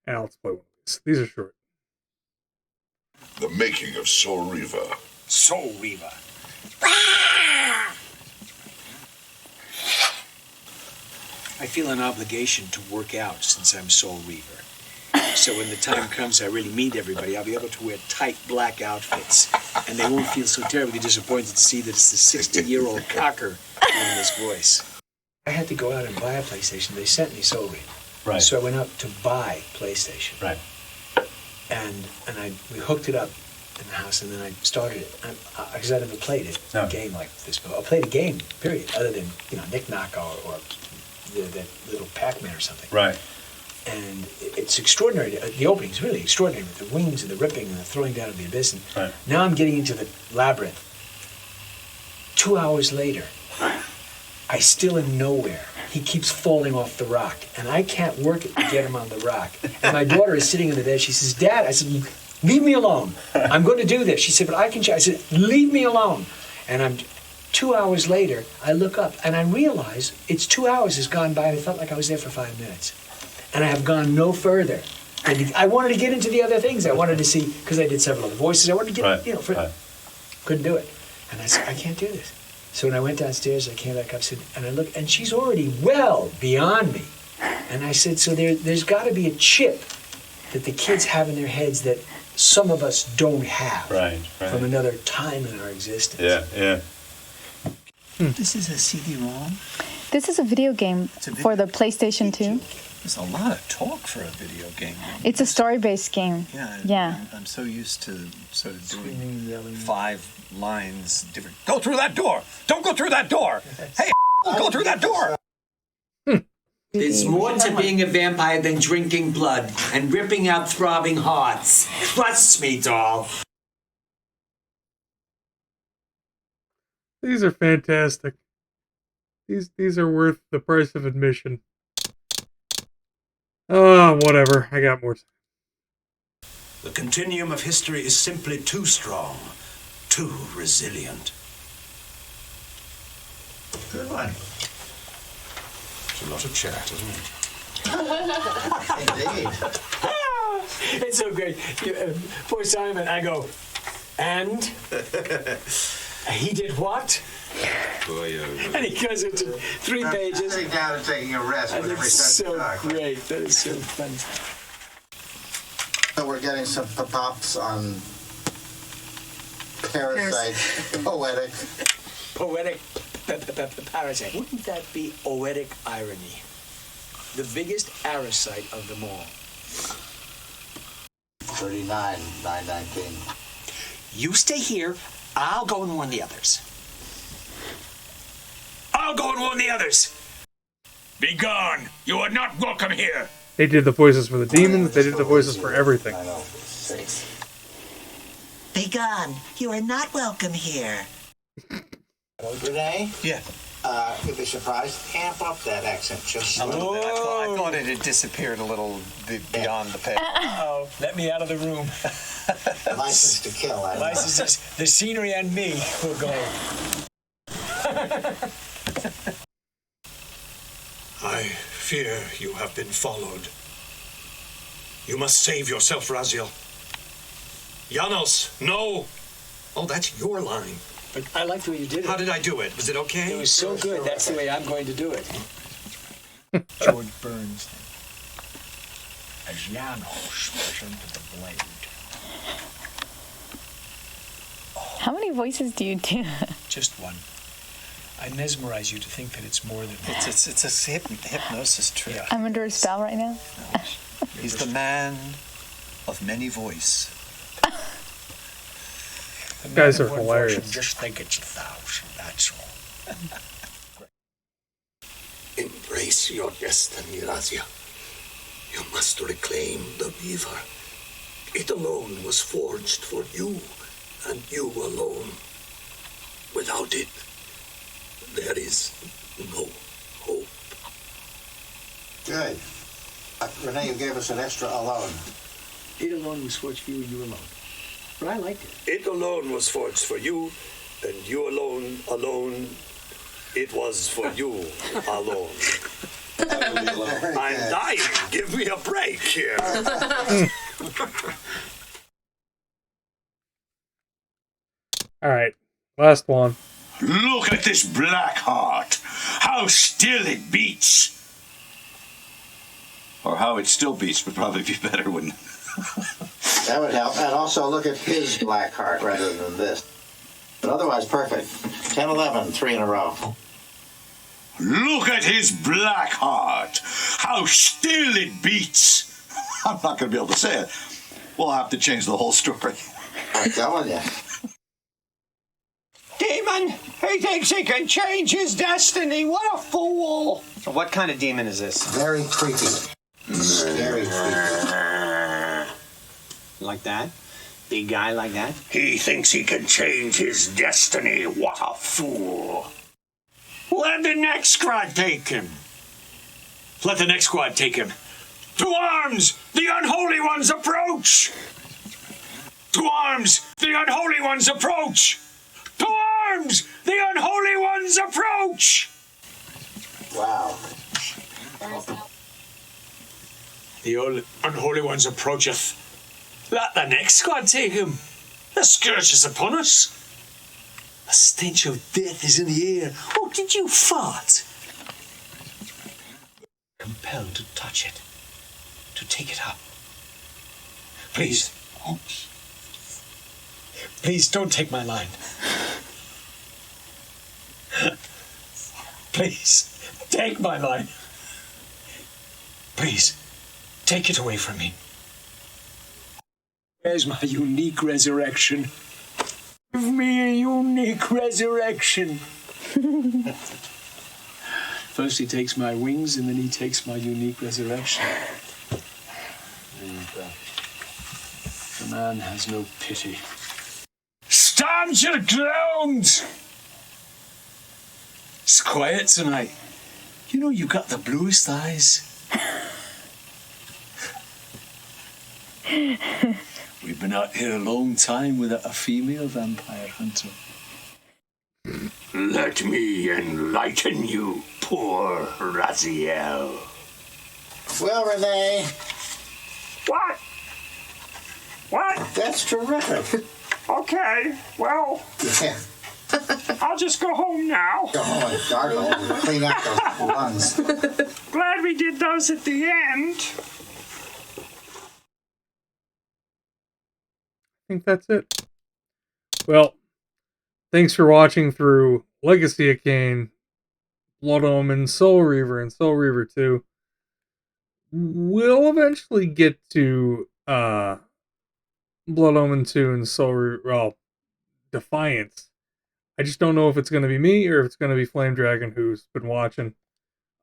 And let's play one of these. These are short. The making of Soul Reaver. Soul Reaver. I feel an obligation to work out since I'm Soul Reaver. So when the time comes I really meet everybody, I'll be able to wear tight black outfits. And they won't feel so terribly disappointed to see that it's the 60-year-old cocker doing this voice. I had to go out and buy a PlayStation. They sent me Soul Reaver. Right. So I went out to buy PlayStation. Right. And we hooked it up in the house, and then I started it. Because I never played a game like this before. I played a game, period, other than, Knick-Knack or that little Pac-Man or something. Right. And it's extraordinary. The opening's really extraordinary with the wings and the ripping and the throwing down of the abyss. And Right. now I'm getting into the labyrinth. 2 hours later, I still am nowhere. He keeps falling off the rock, and I can't work it to get him on the rock. And my daughter is sitting in the bed. She says, "Dad," I said, "leave me alone. I'm going to do this." She said, "But I can." I said, "Leave me alone." And 2 hours later, I look up, and I realize it's 2 hours has gone by, and it felt like I was there for 5 minutes. And I have gone no further. And I wanted to get into the other things. I wanted to see, because I did several other voices, I wanted to get, couldn't do it. And I said, I can't do this. So when I went downstairs, I came back up, and I looked, and she's already well beyond me. And I said, so there's got to be a chip that the kids have in their heads that some of us don't have. Right. From another time in our existence. Yeah. This is a CD-ROM? This is a video game for the PlayStation 2. There's a lot of talk for a video game. It's a story-based game. Yeah. I'm so used to sort of doing 5 lines different. Go through that door! Don't go through that door! Hey, go through that door! There's more to being a vampire than drinking blood and ripping out throbbing hearts. Trust me, doll. These are fantastic. These are worth the price of admission. Whatever. I got more time. The continuum of history is simply too strong, too resilient. Good one. It's a lot of chat, isn't it? Indeed. It's so great. Poor Simon, I go, and he did what? And he goes into 3 pages. Sitting down and taking a rest. And it's so great. That is so fun. So we're getting some pops on parasite poetic. Poetic parasite. Wouldn't that be oetic irony? The biggest parasite of them all. 39,919. You stay here. I'll go and warn the others. I'll go and warn the others. Be gone. You are not welcome here. They did the voices for the demons. They did the voices for everything. I know. 6. Be gone. You are not welcome here. Renee? Yeah. You'd be surprised. Amp up that accent just A little bit. I thought it had disappeared a little beyond the pale. Oh, let me out of the room. License to kill. I know. Licenses, the scenery and me will go. I fear you have been followed. You must save yourself, Raziel. Janos, no! Oh, that's your line. But I like the way you did it. How did I do it? Was it okay? It was so good. That's the way I'm going to do it. George Burns. As Janos presented the blade. How many voices do you do? Just one. I mesmerize you to think that it's more than one. It's a hypnosis trick. Yeah. I'm under a spell right now. He's the man of many voice. You guys are One voice hilarious. should just think it's 1,000. That's all. Embrace your destiny, Razia. You must reclaim the Reaver. It alone was forged for you, and you alone. Without it, there is no hope. Good. Renee, you gave us an extra alone. It alone was forged for you, you alone. But I liked it. It alone was forged for you, and you alone, it was for you alone. I'm dying. Give me a break here. All right, last one. Look at this black heart. How still it beats. Or how it still beats would probably be better, wouldn't it? That would help. And also look at his black heart rather than this. But otherwise, perfect. 10, 11, 3 in a row. Look at his black heart. How still it beats. I'm not going to be able to say it. We'll have to change the whole story. I'm telling you. Demon! He thinks he can change his destiny. What a fool! What kind of demon is this? Very creepy. Very creepy. Like that? Big guy like that? He thinks he can change his destiny. What a fool. Let the next squad take him. Let the next squad take him. To arms! The unholy ones approach! To arms! The unholy ones approach! To arms! The unholy ones approach! Wow. The unholy ones approacheth. Let the next squad take him. The scourge is upon us. The stench of death is in the air. Oh, did you fart? Compelled to touch it. To take it up. Please. Please don't take my line. Please, take my line. Please, take it away from me. Where's my unique resurrection? Give me a unique resurrection. First he takes my wings, and then he takes my unique resurrection. And the man has no pity. Stand your ground! It's quiet tonight. You know you got the bluest eyes. We've been out here a long time without a female vampire hunter. Let me enlighten you, Poor Raziel. Well, Renee. What? What? That's terrific. Okay, well, Yeah. I'll just go home now. Go home and gargle and clean up those lungs. Glad we did those at the end. I think that's it. Well, thanks for watching through Legacy of Kain, Blood Omen, Soul Reaver, and Soul Reaver 2. We'll eventually get to Blood Omen 2 and Soul Reaver, well, Defiance. I just don't know if it's going to be me or if it's going to be Flame Dragon who's been watching.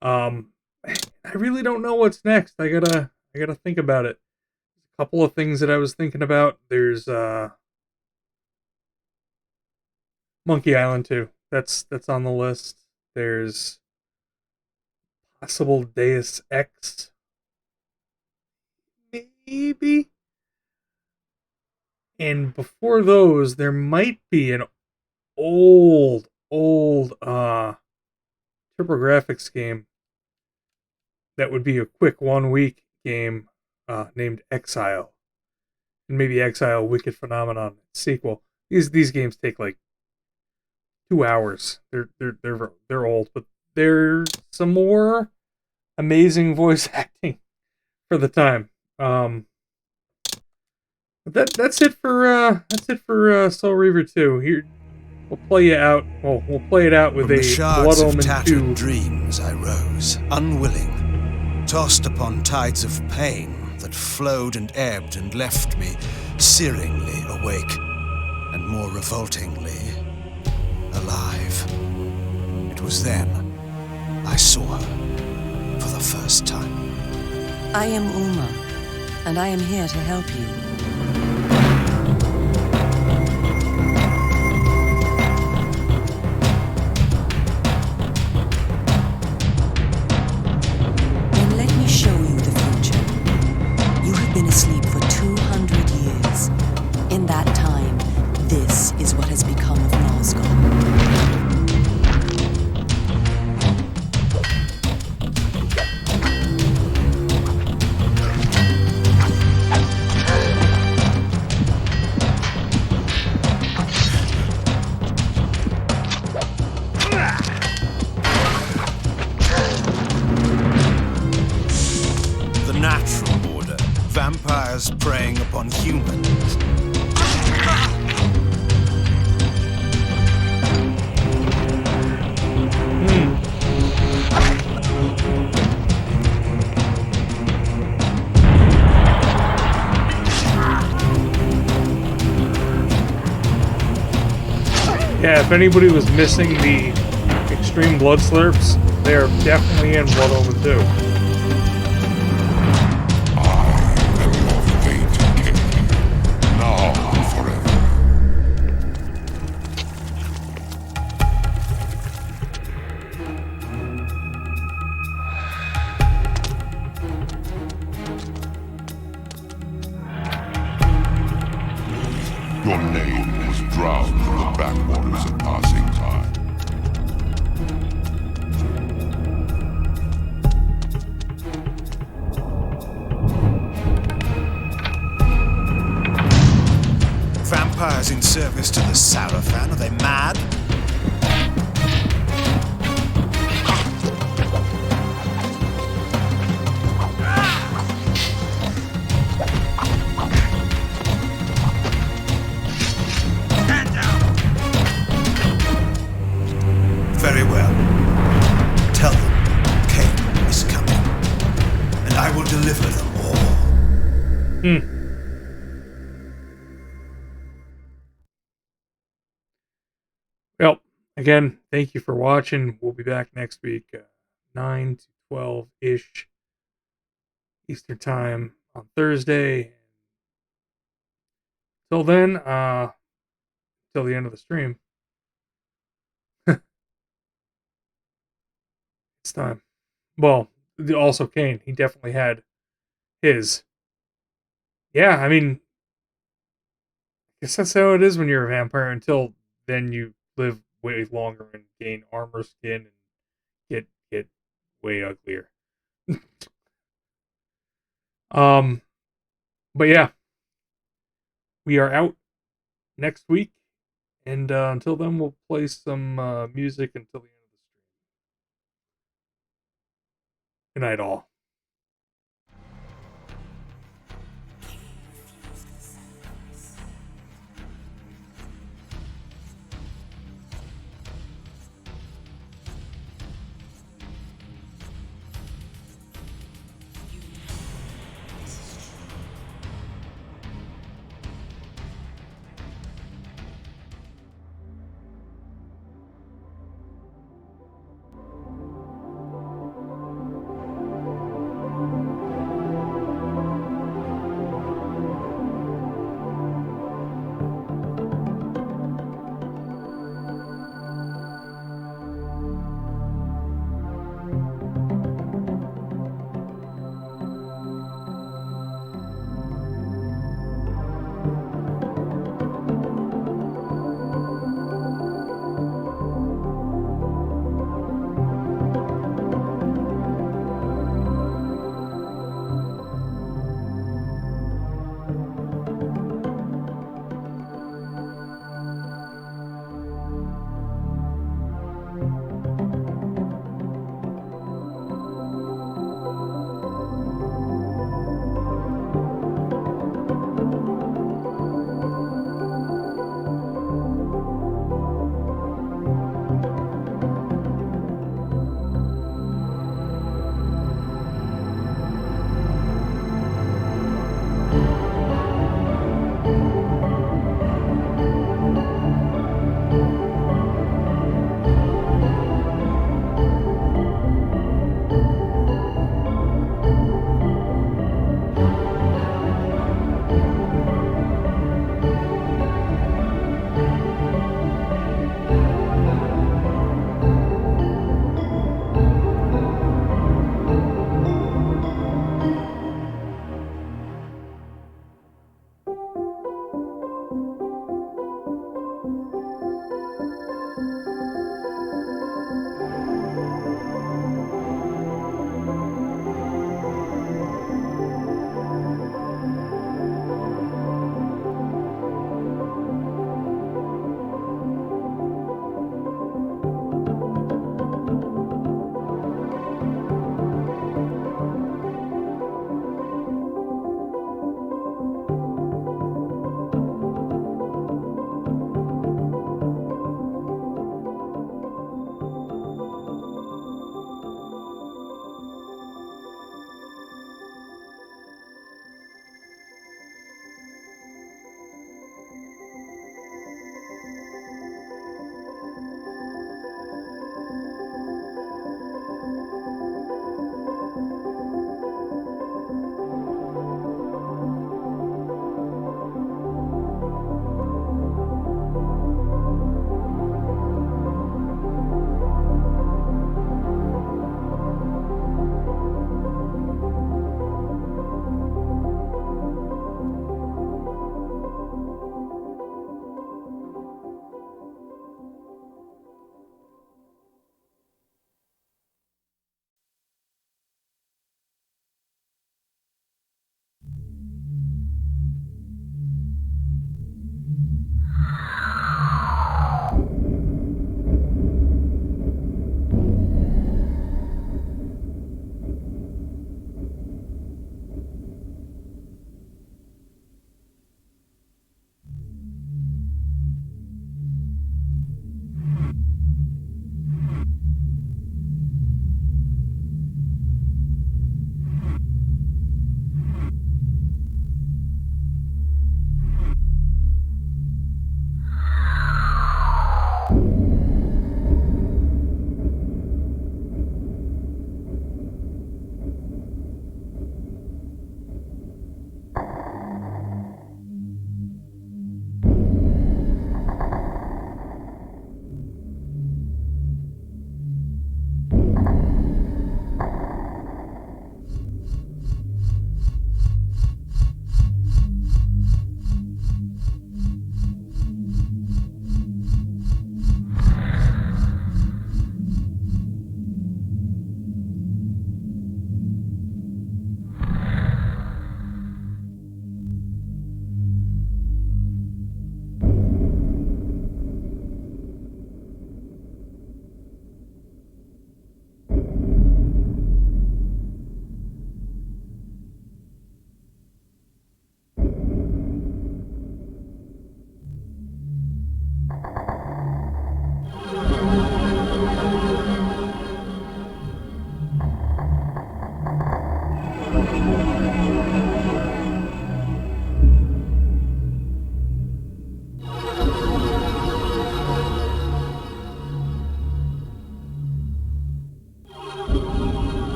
I really don't know what's next. I gotta think about it. A couple of things that I was thinking about. There's Monkey Island 2. That's on the list. There's possible Deus Ex. Maybe. And before those, there might be an old TurboGrafx game that would be a quick 1 week game named Exile. And maybe Exile Wicked Phenomenon sequel. These games take like 2 hours. They're old, but there's some more amazing voice acting for the time. That's it for Soul Reaver 2. Here we'll play you out. Well, we'll play it out with From a the shards Blood of Omen tattered 2. dreams I rose, unwilling, tossed upon tides of pain that flowed and ebbed and left me searingly awake, and more revoltingly alive. It was then I saw her for the first time. I am Uma, and I am here to help you. Then let me show you the future. You have been asleep for 200 years. In that time, this is what has become of Nosgoth. The natural order, vampires preying upon humans. Yeah, if anybody was missing the extreme blood slurps, they are definitely in Blood Omen 2. Now and forever. Your name was drowned in the backwaters of passing time. Vampires in service to the Sarafan, are they mad? Very well. Tell them Kain is coming, and I will deliver them all. Well, again, thank you for watching. We'll be back next week, 9 to 12-ish Eastern Time on Thursday. Till then, till the end of the stream, it's time. Well, also Kain, he definitely had his. Yeah, I mean, I guess that's how it is when you're a vampire. Until then, you live way longer and gain armor skin and get way uglier. But yeah, we are out next week, and until then, we'll play some music until the end of the stream. Good night, all.